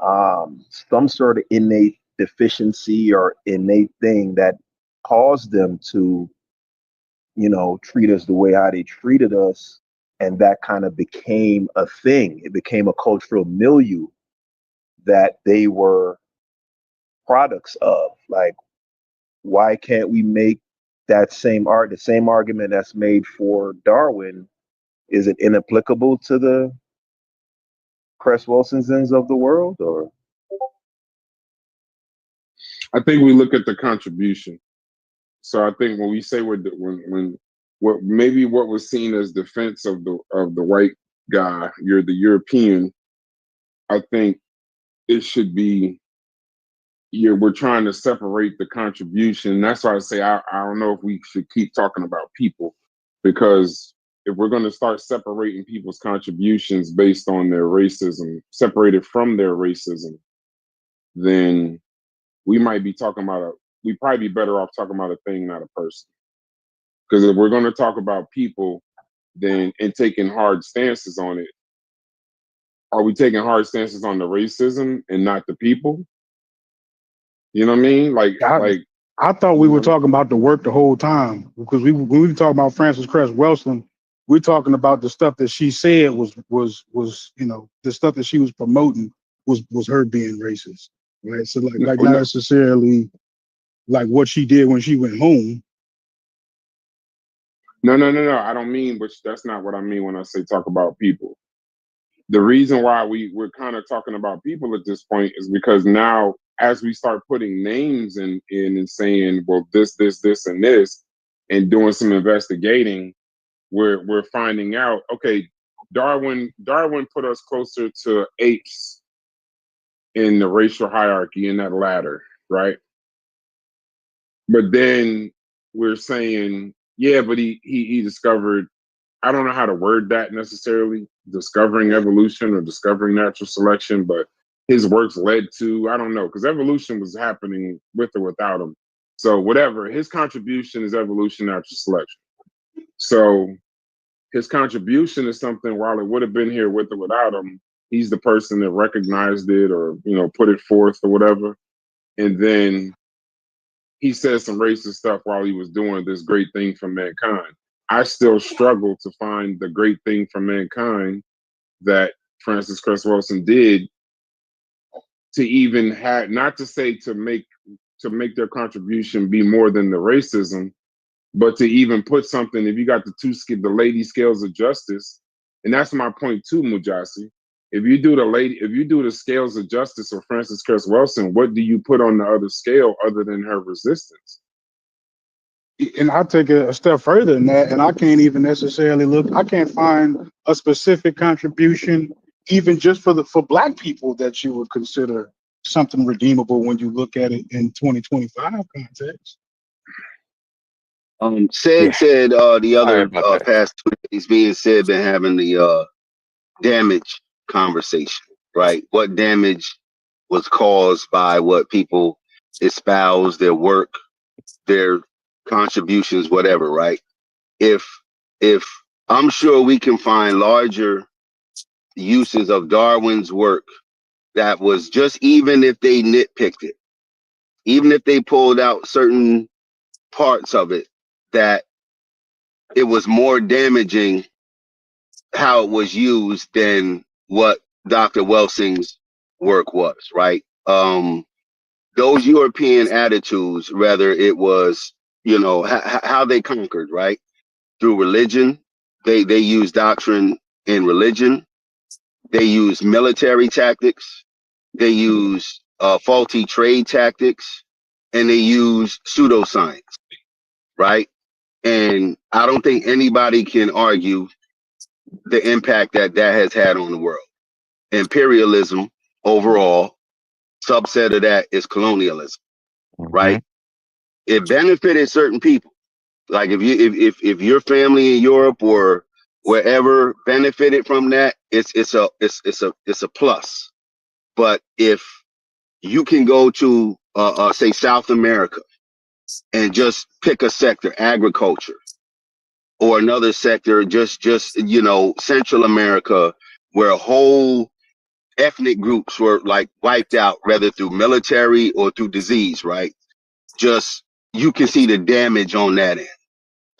some sort of innate deficiency or innate thing that caused them to, treat us the way how they treated us. And that kind of became a thing. It became a cultural milieu that they were products of. Like, why can't we make that the same argument that's made for Darwin? Is it inapplicable to the Cress Welsingtons of the world? Or I think we look at the contribution. So I think when we say what was seen as defense of the white guy, you're the European, I think it should be we're trying to separate the contribution. That's why I say I don't know if we should keep talking about people, because if we're going to start separating people's contributions based on their racism, separated from their racism, then we might be talking about we'd probably be better off talking about a thing, not a person. Because if we're going to talk about people, then and taking hard stances on it, are we taking hard stances on the racism and not the people? You know what I mean? I thought we were talking about the work the whole time, because when we talk about Francis Cress Welsing, we're talking about the stuff that she said was the stuff that she was promoting was her being racist, right? So not necessarily like what she did when she went home. No. I don't mean, that's not what I mean when I say talk about people. The reason why we're kind of talking about people at this point is because now, as we start putting names in and saying, well, this, and this, and doing some investigating, we're finding out, okay, Darwin put us closer to apes in the racial hierarchy, in that ladder, right? But then we're saying, yeah, but he discovered, I don't know how to word that necessarily, discovering evolution or discovering natural selection, but his works led to, I don't know, because evolution was happening with or without him. So whatever, his contribution is evolution, natural selection. So his contribution is something, while it would have been here with or without him, he's the person that recognized it or, put it forth or whatever. And then he said some racist stuff while he was doing this great thing for mankind. I still struggle to find the great thing for mankind that Francis Cress Welsing did to even have, not to say to make their contribution be more than the racism, but to even put something, if you got the lady scales of justice, and that's my point too, Mujasi. If you do the scales of justice of Frances Cress Welsing, what do you put on the other scale other than her resistance? And I'll take it a step further than that, and I can't even necessarily I can't find a specific contribution, even just for Black people, that you would consider something redeemable when you look at it in 2025 context. Said the other past 2 days, being said, been having the damage conversation, right? What damage was caused by what people espouse, their work, their contributions, whatever, right? If I'm sure we can find larger uses of Darwin's work that was just, even if they nitpicked it, even if they pulled out certain parts of it, that it was more damaging how it was used than what Dr. Welsing's work was, right? Those European attitudes, whether it was, how they conquered, right? Through religion, they use doctrine in religion. They use military tactics. They use faulty trade tactics, and they use pseudoscience, right? And I don't think anybody can argue the impact that has had on the world. Imperialism overall, subset of that is colonialism, right? It benefited certain people. Like if your family in Europe or wherever benefited from that, it's a plus. But if you can go to say South America and just pick a sector, agriculture, or another sector, just Central America, where whole ethnic groups were like wiped out, whether through military or through disease, right? Just, you can see the damage on that end.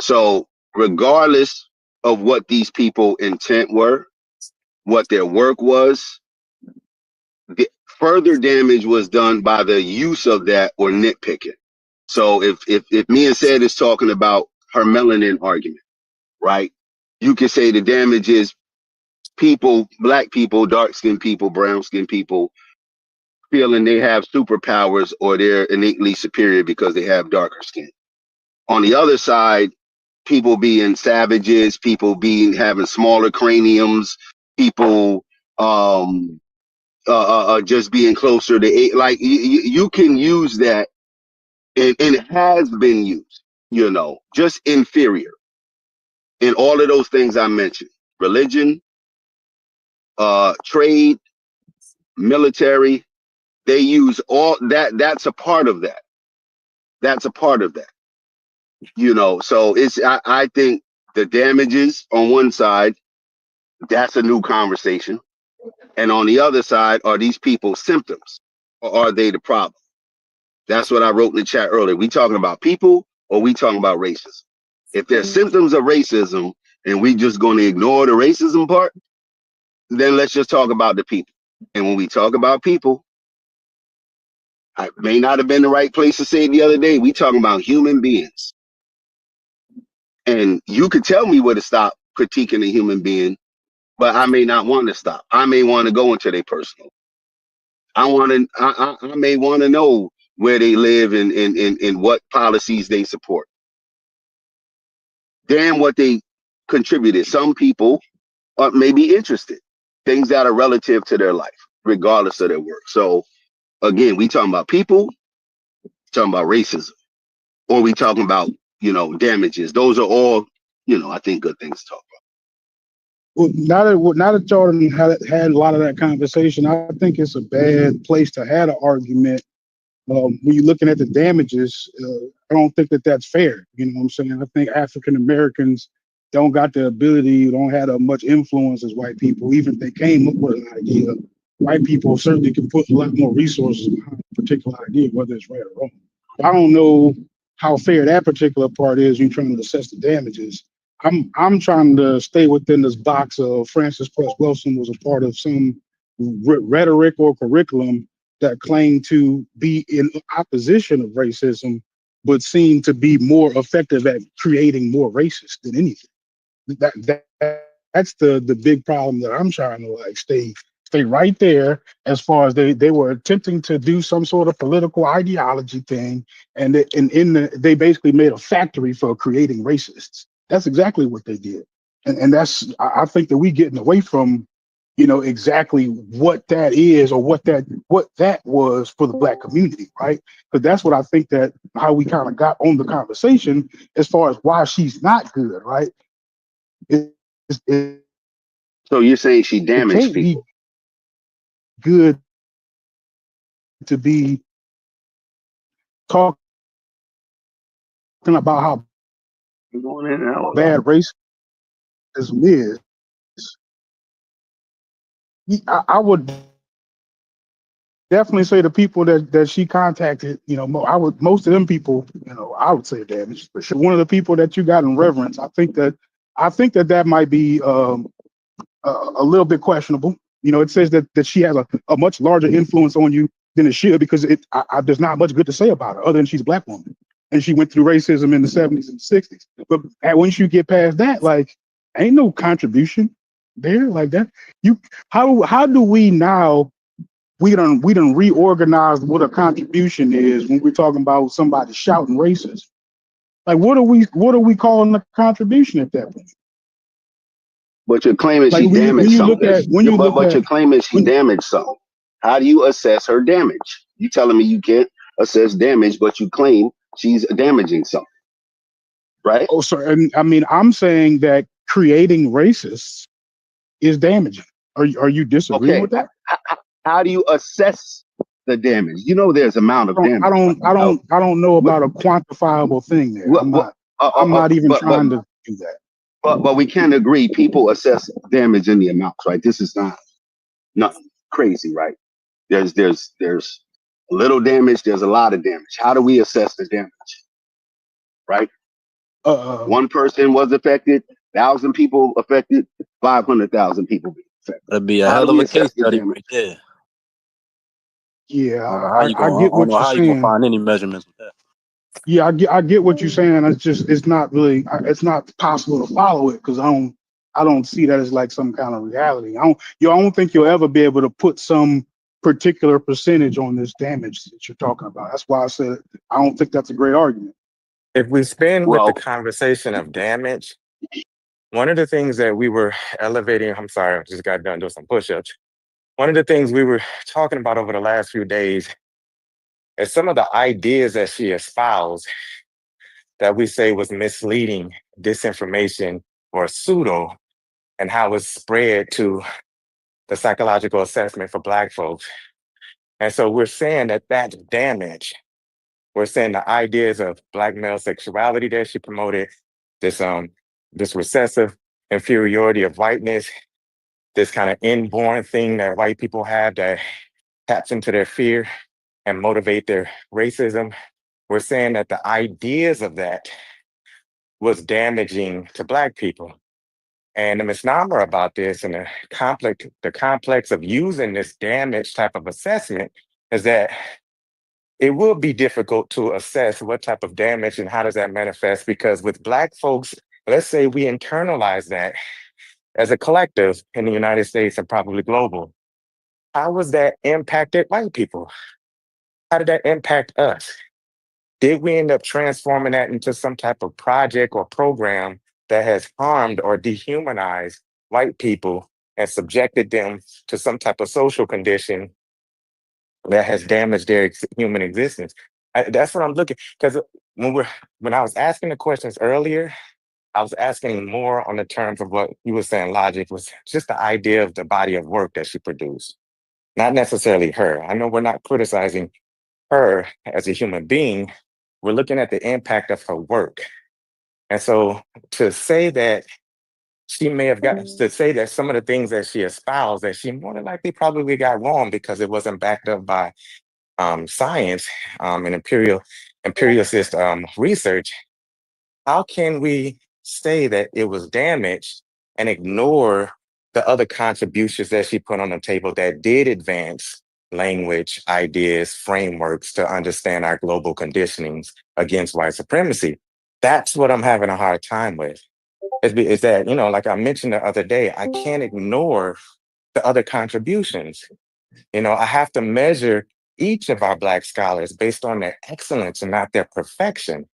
So regardless of what these people intent were, what their work was, the further damage was done by the use of that or nitpicking. So if me and Said is talking about her melanin argument, right? You can say the damage is people, Black people, dark-skinned people, brown-skinned people, feeling they have superpowers or they're innately superior because they have darker skin. On the other side, people being savages, people having smaller craniums, people just being closer to like you can use that, and it has been used, just inferior in all of those things I mentioned: religion, trade, military. They use all that. That's a part of that. That's a part of that. So I think the damages on one side, that's a new conversation. And on the other side, are these people symptoms or are they the problem? That's what I wrote in the chat earlier. We talking about people or we talking about racism? If there's symptoms of racism and we just going to ignore the racism part, then let's just talk about the people. And when we talk about people, I may not have been the right place to say it the other day. We talking about human beings. And you could tell me where to stop critiquing a human being, but I may not want to stop. I may want to go into their personal. I may want to know where they live and what policies they support. Damn what they contributed. Some people may be interested. Things that are relative to their life, regardless of their work. So again, we talking about people, talking about racism, or we talking about, damages. Those are all, I think good things to talk about. Well, now that y'all had a lot of that conversation, I think it's a bad place to have an argument. When you're looking at the damages, I don't think that that's fair. You know what I'm saying? I think African Americans don't got the ability, don't have as much influence as white people. Even if they came up with an idea, white people certainly can put a lot more resources behind a particular idea, whether it's right or wrong. I don't know how fair that particular part is. You're trying to assess the damages. I'm trying to stay within this box of Frances Cress Welsing was a part of some rhetoric or curriculum that claim to be in opposition of racism, but seem to be more effective at creating more racists than anything. That's the big problem that I'm trying to like stay right there. As far as they were attempting to do some sort of political ideology thing, and they basically made a factory for creating racists. That's exactly what they did, and that's I think that we getting away from exactly what that is or what that was for the Black community, right? Because that's what I think that how we kind of got on the conversation as far as why she's not good, right? It So you're saying she damaged can't be people? good to be talking about how Going in and out. bad racism is. I would definitely say the people that she contacted, most of them people, I would say damaged. For sure. One of the people that you got in reverence, I think that might be a little bit questionable. It says that she has a much larger influence on you than it should, because there's not much good to say about her other than she's a Black woman and she went through racism in the 70s and 60s. But once you get past that, like, ain't no contribution there like that. How do we now? We done reorganized what a contribution is when we're talking about somebody shouting racist. Like, what are we calling a contribution at that point? But your claim is Like, she damaged something. But your claim is she damaged something. How do you assess her damage? You telling me you can't assess damage, but you claim she's damaging something, right? Oh, so and I mean, I'm saying that creating racists is damaging. Are you disagreeing with that? How do you assess the damage? There's amount of damage. I don't know about a quantifiable thing there. I'm not even trying to do that. But we can agree people assess damage in the amounts, right? This is not crazy, right? There's a little damage, there's a lot of damage. How do we assess the damage? Right? One person was affected, 1,000 people affected, 500,000 people affected. That'd be a hell of a case study right there. Yeah, I get what you're saying. How you gonna find any measurements with that? Yeah, I get what you're saying. It's not really, it's not possible to follow it because I don't see that as like some kind of reality. I don't think you'll ever be able to put some particular percentage on this damage that you're talking about. That's why I said I don't think that's a great argument. If we spin with the conversation of damage, one of the things that we were elevating, I'm sorry, I just got done doing some push-ups. One of the things we were talking about over the last few days is some of the ideas that she espoused that we say was misleading, disinformation, or pseudo, and how it's spread to the psychological assessment for Black folks. And so we're saying that that's damage. We're saying the ideas of Black male sexuality that she promoted, this recessive inferiority of whiteness, this kind of inborn thing that white people have that taps into their fear and motivate their racism. We're saying that the ideas of that was damaging to Black people. And the misnomer about this and the complex of using this damage type of assessment is that it will be difficult to assess what type of damage and how does that manifest, because with Black folks, let's say we internalize that as a collective in the United States and probably global. How was that impacted white people? How did that impact us? Did we end up transforming that into some type of project or program that has harmed or dehumanized white people and subjected them to some type of social condition that has damaged their human existence? That's what I'm looking, because when I was asking the questions earlier, I was asking more on the terms of what you were saying. Logic was just the idea of the body of work that she produced, not necessarily her. I know we're not criticizing her as a human being. We're looking at the impact of her work. And so to say that she may have gotten to say that some of the things that she espoused that she more than likely probably got wrong because it wasn't backed up by science and empiricist research. How can we say that it was damaged and ignore the other contributions that she put on the table that did advance language, ideas, frameworks to understand our global conditionings against white supremacy. That's what I'm having a hard time with. Is that, you know, like I mentioned the other day, I can't ignore the other contributions. You know, I have to measure each of our Black scholars based on their excellence and not their perfection.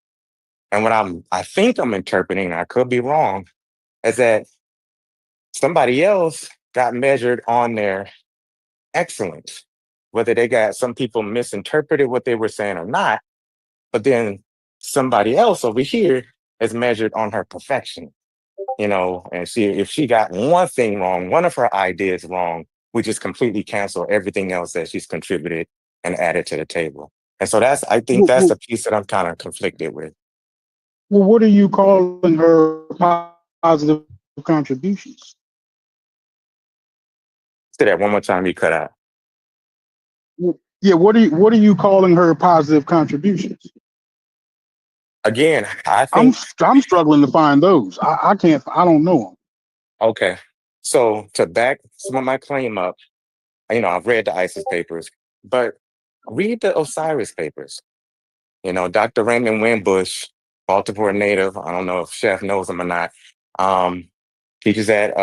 And what I think I'm interpreting, I could be wrong, is that somebody else got measured on their excellence, whether some people misinterpreted what they were saying or not, but then somebody else over here is measured on her perfection, you know, and if she got one thing wrong, one of her ideas wrong, we just completely cancel everything else that she's contributed and added to the table. And so I think that's the piece that I'm kind of conflicted with. Well, what are you calling her positive contributions? Say that one more time, you cut out. Yeah, what are you calling her positive contributions? Again, I think I'm struggling to find those. I don't know them. Okay. So to back some of my claim up, you know, I've read the ISIS papers, but read the Osiris papers. You know, Dr. Raymond Winbush, Baltimore native, I don't know if Chef knows him or not, teaches at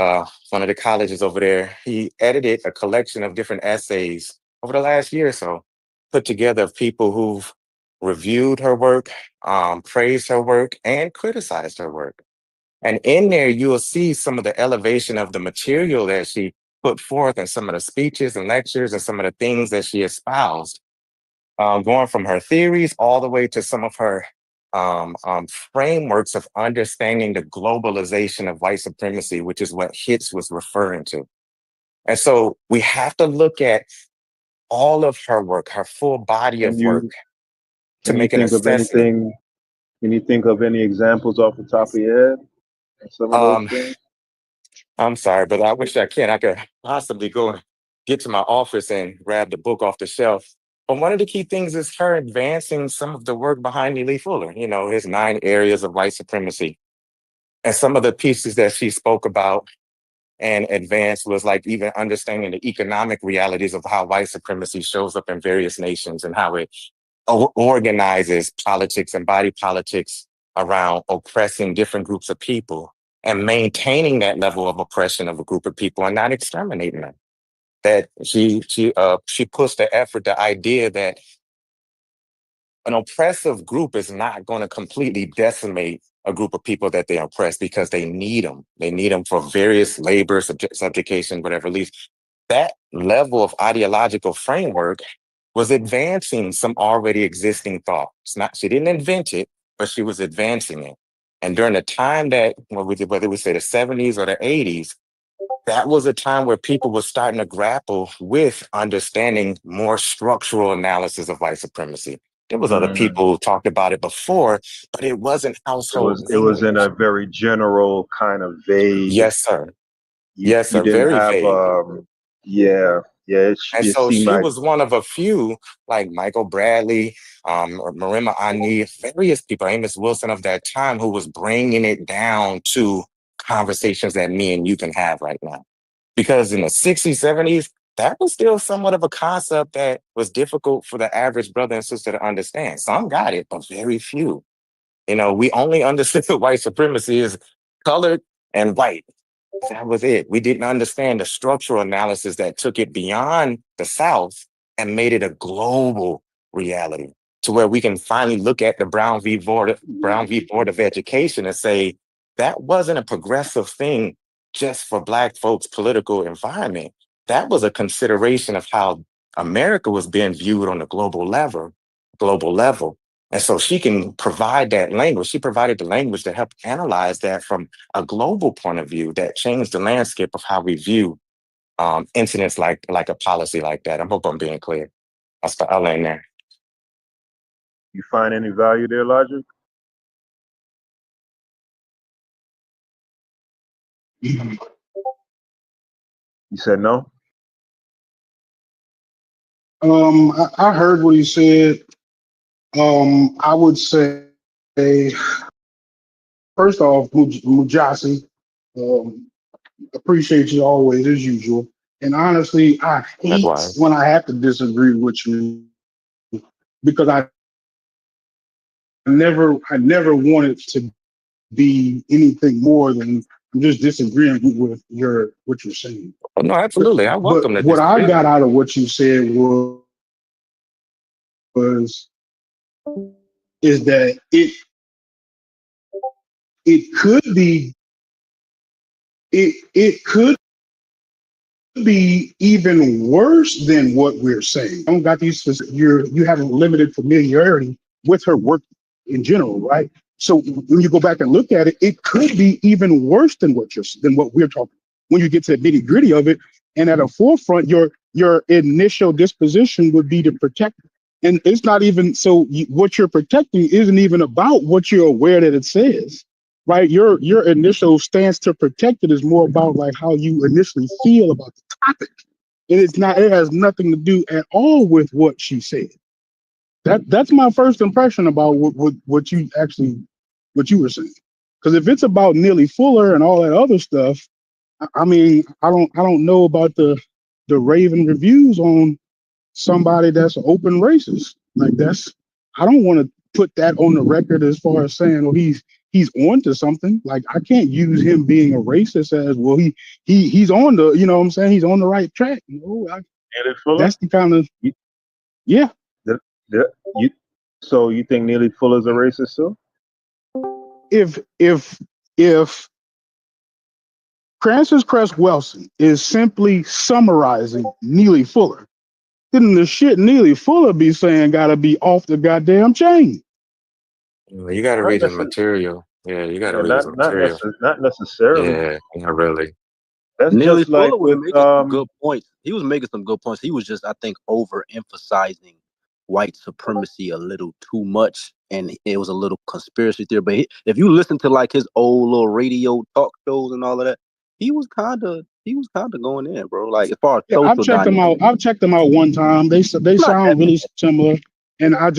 one of the colleges over there. He edited a collection of different essays over the last year or so, put together of people who've reviewed her work, praised her work, and criticized her work. And in there, you will see some of the elevation of the material that she put forth and some of the speeches and lectures and some of the things that she espoused, going from her theories all the way to some of her frameworks of understanding the globalization of white supremacy, which is what Hitz was referring to. And so we have to look at all of her work, her full body of work, to make an assessment. Can you think of any examples off the top of your head? Some of those things? I'm sorry, but I wish I could possibly go and get to my office and grab the book off the shelf. But one of the key things is her advancing some of the work behind Lee Fuller, you know, his 9 areas of white supremacy. And some of the pieces that she spoke about and advanced was like even understanding the economic realities of how white supremacy shows up in various nations and how it organizes politics and body politics around oppressing different groups of people and maintaining that level of oppression of a group of people and not exterminating them. That she pushed the effort, the idea that an oppressive group is not going to completely decimate a group of people that they oppress because they need them. They need them for various labor, subjugation, whatever. At least that level of ideological framework was advancing some already existing thought. She didn't invent it, but she was advancing it. And during the time that, whether we say the 70s or the 80s, that was a time where people were starting to grapple with understanding more structural analysis of white supremacy. There was other people who talked about it before, but it wasn't household language. It was in a very general kind of vague. Yes, sir. You didn't very have, vague. And so she was one of a few, like Michael Bradley, or Marima Ani, various people, Amos Wilson of that time, who was bringing it down to conversations that me and you can have right now. Because in the 60s, 70s, that was still somewhat of a concept that was difficult for the average brother and sister to understand. Some got it, but very few. You know, we only understood white supremacy as colored and white. That was it. We didn't understand the structural analysis that took it beyond the South and made it a global reality to where we can finally look at the Brown v. Board of Education and say, that wasn't a progressive thing just for Black folks' political environment. That was a consideration of how America was being viewed on a global level. And so she can provide that language. She provided the language to help analyze that from a global point of view that changed the landscape of how we view incidents like a policy like that. I hope I'm being clear. I'll end there. You find any value there, Logic? You said no? I heard what he said. I would say, first off, Mujasi, appreciate you always as usual. And honestly, I hate when I have to disagree with you because I never wanted to be anything more than just disagreeing with what you're saying. Oh, no, absolutely. I welcome But that what I disagreement. got out of what you said was is that it could be it could be even worse than what we're saying. I don't got these. You have a limited familiarity with her work in general, right? So when you go back and look at it, it could be even worse than what we're talking. When you get to the nitty gritty of it, and at a forefront, your initial disposition would be to protect. And it's not even so. What you're protecting isn't even about what you're aware that it says, right? Your initial stance to protect it is more about like how you initially feel about the topic, and it has nothing to do at all with what she said. That's my first impression about what you were saying. Because if it's about Neely Fuller and all that other stuff, I mean, I don't know about the raving reviews on somebody that's an open racist. Like I don't want to put that on the record as far as saying, oh, he's on to something. Like I can't use him being a racist as well. He's on the, you know what I'm saying? He's on the right track. That's the kind of, yeah. So you think Neely Fuller's a racist too? If Frances Cress Welsing is simply summarizing Neely Fuller, then the shit Neely Fuller be saying gotta be off the goddamn chain. You got to read his material. Yeah, you got to read his material. Not necessarily. Yeah, not really. That's Neely just like Fuller was with making some good points. He was making some good points. He was just, I think, overemphasizing white supremacy a little too much, and it was a little conspiracy theory. But if you listen to like his old little radio talk shows and all of that, he was kind of going in, bro. Like as far as social I've checked them out one time. They sound really similar, and I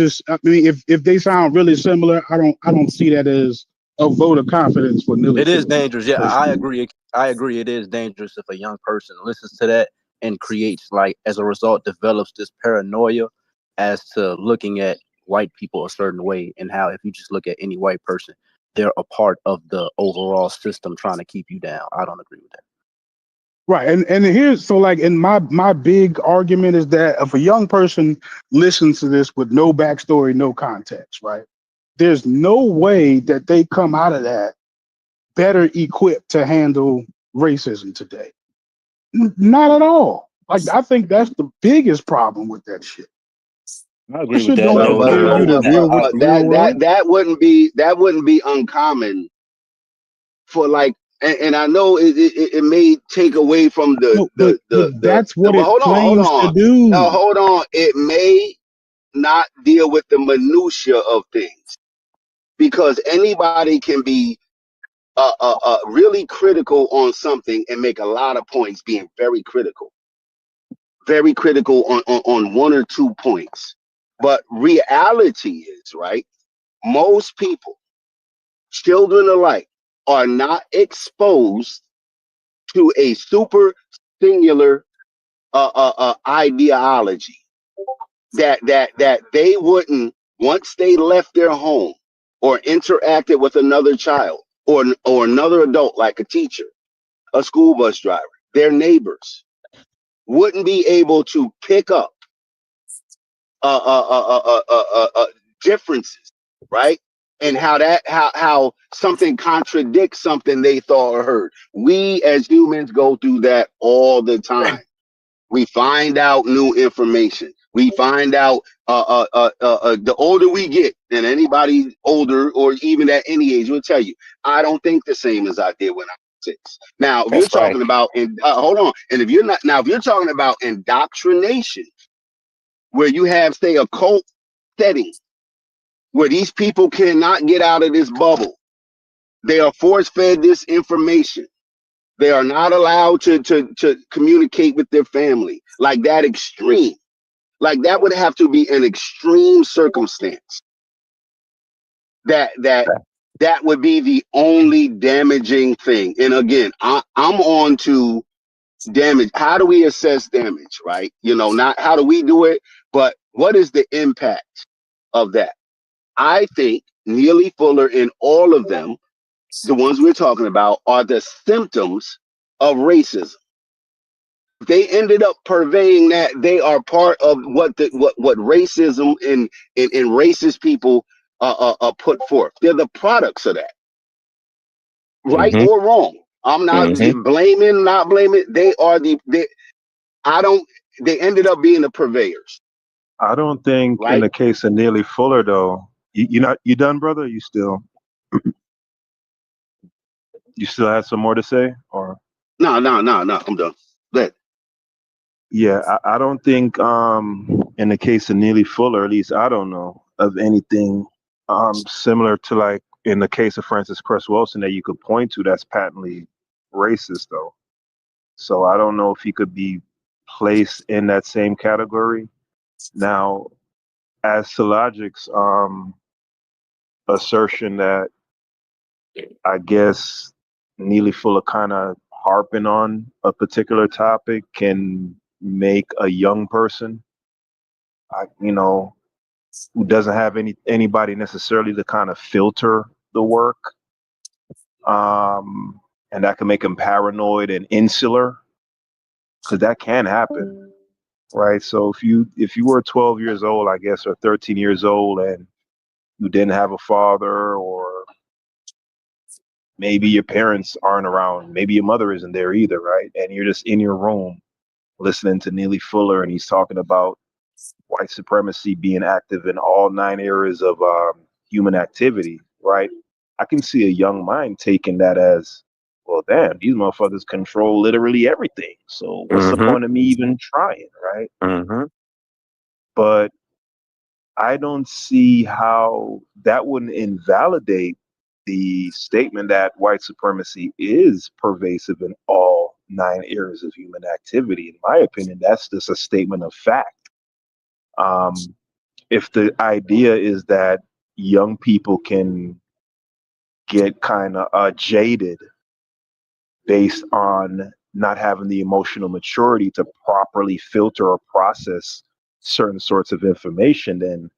mean, if they sound really similar, I don't see that as a vote of confidence for Neely. It is dangerous. Yeah, I agree. I agree. It is dangerous if a young person listens to that and creates, like, as a result, develops this paranoia as to looking at white people a certain way, and how if you just look at any white person, they're a part of the overall system trying to keep you down. I don't agree with that. Right, and here's so like, and my big argument is that if a young person listens to this with no backstory, no context, right, there's no way that they come out of that better equipped to handle racism today. Not at all. Like I think that's the biggest problem with that shit. I agree with that. Don't prepare you to deal with the real world. That wouldn't be uncommon for like. And I know it may take away from that's what it claims to do. No, hold on. It may not deal with the minutia of things, because anybody can be really critical on something and make a lot of points being very critical on one or 2 points. But reality is, right, most people, children alike, are not exposed to a super singular ideology that they wouldn't, once they left their home or interacted with another child or another adult like a teacher, a school bus driver, their neighbors, wouldn't be able to pick up differences, right? And how something contradicts something they thought or heard. We as humans go through that all the time. We find out new information. We find out the older we get, and anybody older or even at any age will tell you, I don't think the same as I did when I was 6. Now, if you're talking about, hold on, and if you're talking about indoctrination, where you have, say, a cult setting where these people cannot get out of this bubble, they are force-fed this information. They are not allowed to communicate with their family like that extreme. Like that would have to be an extreme circumstance. That would be the only damaging thing. And again, I'm on to damage. How do we assess damage, right? You know, not how do we do it, but what is the impact of that? I think Neely Fuller and all of them, the ones we're talking about, are the symptoms of racism. They ended up purveying that. They are part of what racism and racist people put forth. They're the products of that, right Mm-hmm. or wrong. I'm not blaming, not blaming. They are they ended up being the purveyors. I don't think in the case of Neely Fuller, though, you done, brother? You still had some more to say, or no, I'm done. Good. Yeah, I don't think in the case of Neely Fuller, at least I don't know of anything similar to like in the case of Francis Cress Wilson that you could point to that's patently racist, though. So I don't know if he could be placed in that same category. Now, as to Logic's assertion that I guess Neely Fuller kind of harping on a particular topic can make a young person, who doesn't have anybody necessarily to kind of filter the work, and that can make them paranoid and insular, because that can happen, right? So if you were 12 years old, I guess, or 13 years old, and you didn't have a father, or maybe your parents aren't around, maybe your mother isn't there either, right? And you're just in your room listening to Neely Fuller, and he's talking about white supremacy being active in all 9 areas of human activity, right? I can see a young mind taking that as, well, damn, these motherfuckers control literally everything. So what's the point of me even trying, right? But I don't see how that wouldn't invalidate the statement that white supremacy is pervasive in all 9 areas of human activity. In my opinion, that's just a statement of fact. If the idea is that young people can get kind of jaded based on not having the emotional maturity to properly filter or process certain sorts of information, then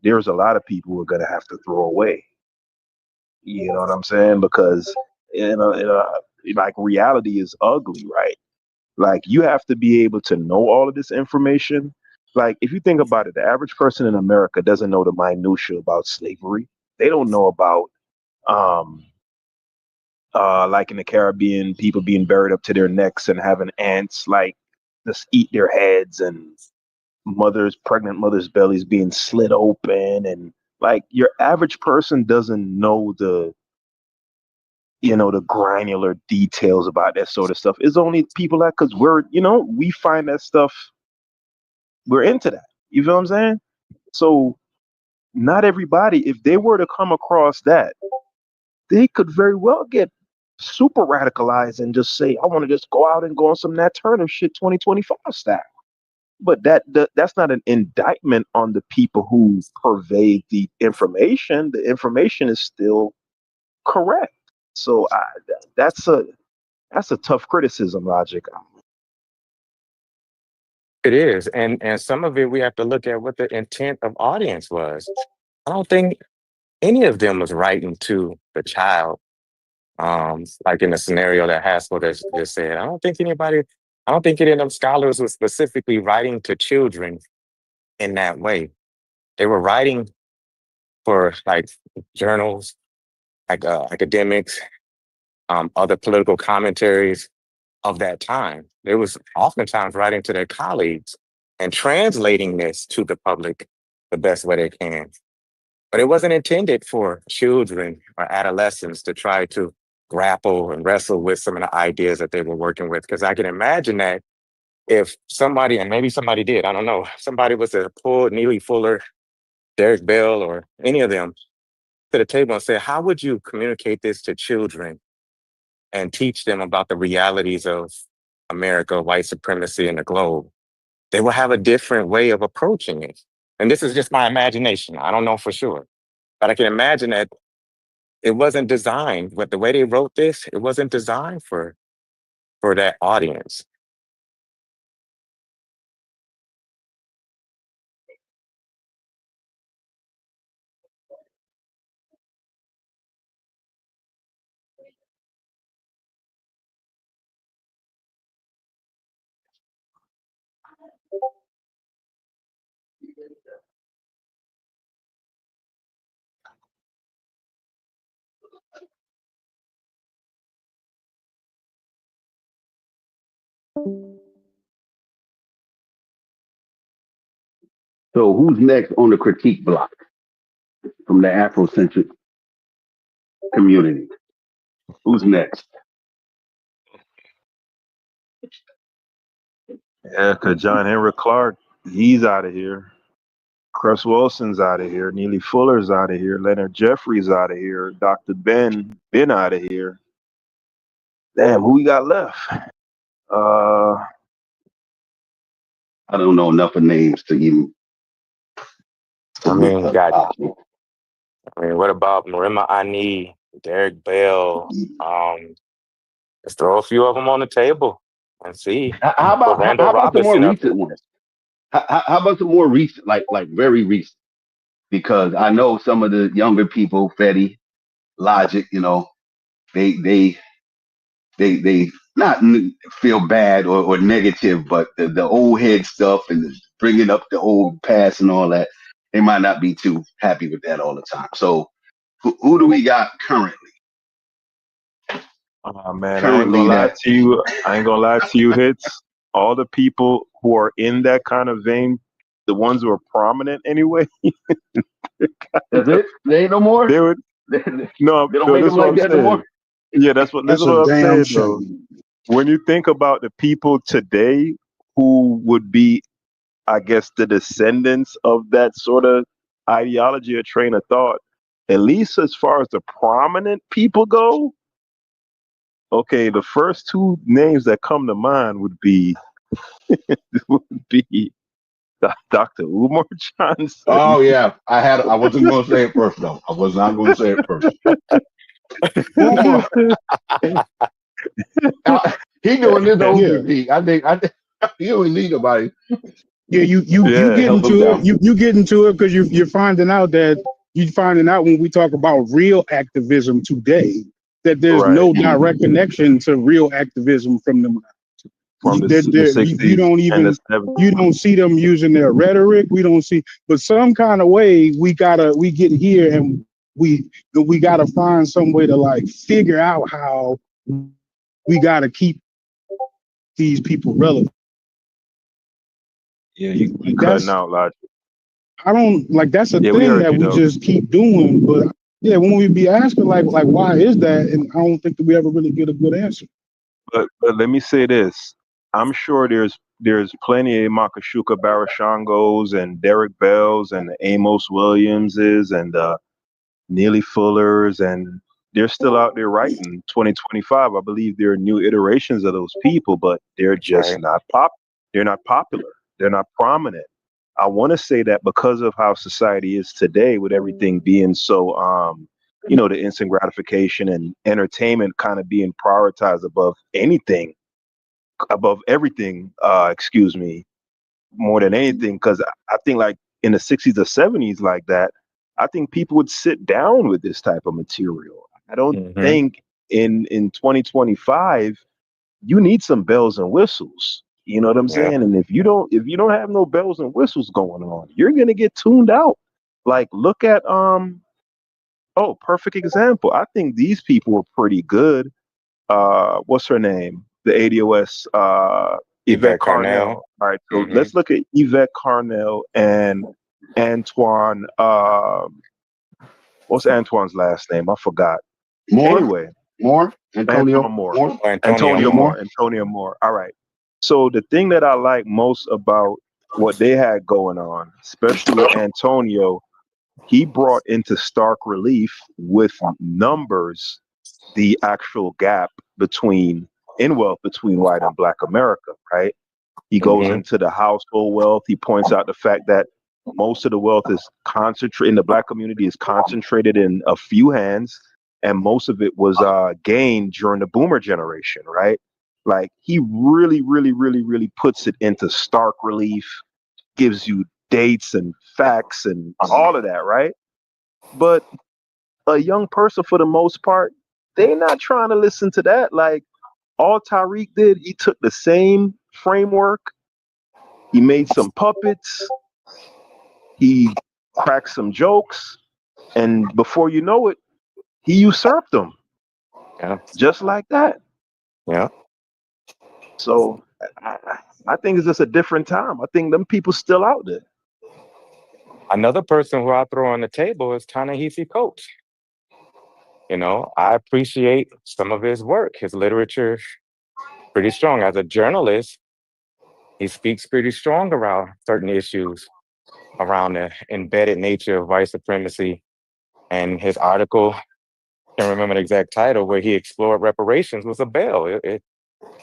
there's a lot of people who are going to have to throw away. You know what I'm saying? Because like reality is ugly, right? Like you have to be able to know all of this information. Like if you think about it, the average person in America doesn't know the minutia about slavery. They don't know about like in the Caribbean, people being buried up to their necks and having ants like just eat their heads, and pregnant mothers' bellies being slit open, and like your average person doesn't know the granular details about that sort of stuff. It's only people that, because we find that stuff, we're into that. You feel what I'm saying? So not everybody, if they were to come across that, they could very well get super radicalized and just say, I want to just go out and go on some Nat Turner shit 2025 style. But that's not an indictment on the people who pervade the information. The information is still correct. So that's a tough criticism, Logic. It is, and some of it we have to look at what the intent of audience was. I don't think any of them was writing to the child, like in the scenario that Haskell just said. I don't think any of them scholars was specifically writing to children in that way. They were writing for like journals, like academics, other political commentaries of that time. They was oftentimes writing to their colleagues and translating this to the public the best way they can. But it wasn't intended for children or adolescents to try to grapple and wrestle with some of the ideas that they were working with. Because I can imagine that if somebody, and maybe somebody did, I don't know, somebody was to pull Neely Fuller, Derek Bell, or any of them to the table and say, how would you communicate this to children and teach them about the realities of America, white supremacy, and the globe? They will have a different way of approaching it. And this is just my imagination. I don't know for sure. But I can imagine that it wasn't designed, but the way they wrote this, it wasn't designed for that audience. So who's next on the critique block from the Afrocentric community? Who's next? Yeah, because John Henrik Clarke, he's out of here. Chris Wilson's out of here. Neely Fuller's out of here. Leonard Jeffries out of here. Dr. Ben out of here. Damn, who we got left? I don't know enough of names to even. I mean, what about Marima Ani, Derek Bell? Let's throw a few of them on the table and see. How about the more recent ones? How about the more recent, like very recent? Because I know some of the younger people, Fetty, Logic, you know, they not feel bad or negative, but the old head stuff and bringing up the old past and all that, they might not be too happy with that all the time. So who do we got currently? Man, I ain't gonna lie to you, Hits. All the people who are in that kind of vein, the ones who are prominent anyway. That's it? They ain't no more? They would, no, they don't make them like that no more? Yeah, that's what I'm saying, though. When you think about the people today who would be, I guess, the descendants of that sort of ideology or train of thought, at least as far as the prominent people go, okay, the first two names that come to mind would be Dr. Umar Johnson. Oh yeah, I wasn't going to say it first though. I was not going to say it first. Umar, he doing this OPP. I think he don't need nobody. Yeah, you get into it. You get into it because you're finding out when we talk about real activism today that there's no direct connection to real activism from the 60s. You don't see them using their rhetoric. We don't see, but some kind of way we get here and we gotta find some way to like figure out how we gotta keep these people relevant. Yeah, you cutting out, Logic. I don't like that's a thing that we just keep doing, but yeah, when we be asking like why is that, and I don't think that we ever really get a good answer. But let me say this: I'm sure there's plenty of Makashuka Barashangos and Derek Bells and Amos Williamses and Neely Fullers, and they're still out there writing. 2025, I believe there are new iterations of those people, but they're just not They're not popular. They're not prominent. I want to say that because of how society is today, with everything being so, the instant gratification and entertainment kind of being prioritized above everything, more than anything. Because I think like in the 60s or 70s like that, I think people would sit down with this type of material. I don't think in 2025, you need some bells and whistles. You know what I'm saying? And if you don't have no bells and whistles going on, you're gonna get tuned out. Like look at perfect example. I think these people were pretty good. What's her name? The ADOS Yvette Carnell. All right, so let's look at Yvette Carnell and Antoine. What's Antoine's last name? I forgot. Antonio Moore. Antonio Moore. All right. So the thing that I like most about what they had going on, especially with Antonio, he brought into stark relief with numbers the actual gap between wealth between white and black America, right? He goes into the household wealth. He points out the fact that most of the wealth is concentrated in the black community, is concentrated in a few hands, and most of it was gained during the boomer generation, right? Like he really, really, really, really puts it into stark relief, gives you dates and facts and all of that, right? But a young person, for the most part, they're not trying to listen to that. Like all Tariq did, he took the same framework, he made some puppets, he cracked some jokes, and before you know it, he usurped them. Yeah. Just like that. Yeah. So I think it's just a different time. I think them people still out there. Another person who I throw on the table is Ta-Nehisi Coates. I appreciate some of his work. His literature, pretty strong. As a journalist, he speaks pretty strong around certain issues, around the embedded nature of white supremacy. And his article, I can't remember the exact title, where he explored reparations, was a bell.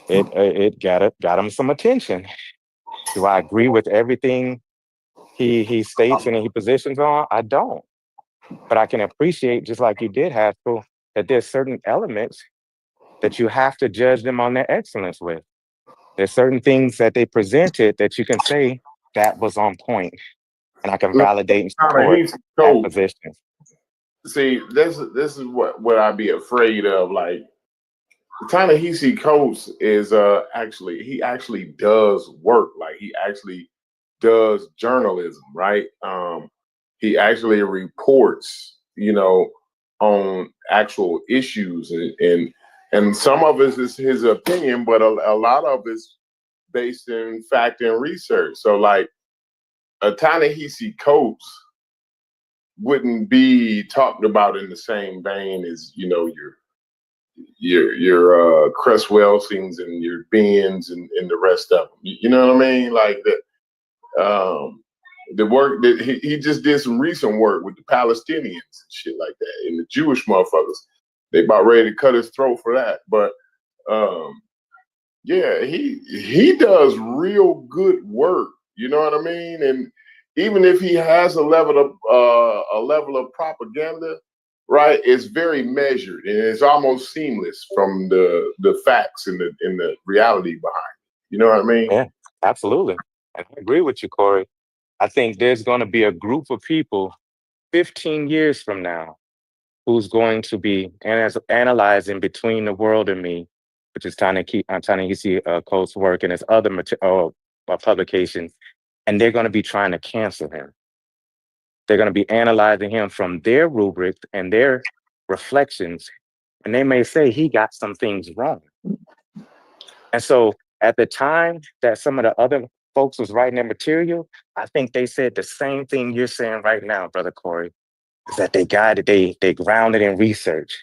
It got him some attention. Do I agree with everything he states and he positions on? I don't. But I can appreciate, just like you did, Haskell, that there's certain elements that you have to judge them on their excellence with. There's certain things that they presented that you can say that was on point, and I can validate and support that position. See, this is what I'd be afraid of. Like, Ta-Nehisi Coates is he actually does work. Like, he actually does journalism, right? He actually reports, on actual issues, and some of it is his opinion, but a lot of it's based in fact and research. So, like, a Ta-Nehisi Coates wouldn't be talked about in the same vein as your Cresswellsings and your Bens and the rest of them. You know what I mean? Like the work that he just did some recent work with the Palestinians and shit like that, and the Jewish motherfuckers. They about ready to cut his throat for that. But yeah, he does real good work. You know what I mean? And even if he has a level of propaganda, right, it's very measured and it's almost seamless from the facts and the reality behind it. You know what I mean? Yeah, absolutely. I agree with you, Corey. I think there's going to be a group of people 15 years from now who's going to be analyzing Between the World and Me, which is Ta-Nehisi Coates' work and his other publications, and they're going to be trying to cancel him. They're going to be analyzing him from their rubric and their reflections, and they may say he got some things wrong. And so at the time that some of the other folks was writing their material, I think they said the same thing you're saying right now, Brother Corey, is that they grounded in research.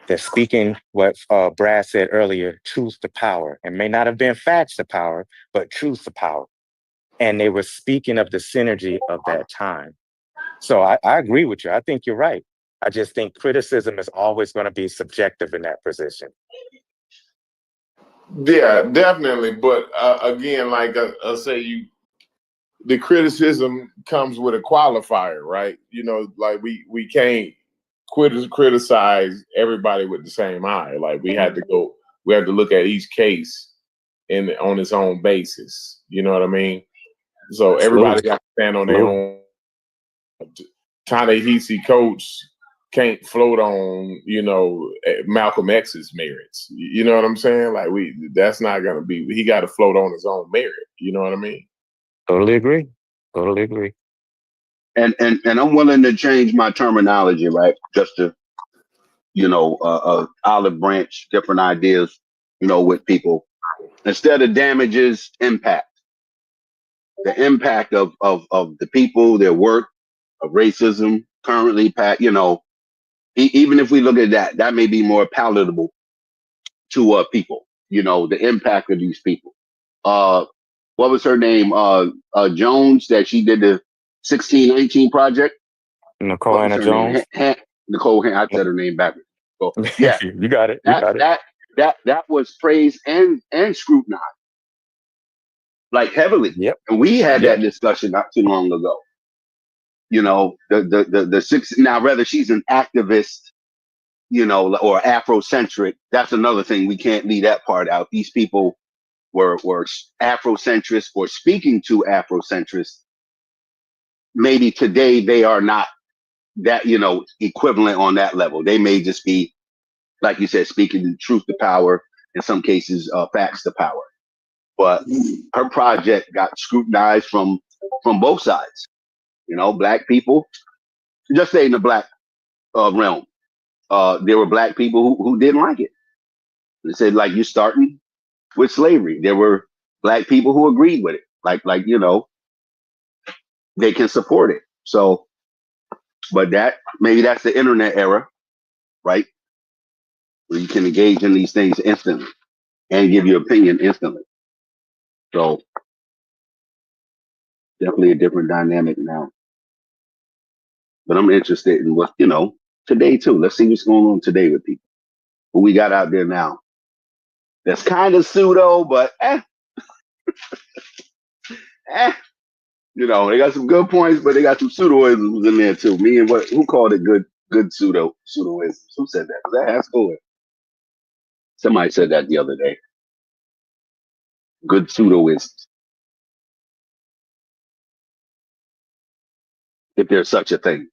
They're speaking what Brad said earlier, truth to power. It may not have been facts to power, but truth to power. And they were speaking of the synergy of that time. So I agree with you. I think you're right. I just think criticism is always going to be subjective in that position. Yeah, definitely. But again, like I say, the criticism comes with a qualifier, right? Like we can't criticize everybody with the same eye. Like we have to look at each case on its own basis. You know what I mean? So everybody got to stand on their own. Ta-Nehisi Coates can't float on, Malcolm X's merits. You know what I'm saying? Like that's not gonna be. He got to float on his own merit. You know what I mean? Totally agree. Totally agree. And I'm willing to change my terminology, right? Just to, olive branch different ideas, with people. Instead of damages, impact. The impact of the people, their work, of racism, currently, even if we look at that may be more palatable to people, the impact of these people. What was her name? Jones, that she did the 1619 project. Nicole Hannah Jones. Nicole Hannah, I said her name backwards. So, yeah, you got it. That was praised and scrutinized, like heavily. Yep. And we had that discussion not too long ago. The six, now whether she's an activist, or Afrocentric, that's another thing. We can't leave that part out. These people were Afrocentrists or speaking to Afrocentrists. Maybe today they are not that, equivalent on that level. They may just be, like you said, speaking the truth to power, in some cases, facts to power. But her project got scrutinized from both sides. Black people, just say in the black realm, there were black people who didn't like it. They said, like, you're starting with slavery. There were black people who agreed with it. Like, they can support it. So, but maybe that's the internet era, right? Where you can engage in these things instantly and give your opinion instantly. So definitely a different dynamic now. But I'm interested in what, today too. Let's see what's going on today with people. Who we got out there now. That's kind of pseudo, but they got some good points, but they got some pseudoisms in there too. Who called it good pseudoisms? Who said that? Was that Haskell? Somebody said that the other day. Good pseudoisms. If there's such a thing.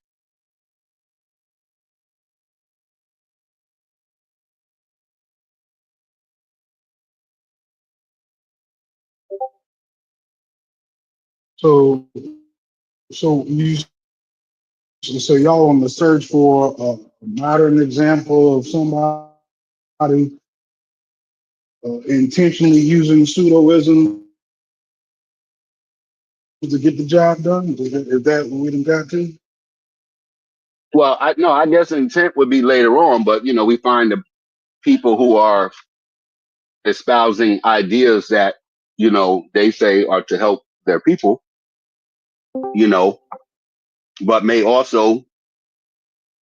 So y'all on the search for a modern example of somebody intentionally using pseudoism to get the job done? Is that what we done got to? Well, I guess intent would be later on, but we find the people who are espousing ideas that they say are to help their people, but may also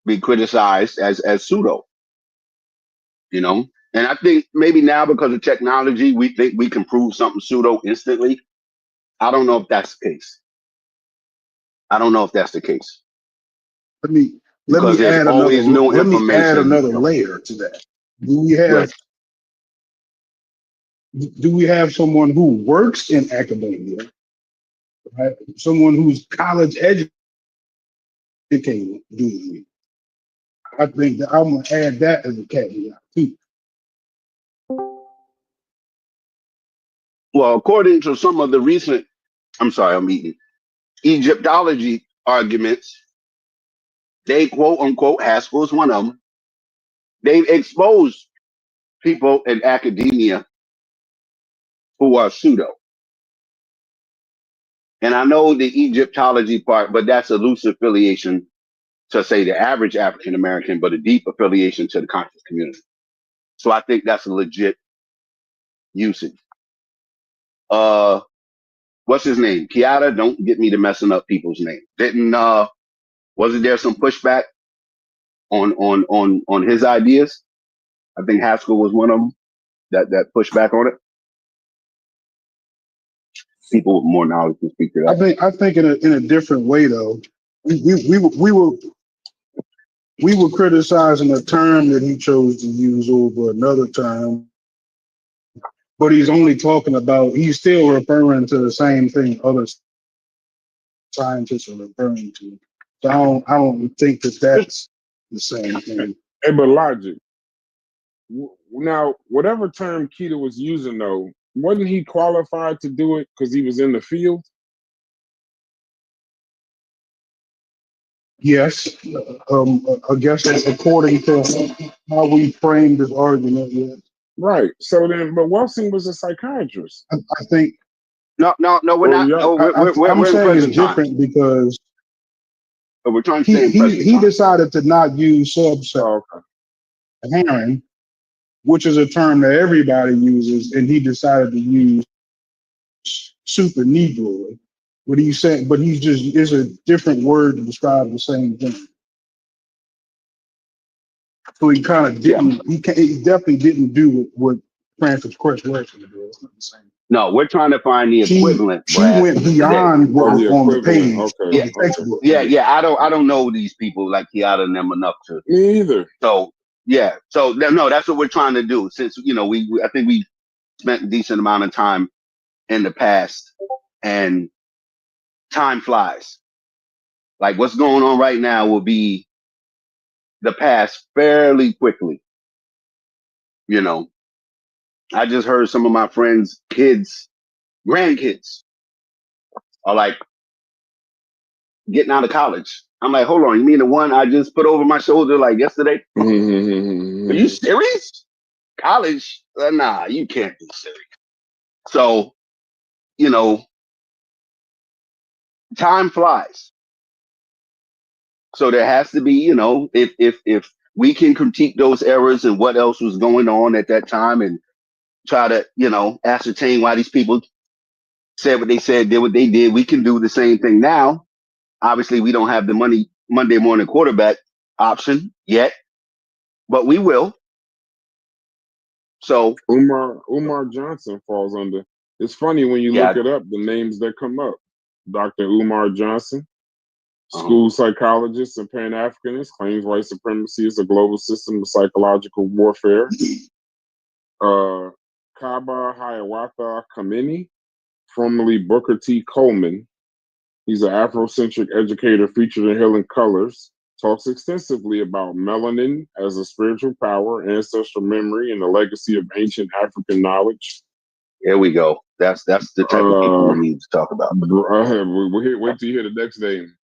be criticized as pseudo, and I think maybe now because of technology, we think we can prove something pseudo instantly. I don't know if that's the case. Let me add another layer to that. Do we have someone who works in academia, right? Someone who's college educated doing it? I think that I'm gonna add that as a caveat too. Well, according to some of the recent, I'm eating, Egyptology arguments, they quote unquote, Haskell is one of them, they've exposed people in academia who are pseudo. And I know the Egyptology part, but that's a loose affiliation to say the average African American, but a deep affiliation to the conscious community. So I think that's a legit usage. What's his name? Kiata, don't get me to messing up people's names. Wasn't there some pushback on his ideas? I think Haskell was one of them that pushed back on it. People with more knowledge can speak to that. I think in a different way though. We were criticizing a term that he chose to use over another term, but he's still referring to the same thing other scientists are referring to. So I don't think that's the same thing. Hey, but logic. Now, whatever term Keita was using, though, wasn't he qualified to do it because he was in the field? Yes, I guess according to how we framed this argument, yes. Right. So then, but Wilson was a psychiatrist. I think. No, we're not. No, I'm saying it's different because we're trying to he decided to not use sub-Saharan, which is a term that everybody uses, and he decided to use super Negro. What are you saying? But it's a different word to describe the same thing. So he kind of didn't. He definitely didn't do what Francis Cress Wexler did. It's not the same. No, we're trying to find the equivalent. She went beyond what was on the page. Okay. Yeah. I don't know these people like Kiata and them enough to. Me either. So yeah. So no, that's what we're trying to do. Since I think we spent a decent amount of time in the past, and time flies. Like what's going on right now will be the past fairly quickly. I just heard some of my friends' grandkids are like getting out of college. I'm like, hold on, you mean the one I just put over my shoulder like yesterday? Are you serious? College? Nah, you can't be serious. So, time flies. So there has to be, you know, if we can critique those errors and what else was going on at that time and try to, you know, ascertain why these people said what they said, did what they did, we can do the same thing now. Obviously, we don't have the Monday morning quarterback option yet, but we will. So Umar Johnson falls under. It's funny when you look it up, the names that come up. Dr. Umar Johnson, school psychologist and Pan-Africanist, claims white supremacy is a global system of psychological warfare. Kaba Hiawatha Kameni, formerly Booker T. Coleman. He's an Afrocentric educator featured in Healing Colors. Talks extensively about melanin as a spiritual power, ancestral memory, and the legacy of ancient African knowledge. There we go. That's the type of people we need to talk about. Wait till you hear the next name.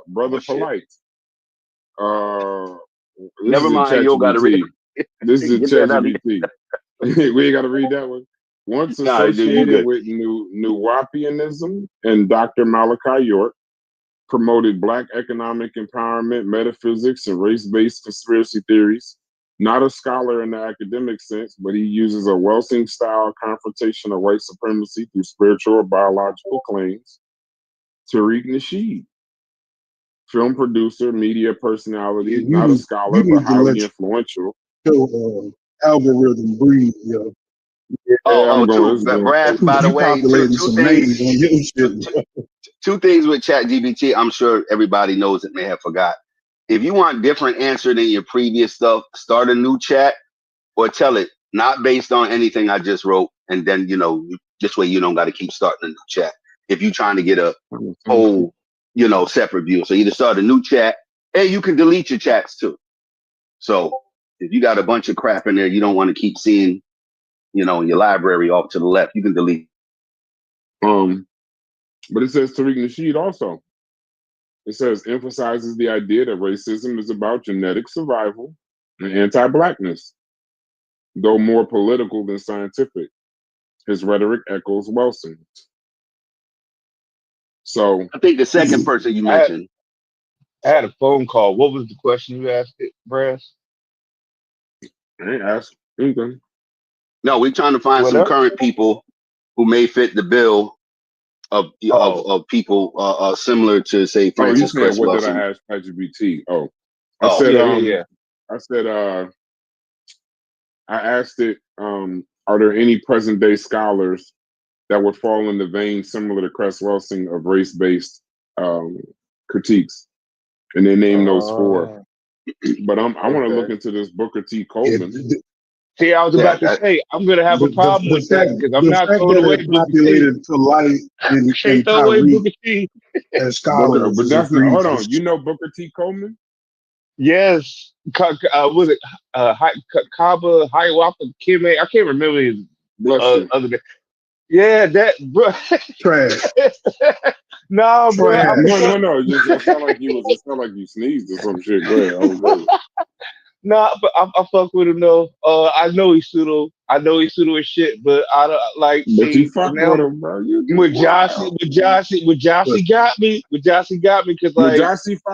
Brother Polite. Never mind, you gotta read it. This is ChatGPT. We ain't gotta read that one. Once associated with Nuwapianism and Dr. Malachi York, promoted Black economic empowerment, metaphysics, and race-based conspiracy theories. Not a scholar in the academic sense, but he uses a Welsing-style confrontation of white supremacy through spiritual or biological claims. Tariq Nasheed, film producer, media personality, not a scholar, but highly influential. Algorithm breathe, yo. Brad, by the way, two things with ChatGPT. I'm sure everybody knows it, may have forgot. If you want different answer than your previous stuff, start a new chat or tell it not based on anything I just wrote, and then, you know, this way you don't got to keep starting a new chat if you're trying to get a whole, you know, separate view. So either start a new chat, and you can delete your chats too. So if you got a bunch of crap in there you don't want to keep seeing, you know, in your library off to the left, you can delete. But it says Tariq Nasheed also. It says emphasizes the idea that racism is about genetic survival and anti-Blackness, though more political than scientific. His rhetoric echoes Welsing. So I think the second person you mentioned. I had a phone call. What was the question you asked it, Brass? I ain't asked anything. No, we're trying to find some current people who may fit the bill of people similar to, say, Francis Chris what Wilson. did I ask ChatGPT? I asked it, are there any present day scholars that would fall in the vein similar to Cress Welsing of race-based critiques? And they named those four. But I want to look into this Booker T. Coleman. See, I was about to say, I'm going to have a problem with that because I'm not throwing away Booker T. To light and throw away Booker T. As scholars. But that's not, hold on. You know Booker T. Coleman? Yes. Was it Kaba, Hiawatha, Kime? I can't remember his other name. Yeah, that, bro. Trash. No, bro. No. It sounded like you sneezed or some shit. Go ahead. Nah, but I fuck with him though. I know he's pseudo. I know he's pseudo as shit, but I don't like. But you fuck with him, bro. With Jossie got me. With Jossie got me because like,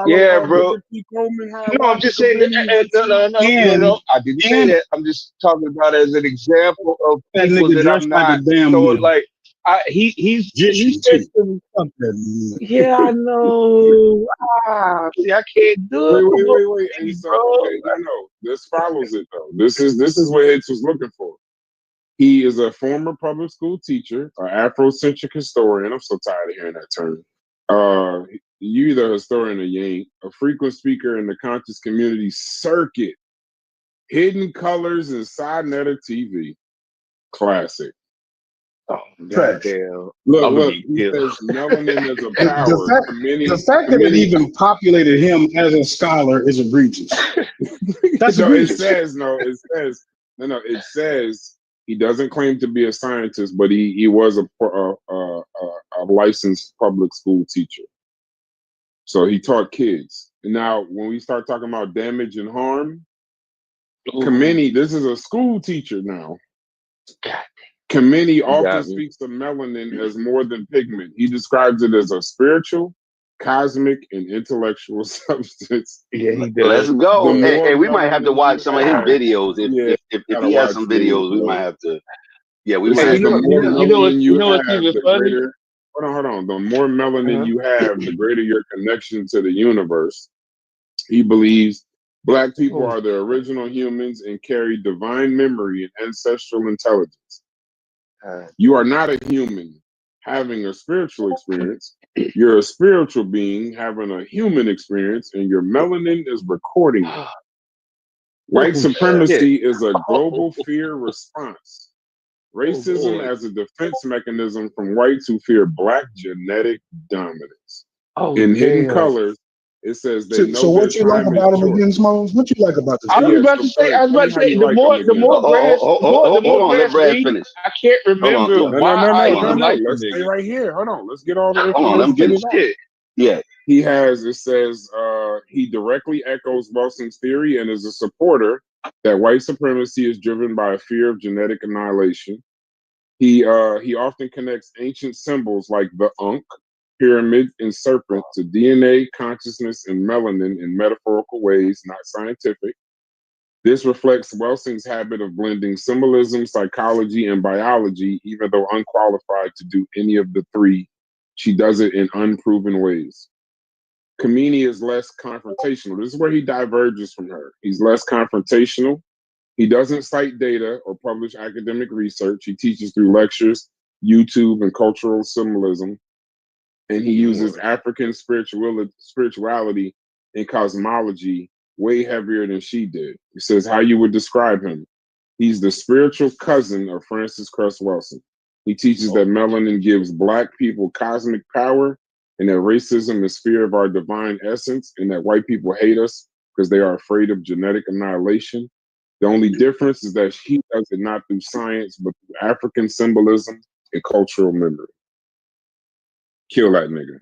yeah, bro. No, I'm just saying. No. I didn't say that. I'm just talking about it as an example of people that I'm not showing like. He's yeah, I know. See, I can't do it. Wait. No. This follows it though. This is what Hitch was looking for. He is a former public school teacher, an Afrocentric historian. I'm so tired of hearing that term. You either a historian or you ain't. A frequent speaker in the conscious community circuit. Hidden Colors and Side Netter TV. Classic. Oh, goddamn. Look, he says melanin is a power. The fact that it even populated him as a scholar is egregious. That's egregious. It says he doesn't claim to be a scientist, but he was a licensed public school teacher. So he taught kids. And now when we start talking about damage and harm, Kameni, this is a school teacher now. Kameni often speaks of melanin as more than pigment. He describes it as a spiritual cosmic and intellectual substance. Yeah, he Let's does. go. The more Hey, we might have to melanin watch you some of his have, videos. yeah, If gotta he has watch some these, videos, we bro. might have to. Yeah, we It might says have the to. more melanin you you know what's have, even the funny? greater. Hold on. The more melanin you have, the greater your connection to the universe. He believes Black people are the original humans and carry divine memory and ancestral intelligence. You are not a human having a spiritual experience. You're a spiritual being having a human experience, and your melanin is recording it. White supremacy is a global fear response. Racism as a defense mechanism from whites who fear Black genetic dominance. In hidden colors, it says they know So their what you like time is about him short. again, Smalls? What you like about this? I was Yeah, about so to say, tell me how you the like more him again. Hold on, let Brad read, finish. I can't remember Hold on. why I even No. liked the Let's stay nigga. right here. Hold on. Let's get all the Hold on, let him information. finish. Yeah. He has, it says, he directly echoes Wilson's theory and is a supporter that white supremacy is driven by a fear of genetic annihilation. He often connects ancient symbols like the Ankh, pyramid, and serpent to DNA, consciousness, and melanin in metaphorical ways, not scientific. This reflects Welsing's habit of blending symbolism, psychology, and biology, even though unqualified to do any of the three. She does it in unproven ways. Kamini is less confrontational. This is where he diverges from her. He's less confrontational. He doesn't cite data or publish academic research. He teaches through lectures, YouTube, and cultural symbolism. And he uses African spirituality and cosmology way heavier than she did. He says how you would describe him. He's the spiritual cousin of Francis Cress Welsing. He teaches that melanin gives Black people cosmic power and that racism is fear of our divine essence and that white people hate us because they are afraid of genetic annihilation. The only difference is that he does it not through science, but through African symbolism and cultural memory. Kill that nigga.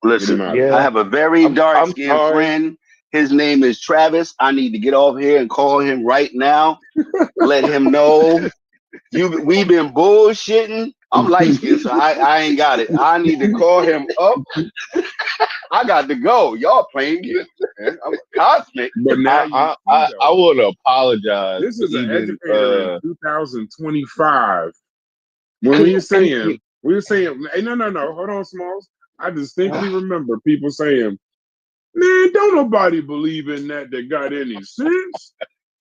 Listen, I have a very dark-skinned friend. His name is Travis. I need to get off here and call him right now. Let him know we've been bullshitting. I'm light-skinned, so I ain't got it. I need to call him up. I got to go. Y'all playing games, man. I'm cosmic. But now I want to apologize. This is an educator in 2025. When we were saying, hey, no, hold on, Smalls. I distinctly remember people saying, man, don't nobody believe in that got any sense.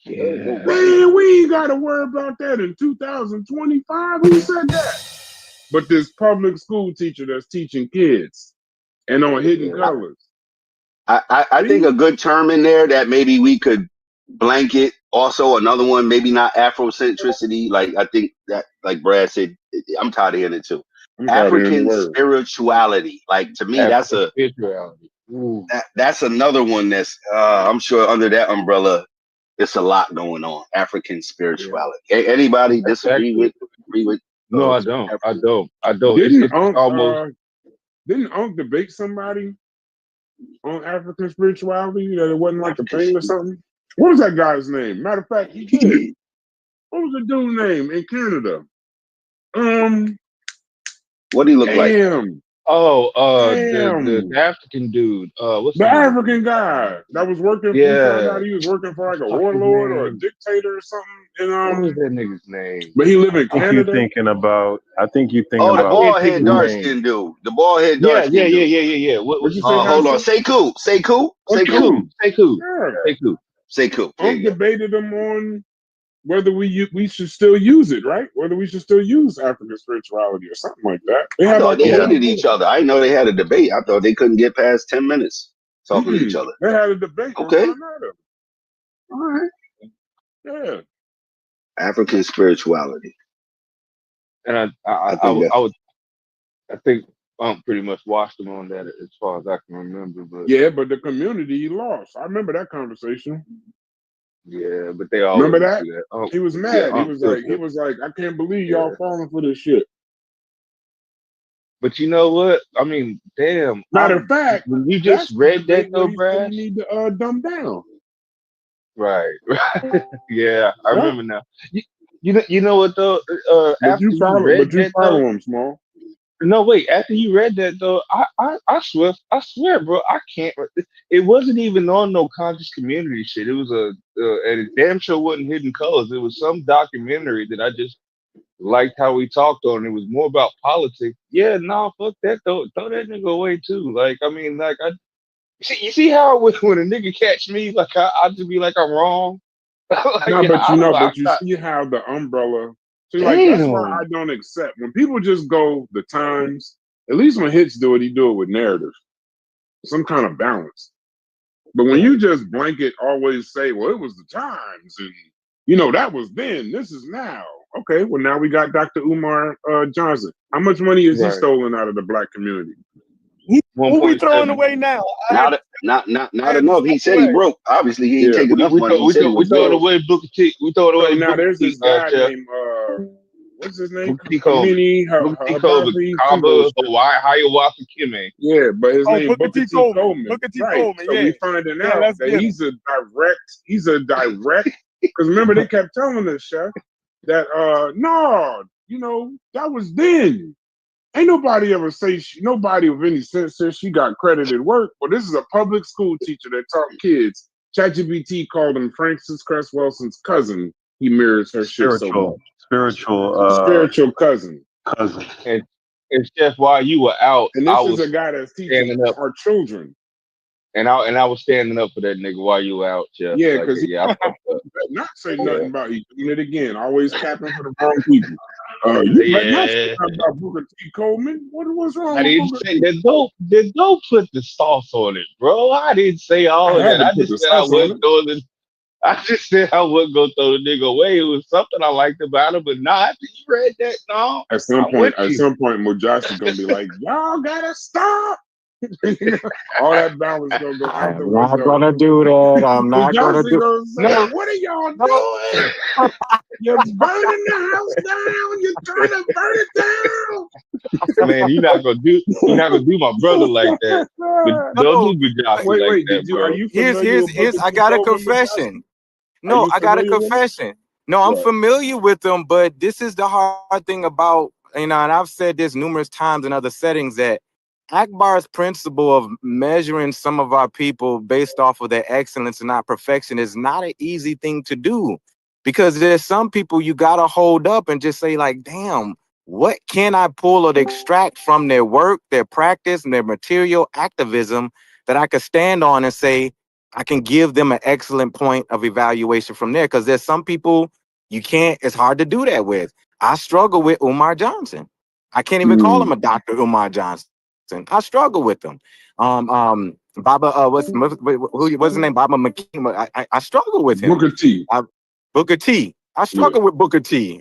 Man, we ain't got to worry about that in 2025. Who said that? But this public school teacher that's teaching kids and on hidden colors. I think a good term in there that maybe we could blanket. Also, another one, maybe not Afrocentricity. Like I think that, like Brad said, I'm tired of hearing it too. African spirituality. Like to me, that's another one that's I'm sure under that umbrella, it's a lot going on. African spirituality. Anybody disagree with? Agree with? No, I don't. Didn't Unc debate somebody on African spirituality that it wasn't like a thing or something? What was that guy's name? Matter of fact, he did. What was the dude's name in Canada? What do he look like? The African dude. What's the African guy that was working? Yeah, found out he was working for like a warlord or a dictator or something. And what was that nigga's name? But he lived in Canada. I think you're thinking about. the bald head dark skin dude. The bald head dark skin dude. Yeah. What you say? Hold on. Sekou. Unc debated him on whether we should still use it, right? Whether we should still use African spirituality or something like that. I thought they hated each other. I didn't know they had a debate. I thought they couldn't get past 10 minutes talking to each other. They had a debate. Okay. All right. Yeah. African spirituality. And I think pretty much watched them on that as far as I can remember. But yeah, but the community lost. I remember that conversation. Yeah, but they all remember that. He was mad. He was like, I can't believe y'all falling for this shit. But you know what? I mean, damn. Matter of fact, when you just read that though, Brad, you need to dumb down. Right. Yeah, I remember now. You know what though? But you follow him, Small. No, wait. After you read that though, I swear, bro, I can't. It wasn't even on no conscious community shit. It was and it damn sure wasn't Hidden Colors. It was some documentary that I just liked how we talked on. It was more about politics. Yeah, no, fuck that. Throw that nigga away too. Like, I mean, like, you see how when a nigga catch me, like, I just be like I'm wrong. Like, no, but you see how the umbrella. See, like, that's why I don't accept when people just go the times. At least when Hits do it, he do it with narrative, some kind of balance. But when you just blanket always say, well, it was the times, and that was then, this is now. Okay, well, now we got Dr. Umar Johnson. How much money is he stolen out of the black community? Who we throwing away now? Not enough. He said he broke. Obviously, he ain't taking enough money. We throwing away Booker T. We throwing away. Now there's this guy named what's his name? Booker T. Coleman. Hiawatha Kime. Yeah, but his name Booker T. Coleman. Booker T. Coleman. So we finding out that he's a direct. Because remember they kept telling us, Chef, that that was then. Ain't nobody ever say nobody with any sense says she got credited work. Well, this is a public school teacher that taught kids. ChatGPT called him Frances Cress Welson's cousin. He mirrors her spiritual cousin. And Chef, while you were out, and this is a guy that's teaching our children. And I was standing up for that nigga while you were out, Chef. Yeah, because not say nothing about you doing it again. Always capping for the wrong people. You not say nothing about Booker T. Coleman. What's wrong? I didn't say that. Don't put the sauce on it, bro. I didn't say all of that. I just said I wasn't throwing the. I just said I wasn't gonna throw the nigga away. It was something I liked about him, but after you read that, no. At some point, Mujahid gonna be like, "Y'all gotta stop." All that balance gonna go out the window. I'm not gonna do that. I'm not gonna do. No, what are y'all doing? You're burning the house down. You're trying to burn it down. Man, you're not gonna do my brother like that. But don't do Mujahid like that, bro. Are you here's I got a confession. No, I got a confession. No, I'm familiar with them, but this is the hard thing about, and I've said this numerous times in other settings, that Akbar's principle of measuring some of our people based off of their excellence and not perfection is not an easy thing to do, because there's some people you gotta hold up and just say, like, damn, what can I pull or extract from their work, their practice, and their material activism that I could stand on and say, I can give them an excellent point of evaluation from there? Because there's some people it's hard to do that with. I struggle with Umar Johnson. I can't even call him a Dr. Umar Johnson. I struggle with them. Baba, what's his name? Baba McKean. I struggle with him. Booker T. I struggle with Booker T.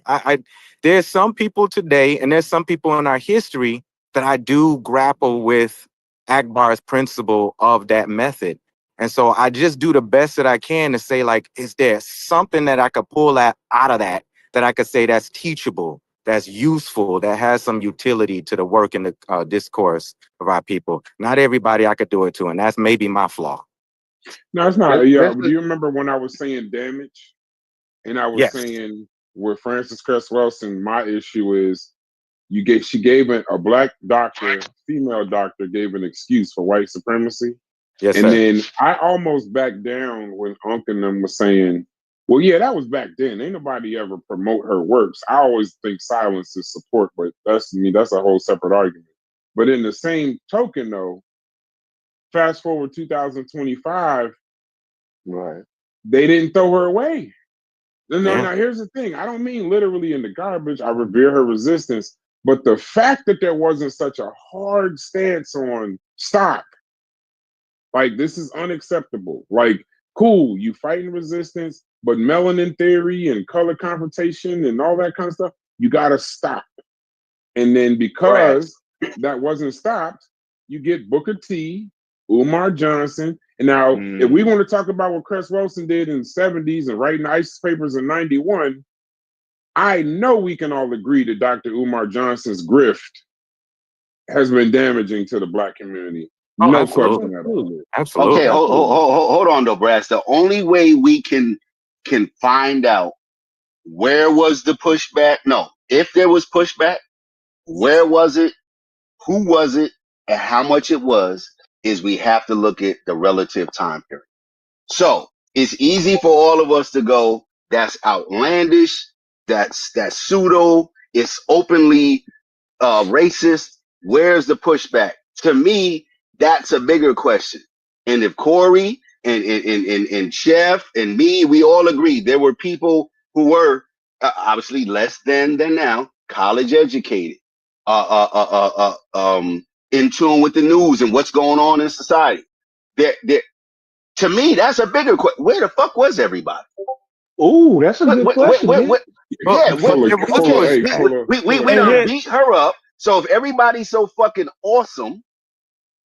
There's some people today, and there's some people in our history that I do grapple with Akbar's principle of that method. And so I just do the best that I can to say, like, is there something that I could pull out of that I could say that's teachable, that's useful, that has some utility to the work and the discourse of our people? Not everybody I could do it to, and that's maybe my flaw. No, it's not. Do you remember when I was saying damage? And I was saying with Frances Cress Welsson, my issue is she gave a black doctor, female doctor, gave an excuse for white supremacy. Yes, and then I almost backed down when Unc and them was saying, well, yeah, that was back then. Ain't nobody ever promote her works. I always think silence is support, but that's a whole separate argument. But in the same token, though, fast forward 2025, right? They didn't throw her away. Now here's the thing. I don't mean literally in the garbage. I revere her resistance, but the fact that there wasn't such a hard stance on stop, like, this is unacceptable. Like, cool, you fighting resistance, but melanin theory and color confrontation and all that kind of stuff, you gotta stop. And then because that wasn't stopped, you get Booker T, Umar Johnson. And now, if we want to talk about what Cress Welsson did in the 70s and writing ICE papers in 91, I know we can all agree that Dr. Umar Johnson's grift has been damaging to the Black community. No question at all. Absolutely. Okay, hold on though, Brass. The only way we can find out where was the pushback, if there was pushback, where was it, who was it and how much it was, is we have to look at the relative time period. So it's easy for all of us to go, that's outlandish, that's pseudo, it's openly racist. Where's the pushback? To me, that's a bigger question. And if Corey and Chef and me, we all agree there were people who were obviously less than now, college educated, in tune with the news and what's going on in society. To me, that's a bigger question. Where the fuck was everybody? Oh, that's a good question. We done beat her up. So if everybody's so fucking awesome,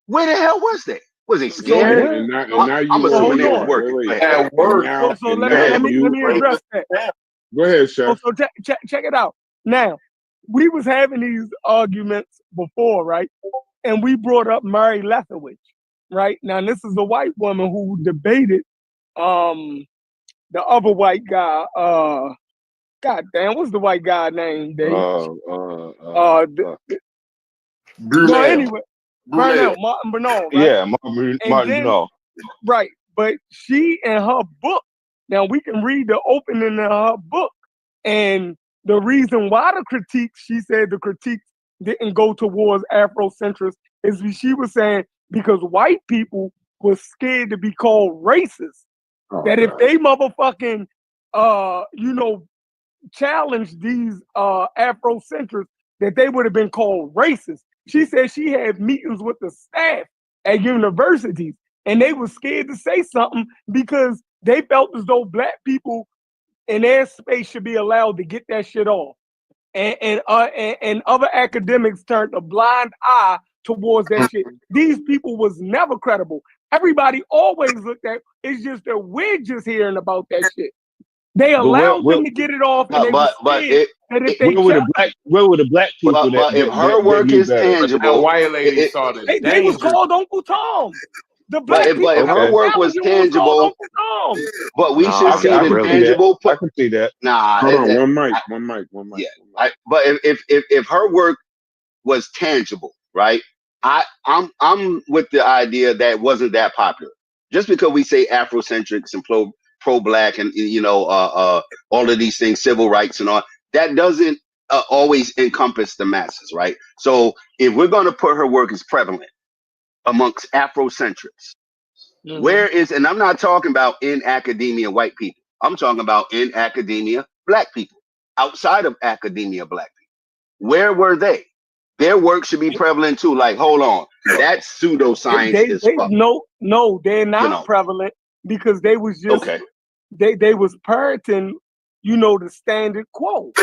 where the hell was they? Was they scared? And now I'm assuming they was working. At work. So let me address that. Go ahead, Chef. So check it out. Now, we was having these arguments before, right? And we brought up Mary Lethowich, right? Now, this is a white woman who debated the other white guy. God damn, what's the white guy name, Dave? Well, anyway, Martin Bernal, right? Yeah, Martin Bernal. Right, but she in her book, now we can read the opening of her book, and the reason why she said the critiques didn't go towards Afrocentrists is she was saying because white people was scared to be called racist. That if they motherfucking, challenged these Afrocentrists, that they would have been called racist. She said she had meetings with the staff at universities, and they were scared to say something because they felt as though black people in their space should be allowed to get that shit off. And other academics turned a blind eye towards that shit. These people was never credible. Everybody always looked at, it's just that we're just hearing about that shit. They allowed them to get it off, and they were scared that if they where were the black people if her work is tangible, white lady saw the they was called Uncle Tom. The black people, if her work was tangible, but we should see the tangible. I can see that. Nah, hold on, one mic. Yeah, but if her work was tangible, right? I'm with the idea that it wasn't that popular. Just because we say Afrocentrics and pro-black and all of these things, civil rights and all, that doesn't always encompass the masses, right? So if we're going to put her work as prevalent amongst Afrocentrics, where is, and I'm not talking about in academia white people, I'm talking about in academia black people, outside of academia black people. Where were they? Their work should be prevalent too. Like, hold on, that's pseudoscience. No, they're not prevalent because they was just they was parroting, the standard quo.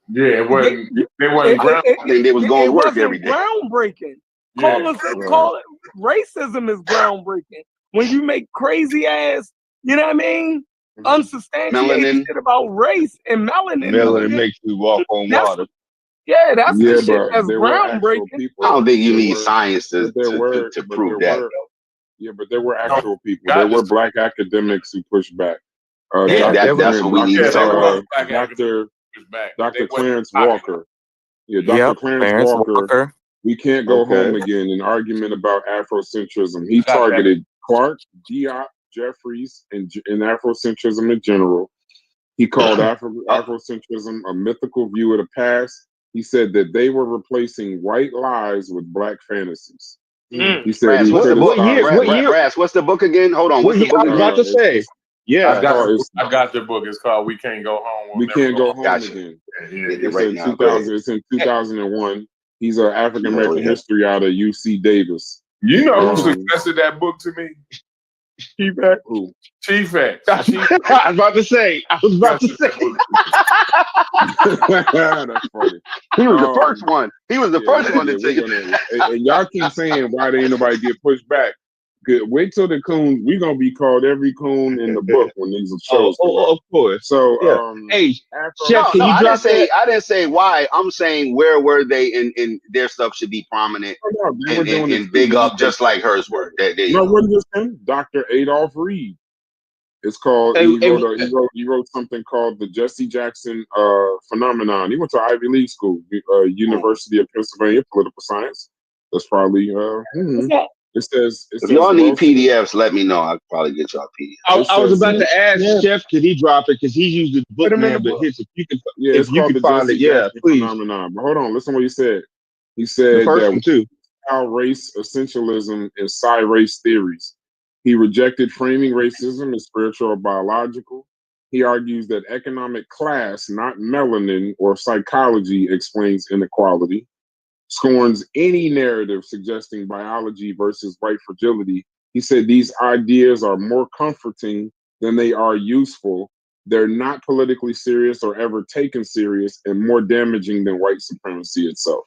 Yeah, it wasn't. They wasn't groundbreaking. They was going to work every day. Groundbreaking. Call it racism is groundbreaking. When you make crazy ass, you know what I mean? Unsubstantiated shit about race and melanin. Melanin makes you walk on water. Yeah, that's the shit that's groundbreaking. I don't think you need science to prove that. Yeah, but there were actual people. There were black academics who pushed back. That's what we need to talk about. Dr. Clarence Walker. Yeah, Dr. Clarence Walker. We can't go home again. An argument about Afrocentrism. He targeted Clarke, Diop, Jeffries, and Afrocentrism in general. He called Afrocentrism a mythical view of the past. He said that they were replacing white lies with black fantasies. He said, what's the book again? Hold on. What's the book I was about to say. Yeah, I got the book. It's called "We Can't Go Home." We Can't Go Home again. It's in 2001. He's an African American history out of UC Davis. You know who suggested that book to me? Chief X. Chief X. I was about to say. That's funny. He was the first one. He was the first one to take it. And y'all keep saying why ain't nobody get pushed back. Wait till the coon. We're gonna be called every coon in the book when these shows. Of course. So, hey, Chef, can you drop that? I didn't say why. I'm saying where were they, and their stuff should be prominent and big up, just like hers were. What is this? Dr. Adolph Reed. It's called. He wrote something called the Jesse Jackson phenomenon. He went to Ivy League school, University of Pennsylvania, political science. That's probably it says if y'all need PDFs, let me know. I'll probably get y'all PDFs. I was about to ask Chef, could he drop it? Because he's usually the bookman, but if you can, it's called the find Jesse it, Jackson please. phenomenon. But hold on, listen to what he said. He said The first that one too. Race essentialism and psi-race theories. He rejected framing racism as spiritual or biological. He argues that economic class, not melanin or psychology, explains inequality. Scorns any narrative suggesting biology versus white fragility. He said these ideas are more comforting than they are useful. They're not politically serious or ever taken serious, and more damaging than white supremacy itself.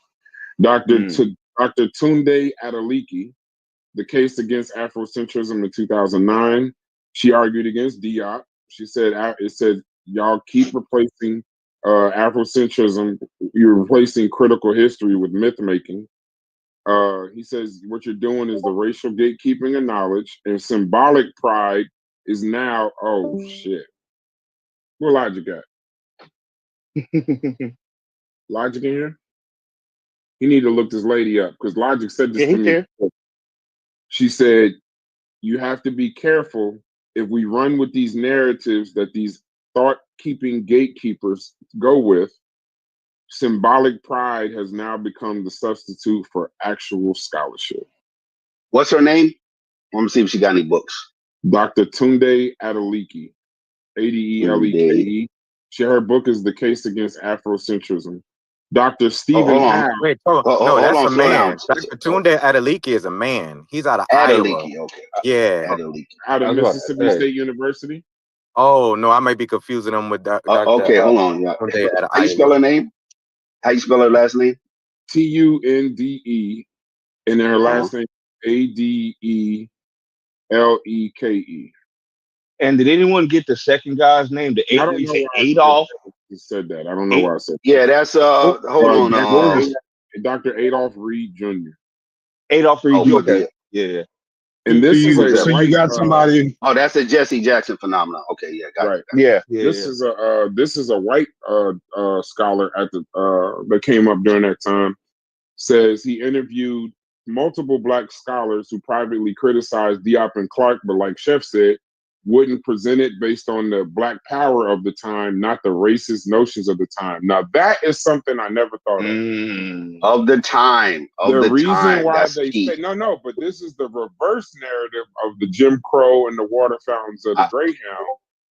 Dr. Tunde Adeleke, The Case Against Afrocentrism in 2009, she argued against Diop. She said, it said, y'all keep replacing Afrocentrism, you're replacing critical history with myth making. He says what you're doing is the racial gatekeeping of knowledge, and symbolic pride is now, oh shit. Where Logic at? Logic in here? You need to look this lady up because Logic said this to me. She said, you have to be careful if we run with these narratives that these thought-keeping gatekeepers go with. Symbolic pride has now become the substitute for actual scholarship. What's her name? Let me see if she got any books. Dr. Tunde Adeleke, Adeleke. Her book is The Case Against Afrocentrism. Dr. Stephen Howe. Wait, no, that's a man. Dr. Tunde Adeleke is a man. He's out of Iowa. Okay. Yeah. Adeleke. Out of Mississippi State University. Oh, no, I might be confusing him with Dr. Okay, hold on. Yeah. How you spell her name? How you spell her last name? Tunde, and then her last name Adeleke. And did anyone get the second guy's name? The Adolf. He said that. I don't know why I said that. Yeah, that's hold on. Dr. Adolph Reed Jr. Adolph Reed Jr. Okay. Yeah. And this is so you got somebody. Oh, that's a Jesse Jackson phenomenon. Okay, yeah, got it. Yeah. This is a white scholar at the that came up during that time. Says he interviewed multiple black scholars who privately criticized Diop and Clarke, but like Chef said, wouldn't present it based on the black power of the time, not the racist notions of the time. Now that is something I never thought of the time. The reason why they say no, but this is the reverse narrative of the Jim Crow and the water fountains of the Greyhound.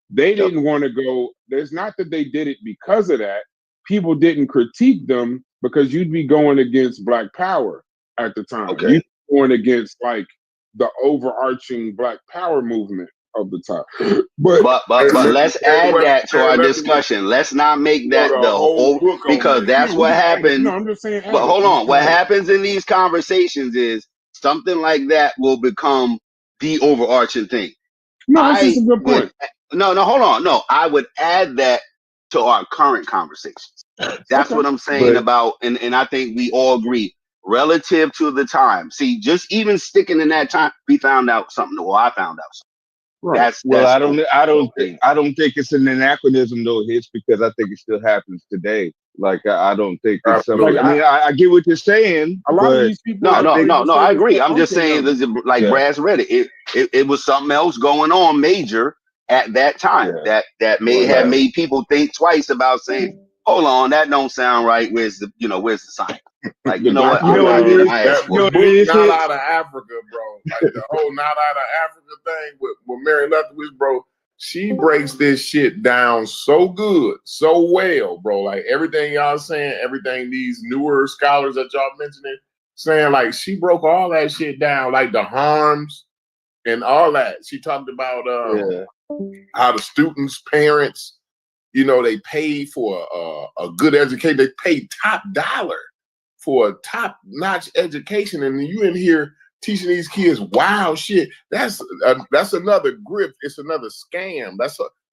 They didn't want to go. There's not that they did it because of that. People didn't critique them because you'd be going against black power at the time. Okay. You'd be going against like the overarching black power movement of the time. But let's add that to our discussion. Let's not make that the whole book, because that's what happens. No, I'm just saying. But hold on. What happens in these conversations is something like that will become the overarching thing. No, this is a good point. No, hold on. No, I would add that to our current conversations. That's what I'm saying about, and I think we all agree, relative to the time. See, just even sticking in that time, we found out something. Well, I found out something. Right. I don't think it's an anachronism though, Hits, because I think it still happens today. Like I don't think it's something. I get what you're saying. A lot of these people. No, I agree. I'm just saying, like Brass read it. It was something else going on major at that time that may have made people think twice about saying, "Hold on, that don't sound right. Where's the science?" Like, you know what? That book, Not Out of Africa, bro. Like the whole Not Out of Africa thing with Mary Leftwich, bro. She breaks this shit down so good, so well, bro. Like everything y'all saying, everything these newer scholars that y'all mentioning saying, like she broke all that shit down, like the harms and all that. She talked about how the students' parents, they paid for a good education. They paid top dollar for a top-notch education, and you in here teaching these kids wild shit. That's another grift. It's another scam.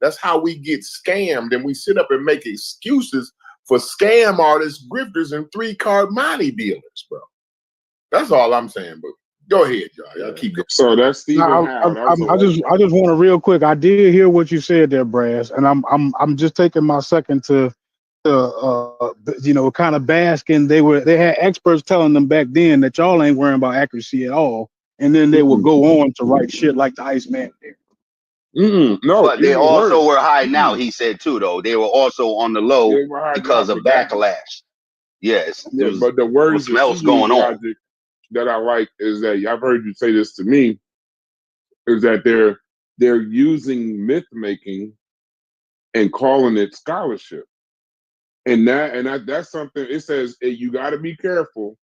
That's how we get scammed, and we sit up and make excuses for scam artists, grifters, and 3-card money dealers, bro. That's all I'm saying. But go ahead, y'all. Y'all keep going. So that's Stephen I just want to real quick. I did hear what you said there, Brass, and I'm just taking my second to kind of basking. They had experts telling them back then that y'all ain't worrying about accuracy at all, and then they would go on to write shit like the Iceman did. No, but they also were hiding out. Mm-mm. He said too, though they were also on the low because of backlash. Yes, yeah, but the words that else she going used, on. Logic, that I like is that I've heard you say this to me, is that they're using myth making and calling it scholarship, and that's something. It says you got to be careful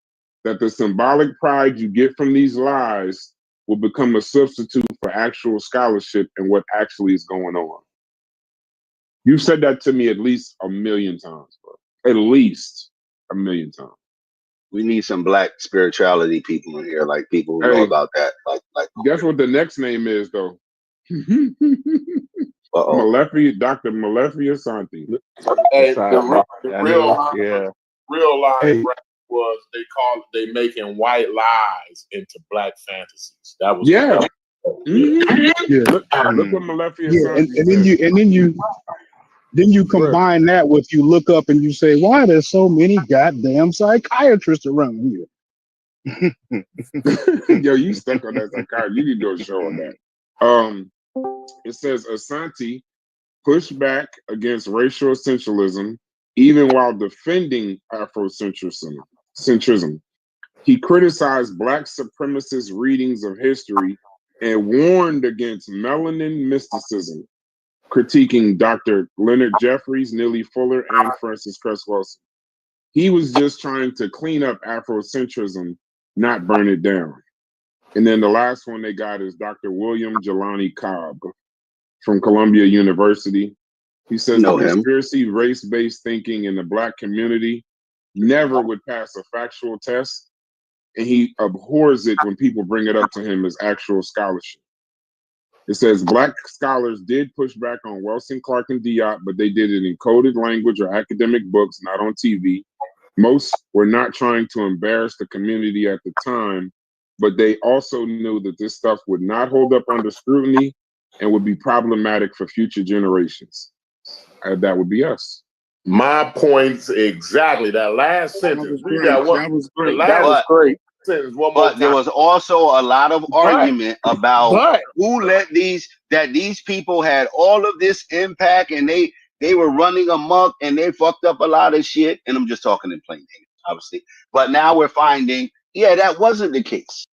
that the symbolic pride you get from these lies will become a substitute for actual scholarship and what actually is going on. You've said that to me at least 1,000,000 times, bro. At least 1,000,000 times. We need some black spirituality people in here, like people who know about that. Like guess what the next name is, though? Malefi, Dr. Malefi Asante. Hey, the real line was they making white lies into black fantasies. That was Yeah. Look what Malefi Asante then you combine that with you look up and you say, why there's so many goddamn psychiatrists around here? Yo, you stuck on that psychiatrist. You need to do a show on that. It says Asante pushed back against racial essentialism even while defending Afrocentrism. He criticized black supremacist readings of history and warned against melanin mysticism, critiquing Dr. Leonard Jeffries, Neely Fuller, and Francis Cress Wilson. He was just trying to clean up Afrocentrism, not burn it down. And then the last one they got is Dr. William Jelani Cobb from Columbia University. He says the conspiracy, race-based thinking in the black community never would pass a factual test, and he abhors it when people bring it up to him as actual scholarship. It says black scholars did push back on Wilson, Clarke, and Diop, but they did it in coded language or academic books, not on TV. Most were not trying to embarrass the community at the time, but they also knew that this stuff would not hold up under scrutiny and would be problematic for future generations. That would be us. My points exactly. That last sentence. That was great. That was great. But there was also a lot of argument about who let these people had all of this impact and they were running amok and they fucked up a lot of shit. And I'm just talking in plain English, obviously. But now we're finding, that wasn't the case.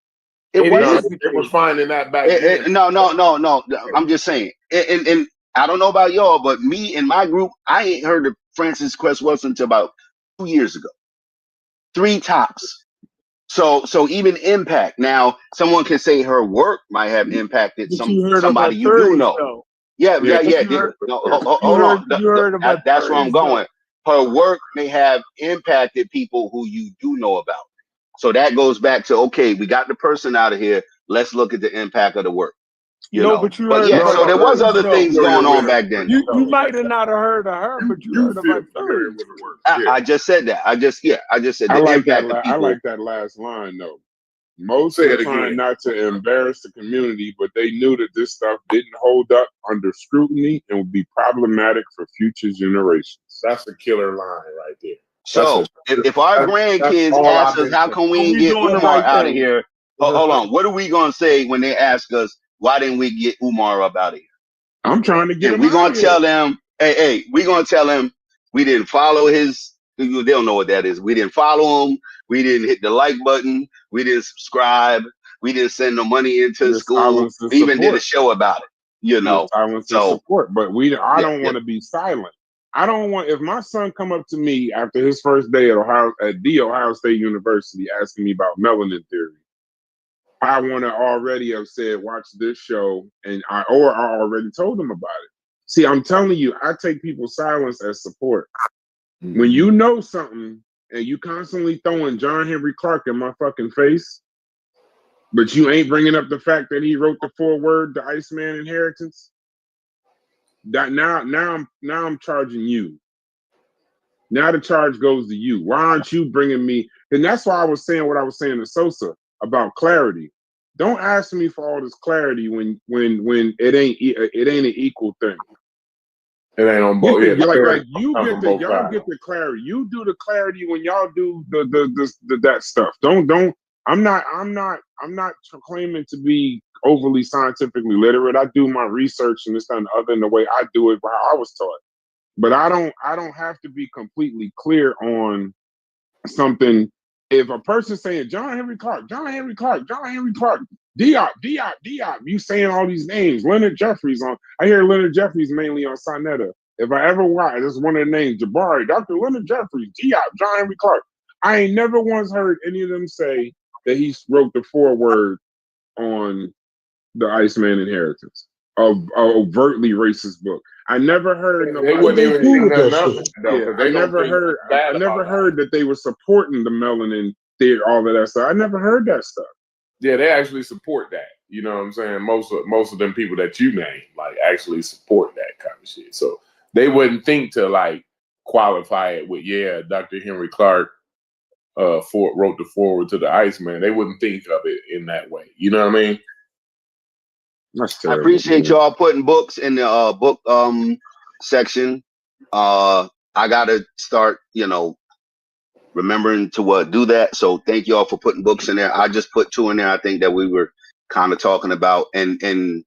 It wasn't. It was finding that back then. No. I'm just saying. And I don't know about y'all, but me and my group, I ain't heard of Francis Cress Wilson until about 2 years ago. 3 tops. So even impact. Now, someone can say her work might have impacted somebody you do know. Though. Yeah. Hold on. That's where I'm going. Her work may have impacted people who you do know about. So that goes back to, okay, we got the person out of here. Let's look at the impact of the work. But so there was other things going on back then. You might have not heard of her, but you heard about her. I just said that. I just said I like that last line though. Most were trying not to embarrass the community, but they knew that this stuff didn't hold up under scrutiny and would be problematic for future generations. That's a killer line right there. So if our grandkids ask us, how come we didn't get Umar out of here? Hold on. What are we going to say when they ask us, why didn't we get Umar up out of here? I'm trying to get him. We're going to tell them, hey, we're going to tell them we didn't follow his, they don't know what that is. We didn't follow him. We didn't hit the like button. We didn't subscribe. We didn't send no money into school. We even did a show about it, Silence and support. But I don't want to be silent. I don't want, if my son come up to me after his first day at Ohio State University asking me about melanin theory, I want to already have said, watch this show, I already told them about it. See, I'm telling you, I take people's silence as support. Mm-hmm. When you know something and you constantly throwing John Henry Clarke in my fucking face, but you ain't bringing up the fact that he wrote the foreword to Iceman Inheritance, that now I'm charging you. Now the charge goes to you. Why aren't you bringing me? And that's why I was saying what I was saying to Sosa about clarity. Don't ask me for all this clarity when it ain't an equal thing. It ain't on both. Yeah, like you get the y'all get the clarity. You do the clarity when y'all do the that stuff. Don't. I'm not claiming to be overly scientifically literate. I do my research and this and the other in the way I do it, how I was taught. But I don't have to be completely clear on something. If a person's saying John Henry Clarke, Diop, you saying all these names, Leonard Jeffries I hear Leonard Jeffries mainly on Sonetta. If I ever watch, this is one of the names, Jabari, Dr. Leonard Jeffries, Diop, John Henry Clarke. I ain't never once heard any of them say that he wrote the foreword on the Iceman Inheritance, of overtly racist book. I never heard nobody. They wouldn't even think nothing of it, though. I never heard that they were supporting the melanin theory, all of that stuff. I never heard that stuff. Yeah, they actually support that. You know what I'm saying? Most of them people that you name like actually support that kind of shit. So they wouldn't think to like qualify it with Dr. Henry Clarke wrote the foreword to the Iceman. They wouldn't think of it in that way. You know what I mean? That's terrible. I appreciate y'all putting books in the book section. I gotta start, remembering to do that. So thank y'all for putting books in there. I just put 2 in there. I think that we were kind of talking about, and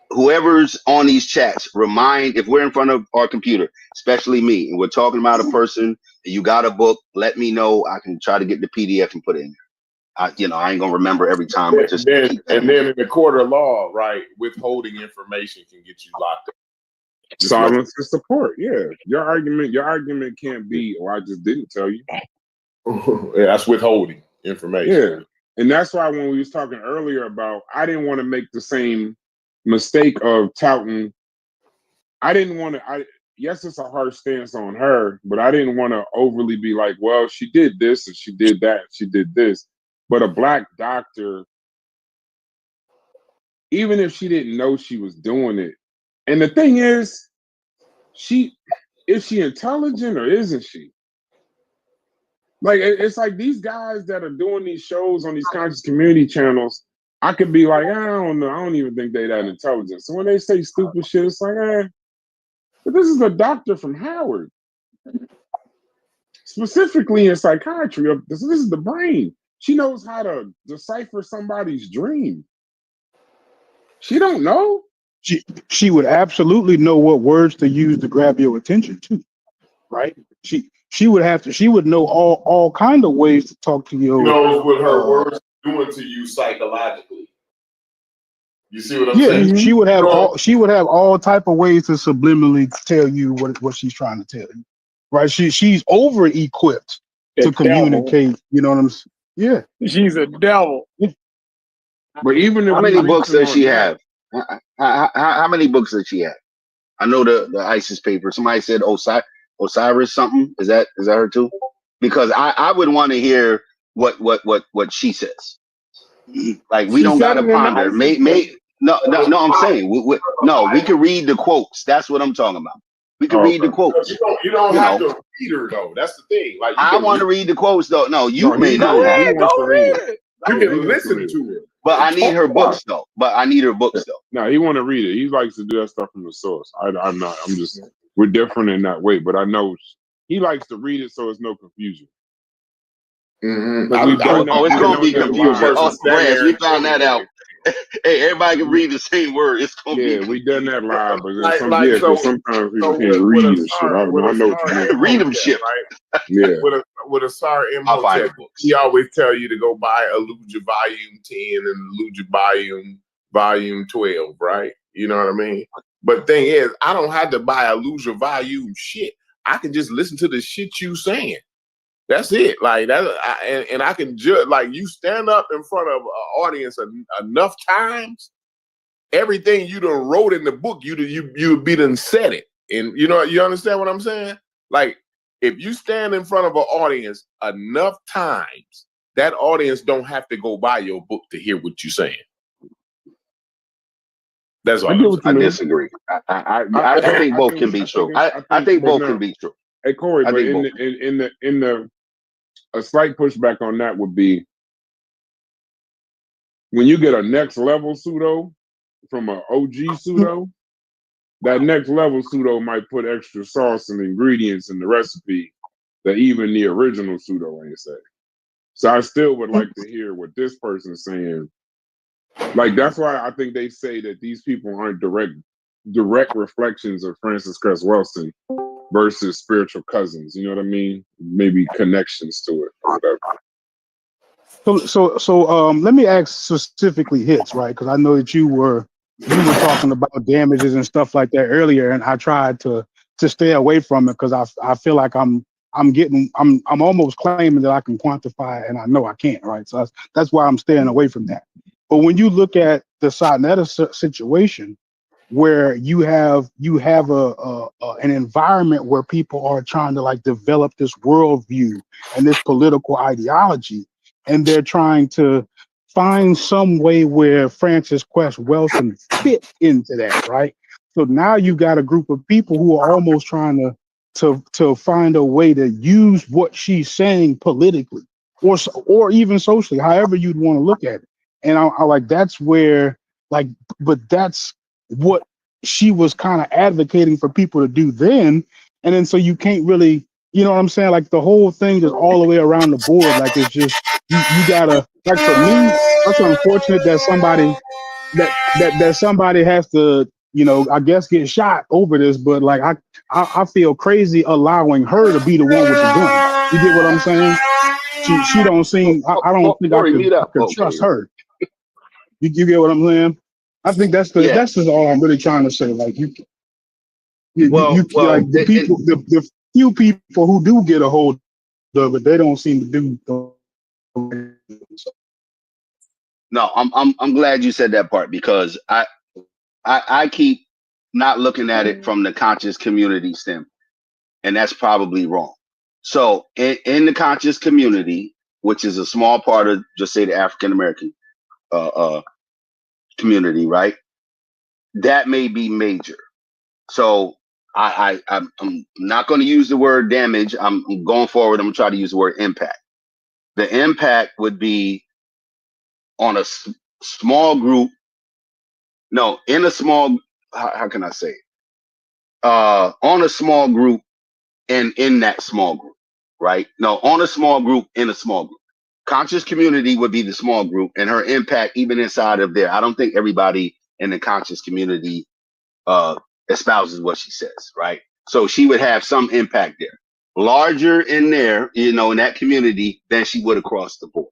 whoever's on these chats, remind, if we're in front of our computer, especially me, and we're talking about a person, and you got a book, let me know. I can try to get the PDF and put it in there. I ain't gonna remember every time, but just then in the court of law, right, withholding information can get you locked up. Silence is support. Yeah, your argument can't be, "Oh, I just didn't tell you." Yeah, that's withholding information. Yeah, and that's why when we was talking earlier about, I didn't want to make the same mistake of touting. I didn't want to. Yes, it's a harsh stance on her, but I didn't want to overly be like, "Well, she did this and she did that, she did this." But a black doctor, even if she didn't know she was doing it. And the thing is she intelligent or isn't she? Like, it's like these guys that are doing these shows on these conscious community channels, I could be like, I don't know, I don't even think they that intelligent. So when they say stupid shit, it's like, but this is a doctor from Howard, specifically in psychiatry. This is the brain. She knows how to decipher somebody's dream. She don't know. She would absolutely know what words to use to grab your attention too, right? She would know all kind of ways to talk to you. She knows what her words are doing to you psychologically. You see what I'm saying? Yeah, she would have all type of ways to subliminally tell you what she's trying to tell you, right? She's over equipped to communicate. You know what I'm saying? Yeah, she's a devil. But even if how many books does she have? How many books does she have? I know the ISIS paper. Somebody said Osiris something. Is that her too? Because I would want to hear what she says. Like, we don't gotta ponder. No, I'm saying we can read the quotes. That's what I'm talking about. We can read the quotes. You don't have to read her though. That's the thing. Like, I want to read the quotes though. No, you may not. Go read it. You can listen to it. But I need her books though. No, he want to read it. He likes to do that stuff from the source. I'm not. I'm just. We're different in that way. But I know he likes to read it, so there's no confusion. Mm-hmm. It's gonna be confusion. Brad, we found that out. Hey, everybody can read the same word. It's gonna be. Yeah, we done that live, but sometimes people can't read and shit. I know what you mean. Read them shit. Right? Yeah. With a SAR Imhotep, he always tell you to go buy Aluja Volume 10 and Aluja Volume 12, right? You know what I mean? But the thing is, I don't have to buy Aluja Volume shit. I can just listen to the shit you saying. That's it. Like that, and I can judge. Like, you stand up in front of an audience enough times, everything you done wrote in the book, you'd be done said it. And you understand what I'm saying? Like, if you stand in front of an audience enough times, that audience don't have to go buy your book to hear what you're saying. That's what I disagree. I think both can be true. I think both can be true. Hey, Corey, but in the a slight pushback on that would be when you get a next level pseudo from an OG pseudo, that next level pseudo might put extra sauce and ingredients in the recipe that even the original pseudo ain't say. So I still would like to hear what this person's saying. Like, that's why I think they say that these people aren't direct reflections of Francis Cress Welsing versus spiritual cousins. You know what I mean? Maybe connections to it or whatever. So let me ask specifically hits, right? Because I know that you were talking about damages and stuff like that earlier, and I tried to stay away from it because I feel like I'm almost claiming that I can quantify it, and I know I can't, right? So that's why I'm staying away from that. But when you look at the Sonetta situation, where you have an environment where people are trying to like develop this worldview and this political ideology, and they're trying to find some way where Francis Cress Welsing fit into that, right? So now you got a group of people who are almost trying to find a way to use what she's saying politically or even socially, however you'd want to look at it. And I like that's where like, but that's what she was kind of advocating for people to do then. And then so you can't really, you know what I'm saying? Like the whole thing is all the way around the board. Like it's just you gotta, like for me, that's unfortunate that somebody has to, you know, I guess get shot over this, but like I feel crazy allowing her to be the one with the gun. You get what I'm saying? She don't seem I don't think I could trust her. You get what I'm saying? I think that's just all I'm really trying to say. Like you like the few people who do get a hold of it, they don't seem to do. No, I'm glad you said that part because I keep not looking at it from the conscious community standpoint, and that's probably wrong. So in the conscious community, which is a small part of just say the African American community, right? That may be major. So I'm not going to use the word damage. I'm going forward. I'm going to try to use the word impact. The impact would be on a small group. No, in a small. How can I say it? On a small group and in that small group, right? No, on a small group in a small group. Conscious community would be the small group, and her impact even inside of there. I don't think everybody in the conscious community espouses what she says, right? So she would have some impact there, larger in there, you know, in that community than she would across the board.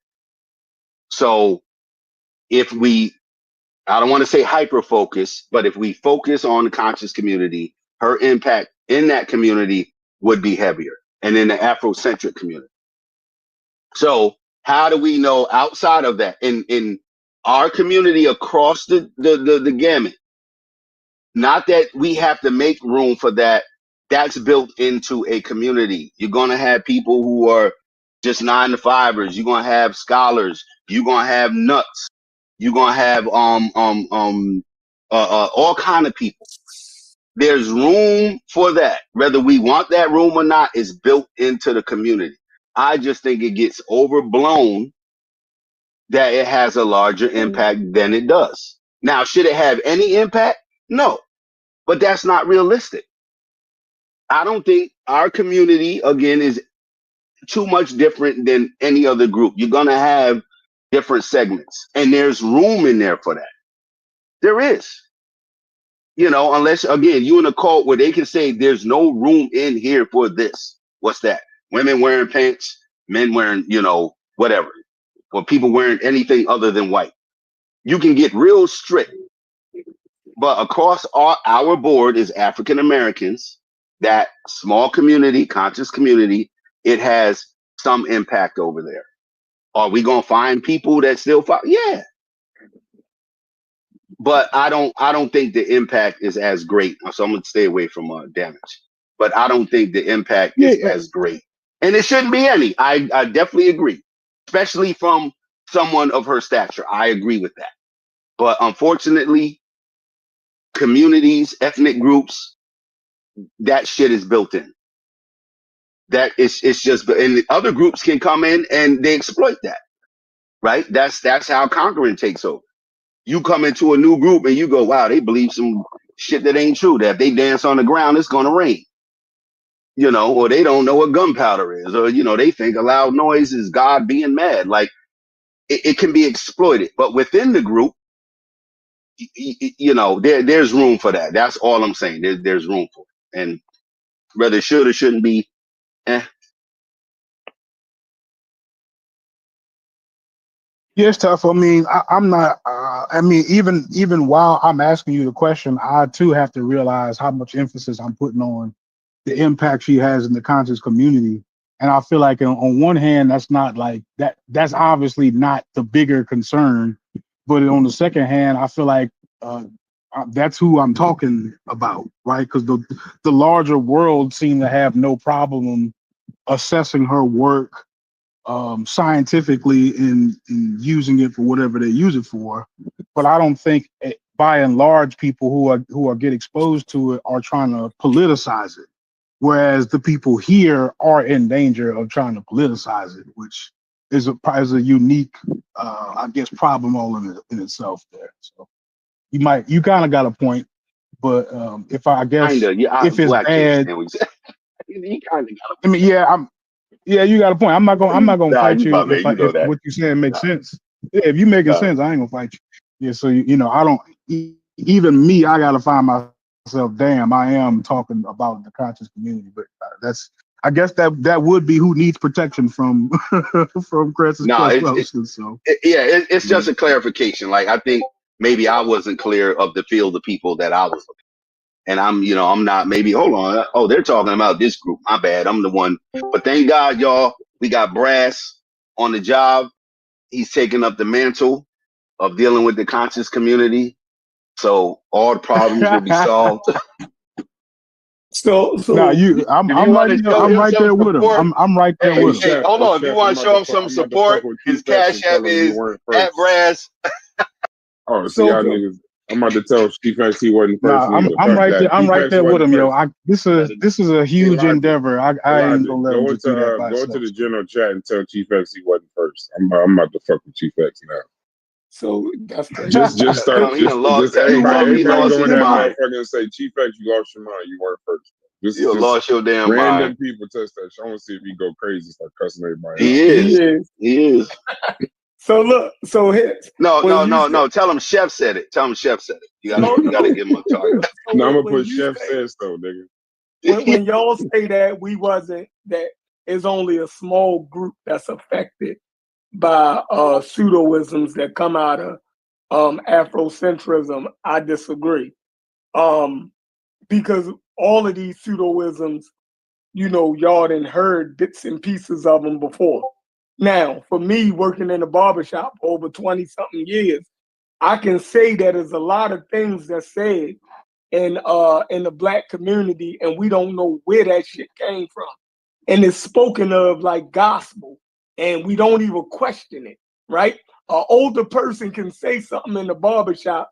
So if I don't want to say hyper focus, but if we focus on the conscious community, her impact in that community would be heavier, and in the Afrocentric community. So how do we know outside of that in our community across the gamut? Not that we have to make room for that. That's built into a community. You're going to have people who are just 9-to-5ers. You're going to have scholars. You're going to have nuts. You're going to have all kind of people. There's room for that. Whether we want that room or not is built into the community. I just think it gets overblown that it has a larger impact than it does. Now, should it have any impact? No. But that's not realistic. I don't think our community, again, is too much different than any other group. You're going to have different segments, and there's room in there for that. There is. You know, unless, again, you in a cult where they can say there's no room in here for this. What's that? Women wearing pants, men wearing, you know, whatever. Or people wearing anything other than white. You can get real strict. But across our board is African Americans, that small community, conscious community, it has some impact over there. Are we gonna find people that still fight? Yeah. But I don't think the impact is as great. So I'm gonna stay away from damage. But I don't think the impact is as great. And it shouldn't be any. I definitely agree. Especially from someone of her stature. I agree with that. But unfortunately, communities, ethnic groups, that shit is built in. That it's just, and other groups can come in and they exploit that, right? That's how conquering takes over. You come into a new group and you go, wow, they believe some shit that ain't true. That if they dance on the ground, it's gonna rain. You know, or they don't know what gunpowder is, or you know, they think a loud noise is God being mad. Like it can be exploited, but within the group, you know, there's room for that. That's all I'm saying. There's room for it, and whether it should or shouldn't be, Yeah, it's tough. I mean, I'm not. I mean, even while I'm asking you the question, I too have to realize how much emphasis I'm putting on the impact she has in the conscious community. And I feel like on one hand, that's not like that. That's obviously not the bigger concern. But on the second hand, I feel like that's who I'm talking about, right? Because the larger world seem to have no problem assessing her work scientifically in using it for whatever they use it for. But I don't think, by and large, people who are get exposed to it are trying to politicize it. Whereas the people here are in danger of trying to politicize it, which is a unique, I guess, problem all in itself there. So you kind of got a point, but if I guess if it's bad, you kind of got I mean, yeah, you got a point. I'm not gonna fight you if what you're saying makes sense. Yeah, if you making sense, I ain't gonna fight you. Yeah, so you know, I don't even me. I gotta find myself. Damn, I am talking about the conscious community, but that's. I guess that would be who needs protection from from Cress's Wilson. So it's just a clarification. Like I think maybe I wasn't clear of the field of people that I was looking at. And I'm not, maybe, hold on. Oh, they're talking about this group. My bad. I'm the one. But thank God, y'all, we got Brass on the job. He's taking up the mantle of dealing with the conscious community. So all the problems will be solved. So nah, I'm right there with him. I'm right there with him. Hold on. If you want to show him some support, his Cash App is at Brass. Oh, so y'all niggas. I'm about to tell Chief X he wasn't first. I'm right there. I'm right there with him, yo. This is a huge endeavor. I ain't gonna let him just do that by Go into the general chat and tell Chief X he wasn't first. I'm about to fuck with Chief X now. So that's crazy. Just start. Just everybody go in that motherfucker and say, Chief X, you lost your mind. You weren't first. You lost your damn mind. Random people test that. I want to see if he go crazy, start cussing everybody. He is. So look, No. Tell him Chef said it. You gotta give him a target. No, I'm gonna put Chef says so, nigga. When y'all say that that is only a small group that's affected by pseudoisms that come out of Afrocentrism, I disagree. Because all of these pseudoisms, y'all done heard bits and pieces of them before. Now, for me, working in a barbershop for over 20-something years, I can say that there's a lot of things that's said in the Black community, and we don't know where that shit came from. And it's spoken of like gospel, and we don't even question it, right? An older person can say something in the barbershop,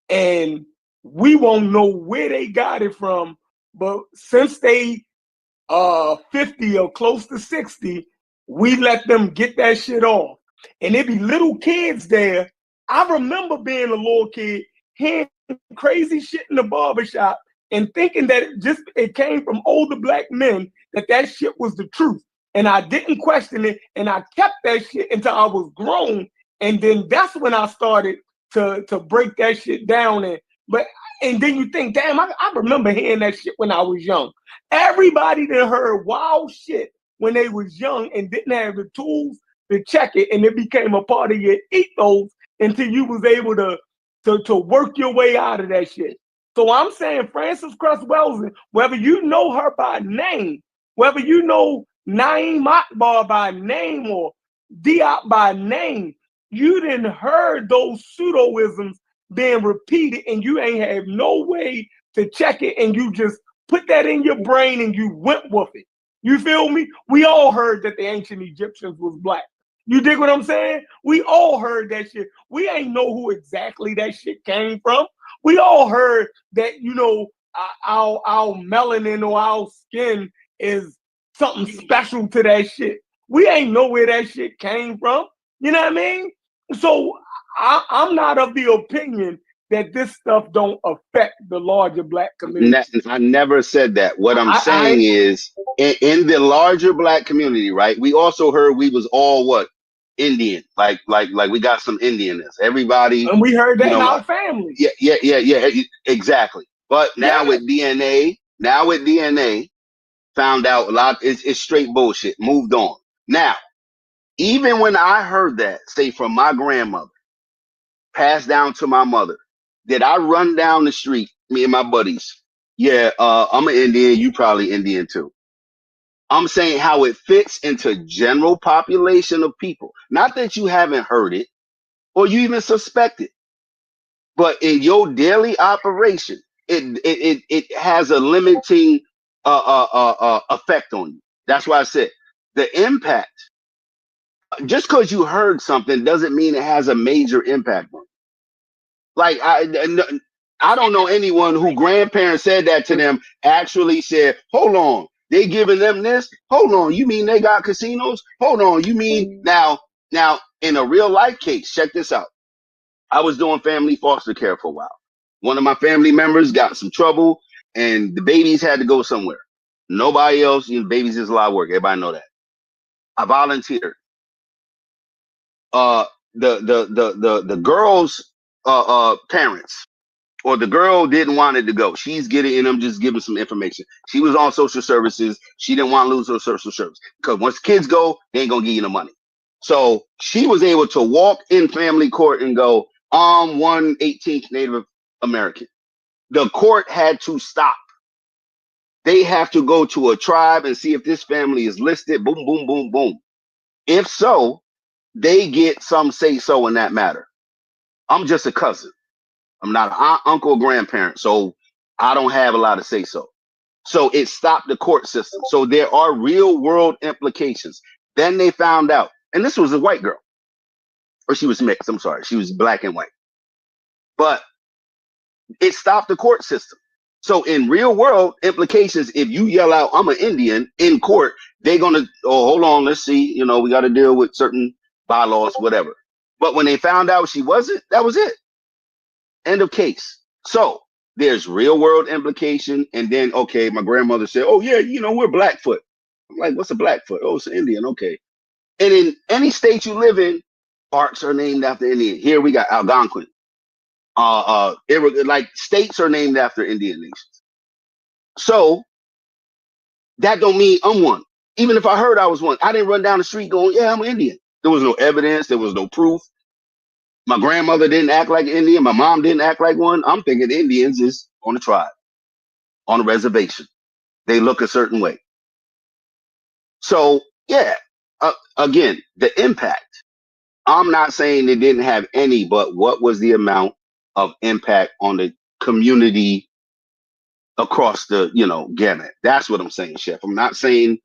and we won't know where they got it from, but since they 50 or close to 60, we let them get that shit off. And there be little kids there. I remember being a little kid, hearing crazy shit in the barbershop and thinking that it came from older Black men, that shit was the truth. And I didn't question it, and I kept that shit until I was grown. And then that's when I started to break that shit down. And then you think, damn, I remember hearing that shit when I was young. Everybody that heard wild shit when they was young and didn't have the tools to check it, and it became a part of your ethos until you was able to work your way out of that shit. So I'm saying Frances Cress Welsing, whether you know her by name, whether you know Naeem Akbar by name or Diop by name, you didn't heard those pseudoisms being repeated, and you ain't have no way to check it, and you just put that in your brain and you went with it. You feel me? We all heard that the ancient Egyptians was Black. You dig what I'm saying? We all heard that shit. We ain't know who exactly that shit came from. We all heard that, our melanin or our skin is something special to that shit. We ain't know where that shit came from. You know what I mean? So I'm not of the opinion that this stuff don't affect the larger black community. I never said that. What I'm saying is, in the larger black community, right? We also heard we was all what? Indian, like we got some Indianness. Everybody, and we heard that in our family. Yeah, exactly. But now with DNA, found out a lot. It's straight bullshit. Moved on. Now, even when I heard that, say from my grandmother, passed down to my mother, did I run down the street, me and my buddies? Yeah, I'm an Indian. You probably Indian too. I'm saying how it fits into general population of people. Not that you haven't heard it or you even suspect it, but in your daily operation, it has a limiting effect on you. That's why I said the impact. Just because you heard something doesn't mean it has a major impact on you. Like I don't know anyone who grandparents said that to them actually said, hold on, they giving them this? Hold on, you mean they got casinos? Hold on, you mean now in a real life case, check this out. I was doing family foster care for a while. One of my family members got some trouble and the babies had to go somewhere. Nobody else, babies is a lot of work. Everybody know that. I volunteered. The girl's parents, or the girl didn't want it to go. She's getting, and I'm just giving some information. She was on social services. She didn't want to lose her social service because once kids go, they ain't gonna give you the money. So she was able to walk in family court and go, 1/18th Native American. The court had to stop. They have to go to a tribe and see if this family is listed. Boom, boom, boom, boom. If so, they get some say so in that matter. I'm just a cousin. I'm not an aunt, uncle, or grandparent, so I don't have a lot of say so. So it stopped the court system. So there are real world implications. Then they found out, and this was a white girl, or she was mixed. I'm sorry, she was black and white, but it stopped the court system. So in real world implications, if you yell out, I'm an Indian in court, they're going to, oh, hold on, let's see, we got to deal with certain bylaws, whatever. But when they found out she wasn't, that was it. End of case. So there's real world implication. And then, okay, my grandmother said, oh yeah, we're Blackfoot. I'm like, what's a Blackfoot? Oh, it's an Indian. Okay. And in any state you live in, parks are named after Indian. Here we got Algonquin. Like states are named after Indian nations. So that don't mean I'm one. Even if I heard I was one, I didn't run down the street going, yeah, I'm an Indian. There was no evidence. There was no proof. My grandmother didn't act like an Indian. My mom didn't act like one. I'm thinking Indians is on a tribe, on a reservation. They look a certain way. So yeah, again, the impact. I'm not saying they didn't have any, but what was the amount of impact on the community across the, gamut? That's what I'm saying, Chef. I'm not saying,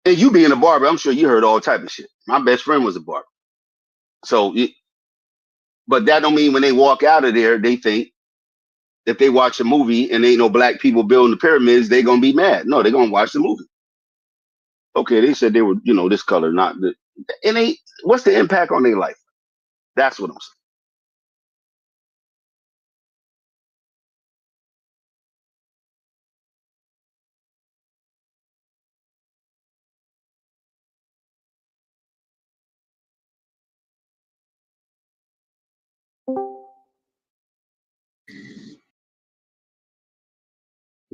and you being a barber, I'm sure you heard all type of shit. My best friend was a barber. So, but that don't mean when they walk out of there, they think if they watch a movie and ain't no black people building the pyramids, they gonna be mad. No, they're gonna watch the movie. Okay, they said they were, this color, not the, and what's the impact on their life? That's what I'm saying.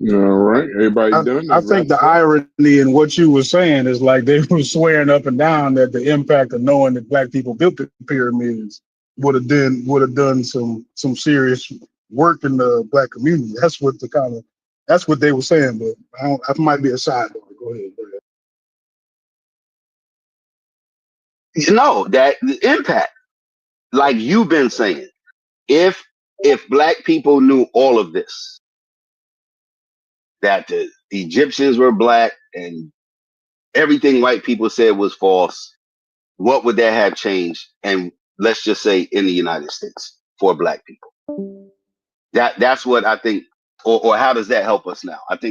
All right, everybody done? I think the irony in what you were saying is like they were swearing up and down that the impact of knowing that black people built the pyramids would have done some serious work in the black community. That's what they were saying. But that might be a side door. Go ahead. No, that the impact, like you've been saying, if black people knew all of this, that the Egyptians were black and everything white people said was false, what would that have changed? And let's just say in the United States for black people. That's what I think, or how does that help us now? I think